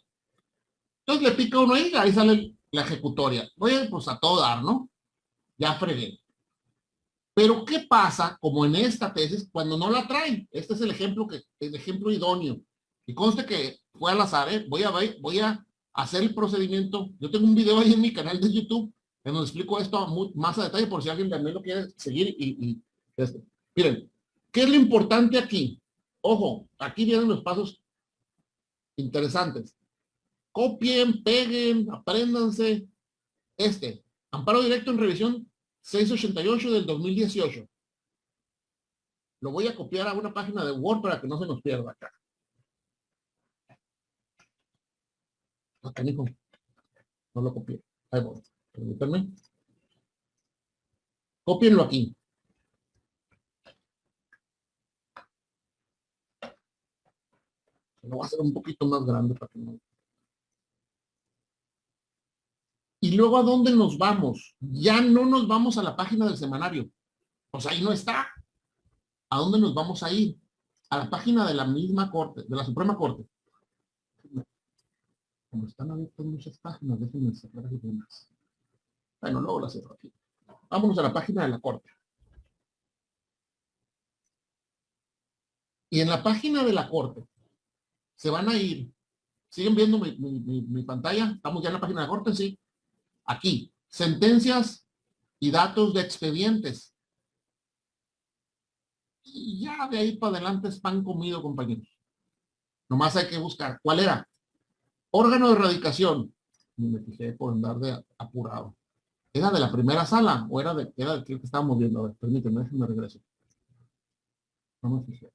Entonces le pica uno ahí sale la ejecutoria. Oye, pues a todo dar, ¿no? Ya fregué. Pero ¿qué pasa como en esta tesis cuando no la traen? Este es el ejemplo idóneo. Y conste que fue al azar, ¿eh? Voy a hacer el procedimiento. Yo tengo un video ahí en mi canal de YouTube en donde explico esto más a detalle por si alguien también lo quiere seguir. Miren, ¿qué es lo importante aquí? Ojo, aquí vienen los pasos interesantes. Copien, peguen, apréndanse Amparo directo en revisión 688 del 2018. Lo voy a copiar a una página de Word para que no se nos pierda acá. Acá, hijo. No lo copié. Ahí voy. Permítanme. Cópienlo aquí. Lo voy a hacer un poquito más grande para que no. Y luego, ¿a dónde nos vamos? Ya no nos vamos a la página del semanario. Pues ahí no está. ¿A dónde nos vamos a ir? A la página de la misma Corte, de la Suprema Corte. Como están abiertas muchas páginas, déjenme cerrar algunas. Bueno, luego las cierro aquí. Vámonos a la página de la Corte. Y en la página de la Corte se van a ir. ¿Siguen viendo mi pantalla? ¿Estamos ya en la página de la Corte? Sí. Aquí, sentencias y datos de expedientes. Y ya de ahí para adelante es pan comido, compañeros. Nomás hay que buscar. ¿Cuál era? Órgano de erradicación. Ni me fijé por andar de apurado. ¿Era de la primera sala o era de que estábamos viendo? A ver, permítanme, déjenme regreso. No me fijé.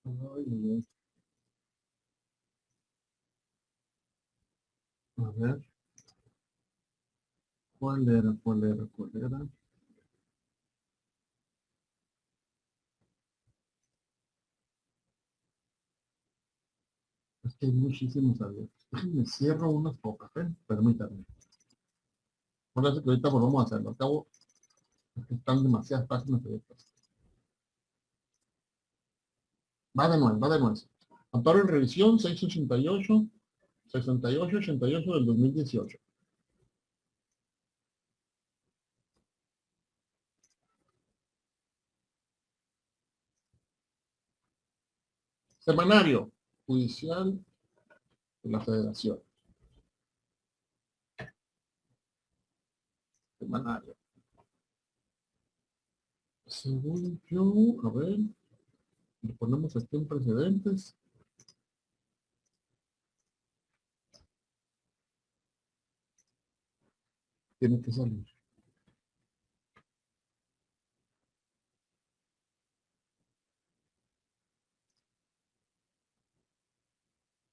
Ay, a ver. ¿Cuál era? Es que hay muchísimos abiertos. Déjenme cierro unas pocas, permítanme. Por eso que ahorita volvamos a hacerlo. Acabo, están demasiadas páginas abiertas. Va de nuevo. Amparo en revisión 688, 88 del 2018. Semanario Judicial de la Federación. Semanario. Según yo, a ver, le ponemos aquí en precedentes. Tiene que salir.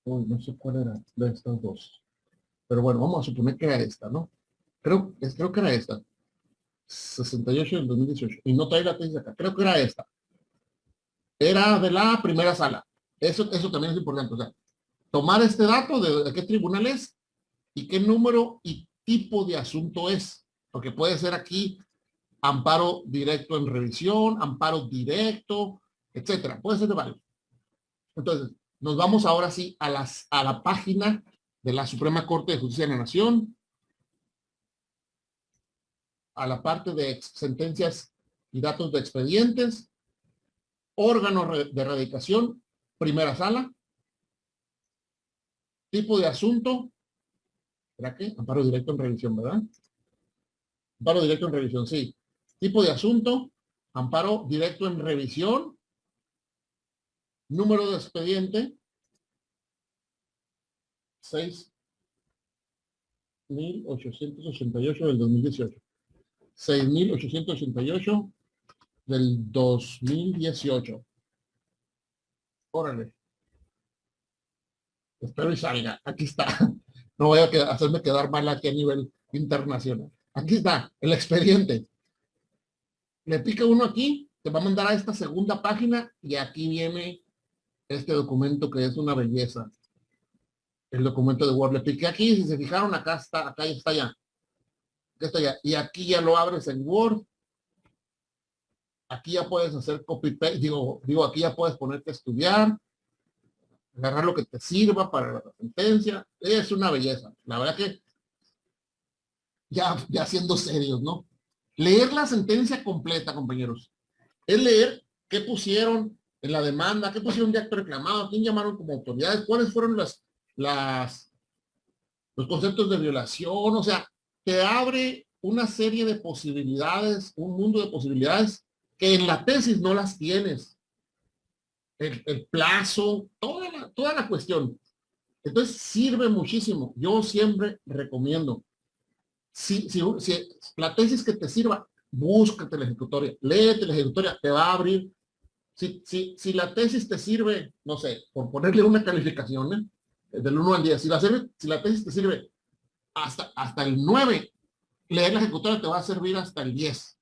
Uy, no sé cuál era de estas dos. Pero bueno, vamos a suponer que era esta, ¿no? Creo que era esta. 68 del 2018. Y no trae la tesis acá. Creo que era esta. Era de la primera sala. Eso también es importante. O sea, tomar este dato de qué tribunal es y qué número y tipo de asunto es. Porque puede ser aquí amparo directo en revisión, amparo directo, etcétera. Puede ser de varios. Entonces, nos vamos ahora sí a la página de la Suprema Corte de Justicia de la Nación, a la parte de sentencias y datos de expedientes, órgano de erradicación, primera sala, tipo de asunto, ¿será qué? Amparo directo en revisión, ¿verdad? Amparo directo en revisión, sí. Tipo de asunto, amparo directo en revisión, número de expediente, 6.888 del 2018. 6.888 del 2018. Órale. Espero y salga. Aquí está. No voy a hacerme quedar mal aquí a nivel internacional. Aquí está el expediente. Le pica uno aquí, te va a mandar a esta segunda página y aquí viene este documento que es una belleza. El documento de Word. Le piqué aquí, si se fijaron, acá está ya. Acá está ya. Y aquí ya lo abres en Word. Aquí ya puedes hacer copy-paste. Digo, aquí ya puedes ponerte a estudiar. Agarrar lo que te sirva para la sentencia. Es una belleza. La verdad que ya siendo serios, ¿no? Leer la sentencia completa, compañeros. Es leer qué pusieron en la demanda, qué pusieron de acto reclamado, quién llamaron como autoridades, cuáles fueron los conceptos de violación. O sea, te abre una serie de posibilidades, un mundo de posibilidades que en la tesis no las tienes. el plazo, toda la cuestión. Entonces sirve muchísimo. Yo siempre recomiendo, si la tesis que te sirva, búscate la ejecutoria, léete la ejecutoria, te va a abrir. Si la tesis te sirve, no sé, por ponerle una calificación, del 1 al 10, si la tesis te sirve hasta el 9, leer la ejecutoria te va a servir hasta el 10.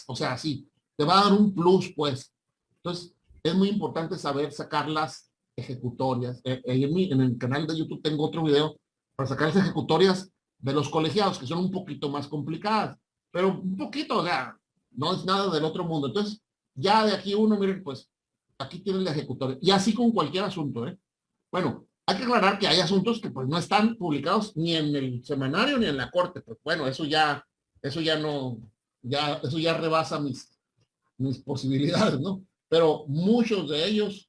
O sea, sí, te va a dar un plus, pues. Entonces, es muy importante saber sacar las ejecutorias. En el canal de YouTube tengo otro video para sacar las ejecutorias de los colegiados, que son un poquito más complicadas, pero un poquito, o sea, no es nada del otro mundo. Entonces, ya de aquí uno, miren, pues, aquí tienen la ejecutoria. Y así con cualquier asunto, ¿eh? Bueno, hay que aclarar que hay asuntos que pues no están publicados ni en el semanario ni en la corte. Pues bueno, eso ya no, eso ya rebasa mis posibilidades, ¿no? Pero muchos de ellos,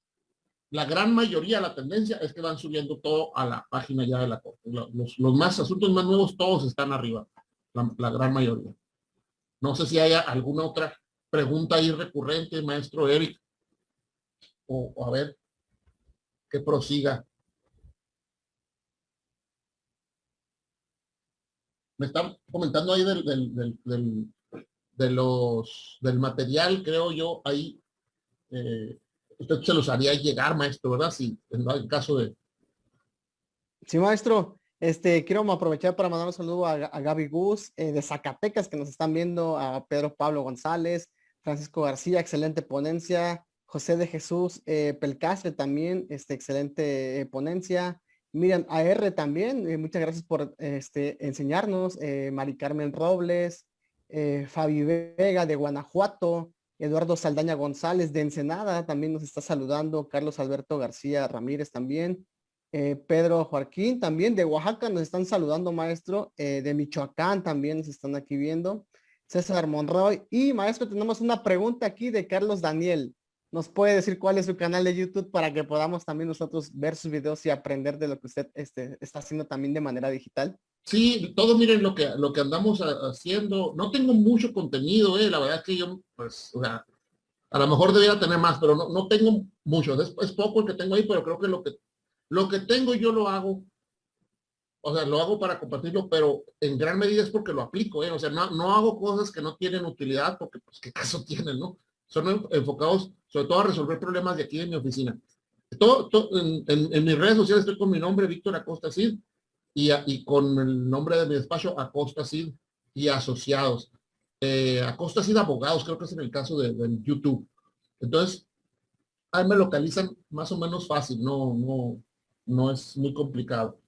la gran mayoría, la tendencia es que van subiendo todo a la página ya de la corte. Los más asuntos más nuevos, todos están arriba, la gran mayoría. No sé si haya alguna otra pregunta ahí recurrente, maestro Eric, o a ver, que prosiga. Me están comentando ahí del material, creo yo, ahí. Usted se los haría llegar, maestro, ¿verdad? Si en el caso de... Sí, maestro. Quiero aprovechar para mandar un saludo a Gaby Gus de Zacatecas, que nos están viendo, a Pedro Pablo González, Francisco García, excelente ponencia, José de Jesús Pelcastre también, excelente ponencia, Miriam AR también, muchas gracias por enseñarnos, Mari Carmen Robles, Fabi Vega de Guanajuato, Eduardo Saldaña González de Ensenada también nos está saludando, Carlos Alberto García Ramírez también, Pedro Joaquín también de Oaxaca nos están saludando, maestro, de Michoacán también nos están aquí viendo, César Monroy, y maestro, tenemos una pregunta aquí de Carlos Daniel. ¿Nos puede decir cuál es su canal de YouTube para que podamos también nosotros ver sus videos y aprender de lo que usted está haciendo también de manera digital? Sí, todo miren lo que andamos haciendo. No tengo mucho contenido, la verdad es que yo, pues, o sea, a lo mejor debería tener más, pero no tengo mucho. Es poco el que tengo ahí, pero creo que lo que tengo yo lo hago, o sea, lo hago para compartirlo, pero en gran medida es porque lo aplico, o sea, no hago cosas que no tienen utilidad, porque pues qué caso tienen, ¿no? Son enfocados sobre todo a resolver problemas de aquí en mi oficina. En mis redes sociales estoy con mi nombre, Víctor Acosta Cid, y con el nombre de mi despacho, Acosta Cid y Asociados. Acosta Cid Abogados, creo que es en el caso de YouTube. Entonces, ahí me localizan más o menos fácil, no es muy complicado.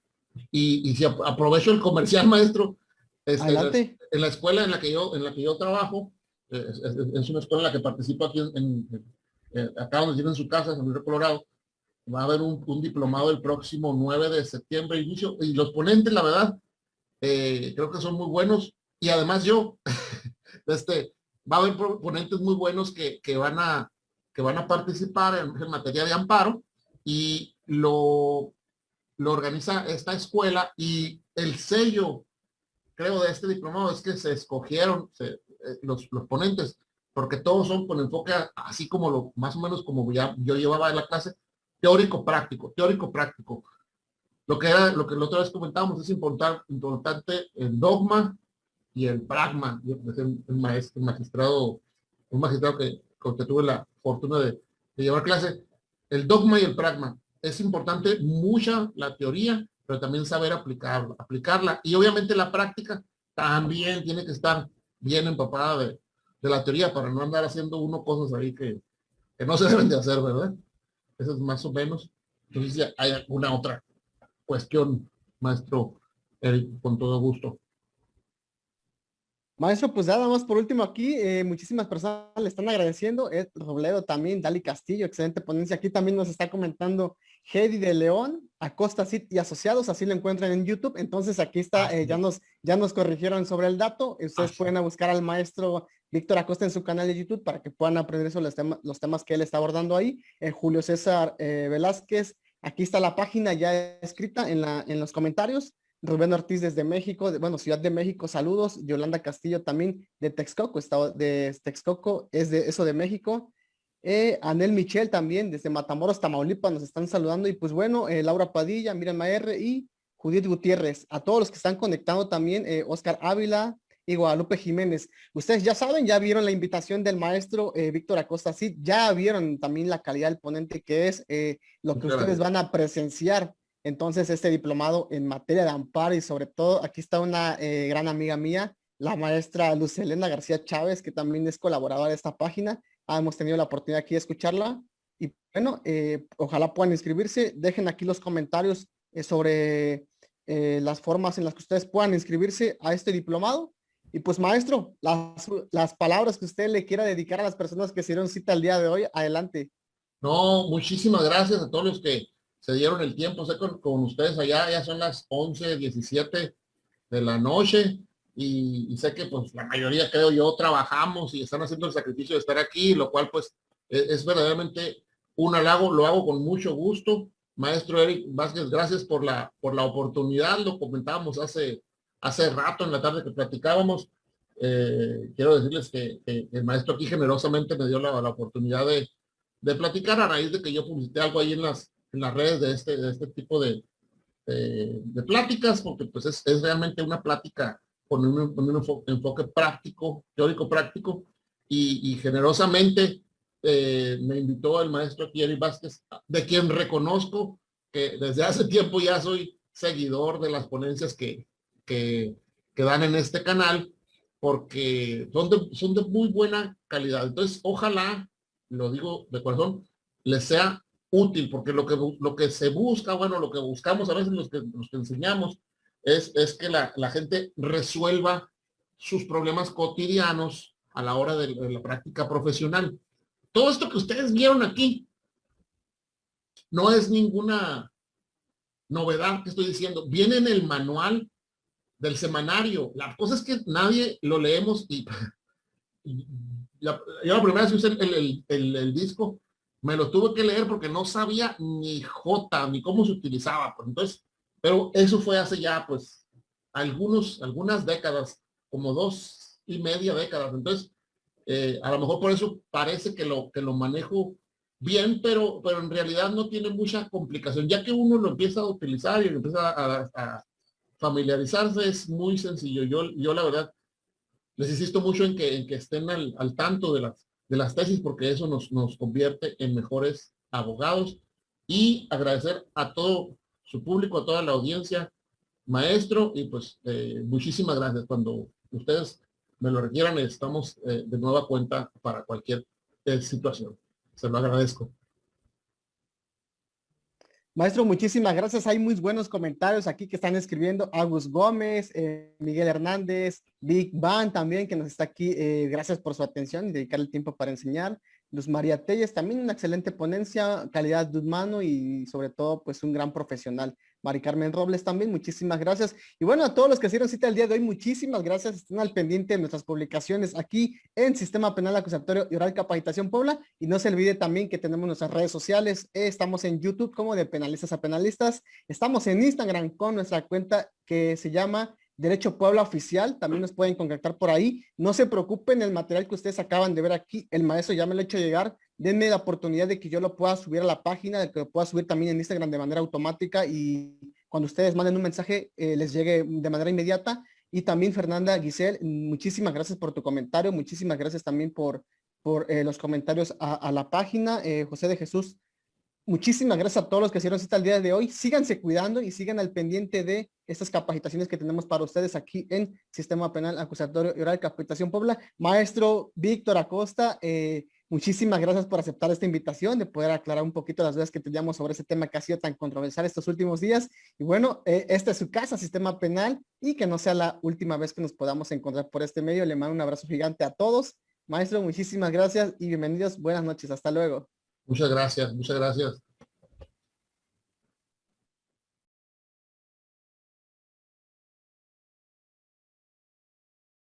Y si aprovecho el comercial, maestro, Adelante. en la escuela en la que yo trabajo, es una escuela en la que participo aquí acá donde tienen su casa, en San Luis de Colorado. Va a haber un diplomado el próximo 9 de septiembre, inicio, y los ponentes, la verdad, creo que son muy buenos, y además yo, va a haber ponentes muy buenos que van a participar en materia de amparo, y lo organiza esta escuela, y el sello, creo, de este diplomado es que se escogieron los ponentes, porque todos son con enfoque así como más o menos como ya yo llevaba en la clase, teórico práctico. Lo que la otra vez comentábamos, es importante el dogma y el pragma. Yo pues, un magistrado con que tuve la fortuna de llevar clase. El dogma y el pragma. Es importante mucha la teoría, pero también saber aplicarla. Y obviamente la práctica también tiene que estar bien empapada de la teoría, para no andar haciendo uno cosas ahí que no se deben de hacer, ¿verdad? Eso es más o menos. Entonces, si hay alguna otra cuestión, maestro Eric, con todo gusto. Maestro, pues nada más por último aquí, muchísimas personas le están agradeciendo, Ed Robledo también, Dali Castillo, excelente ponencia, aquí también nos está comentando Hedy de León, Acosta Cid y Asociados, así lo encuentran en YouTube, entonces aquí está, ya nos corrigieron sobre el dato, ustedes pueden buscar al maestro Víctor Acosta en su canal de YouTube para que puedan aprender sobre los temas que él está abordando ahí, Julio César Velázquez, aquí está la página ya escrita en los comentarios, Rubén Ortiz desde México, Ciudad de México, saludos. Yolanda Castillo también de Texcoco, estado de Texcoco, es de eso de México. Anel Michel también, desde Matamoros, Tamaulipas, nos están saludando. Y pues bueno, Laura Padilla, Miriam R. y Judith Gutiérrez. A todos los que están conectando también, Oscar Ávila y Guadalupe Jiménez. Ustedes ya saben, ya vieron la invitación del maestro Víctor Acosta. Sí, ya vieron también la calidad del ponente que es lo que ustedes van a presenciar. Entonces, este diplomado en materia de amparo y sobre todo, aquí está una gran amiga mía, la maestra Luz Helena García Chávez, que también es colaboradora de esta página. Hemos tenido la oportunidad aquí de escucharla. Y bueno, ojalá puedan inscribirse. Dejen aquí los comentarios sobre las formas en las que ustedes puedan inscribirse a este diplomado. Y pues, maestro, las palabras que usted le quiera dedicar a las personas que se dieron cita el día de hoy, adelante. No, muchísimas gracias a todos los que se dieron el tiempo. Sé con ustedes allá, ya son las 11:17 de la noche y sé que pues la mayoría, creo yo, trabajamos y están haciendo el sacrificio de estar aquí, lo cual pues es verdaderamente un halago, lo hago con mucho gusto. Maestro Eric Vázquez, gracias por la oportunidad, lo comentábamos hace rato en la tarde que platicábamos. Quiero decirles que el maestro aquí generosamente me dio la oportunidad de platicar a raíz de que yo publicité algo ahí en las redes de este tipo de pláticas, porque pues es realmente una plática con un enfoque práctico, teórico práctico, y generosamente me invitó el maestro Thierry Vázquez, de quien reconozco que desde hace tiempo ya soy seguidor de las ponencias que dan en este canal, porque son de muy buena calidad. Entonces, ojalá, lo digo de corazón, les sea útil, porque lo que se busca, bueno, lo que buscamos a veces los que enseñamos es que la gente resuelva sus problemas cotidianos a la hora de la práctica profesional. Todo esto que ustedes vieron aquí no es ninguna novedad que estoy diciendo. Viene en el manual del semanario. La cosa es que nadie lo leemos y yo la primera vez que usé el disco me lo tuve que leer porque no sabía ni J, ni cómo se utilizaba. Pues entonces, pero eso fue hace ya, pues, algunas décadas, como 2.5 décadas. Entonces, a lo mejor por eso parece que lo manejo bien, pero en realidad no tiene mucha complicación. Ya que uno lo empieza a utilizar y lo empieza a familiarizarse, es muy sencillo. Yo la verdad, les insisto mucho en que estén al tanto de las tesis, porque eso nos convierte en mejores abogados. Y agradecer a todo su público, a toda la audiencia, maestro, y pues muchísimas gracias. Cuando ustedes me lo requieran, estamos de nueva cuenta para cualquier situación. Se lo agradezco. Maestro, muchísimas gracias. Hay muy buenos comentarios aquí que están escribiendo. Agus Gómez, Miguel Hernández, Big Van también, que nos está aquí. Gracias por su atención y dedicar el tiempo para enseñar. Luz María Telles, también una excelente ponencia, calidad de humano y sobre todo, pues un gran profesional. Mari Carmen Robles también, muchísimas gracias. Y bueno, a todos los que hicieron cita el día de hoy, muchísimas gracias. Estén al pendiente de nuestras publicaciones aquí en Sistema Penal Acusatorio y Oral Capacitación Puebla. Y no se olvide también que tenemos nuestras redes sociales. Estamos en YouTube como de Penalistas a Penalistas. Estamos en Instagram con nuestra cuenta que se llama Derecho Puebla Oficial. También nos pueden contactar por ahí. No se preocupen, el material que ustedes acaban de ver aquí, el maestro ya me lo ha hecho llegar. Denme la oportunidad de que yo lo pueda subir a la página, de que lo pueda subir también en Instagram de manera automática y cuando ustedes manden un mensaje les llegue de manera inmediata. Y también Fernanda Giselle, muchísimas gracias por tu comentario, muchísimas gracias también por los comentarios a la página. José de Jesús, muchísimas gracias a todos los que hicieron cita el día de hoy. Síganse cuidando y sigan al pendiente de estas capacitaciones que tenemos para ustedes aquí en Sistema Penal Acusatorio y Oral Capacitación Puebla. Maestro Víctor Acosta, muchísimas gracias por aceptar esta invitación, de poder aclarar un poquito las dudas que teníamos sobre ese tema que ha sido tan controversial estos últimos días. Y bueno, esta es su casa, Sistema Penal, y que no sea la última vez que nos podamos encontrar por este medio. Le mando un abrazo gigante a todos. Maestro, muchísimas gracias y bienvenidos. Buenas noches. Hasta luego. Muchas gracias. Muchas gracias.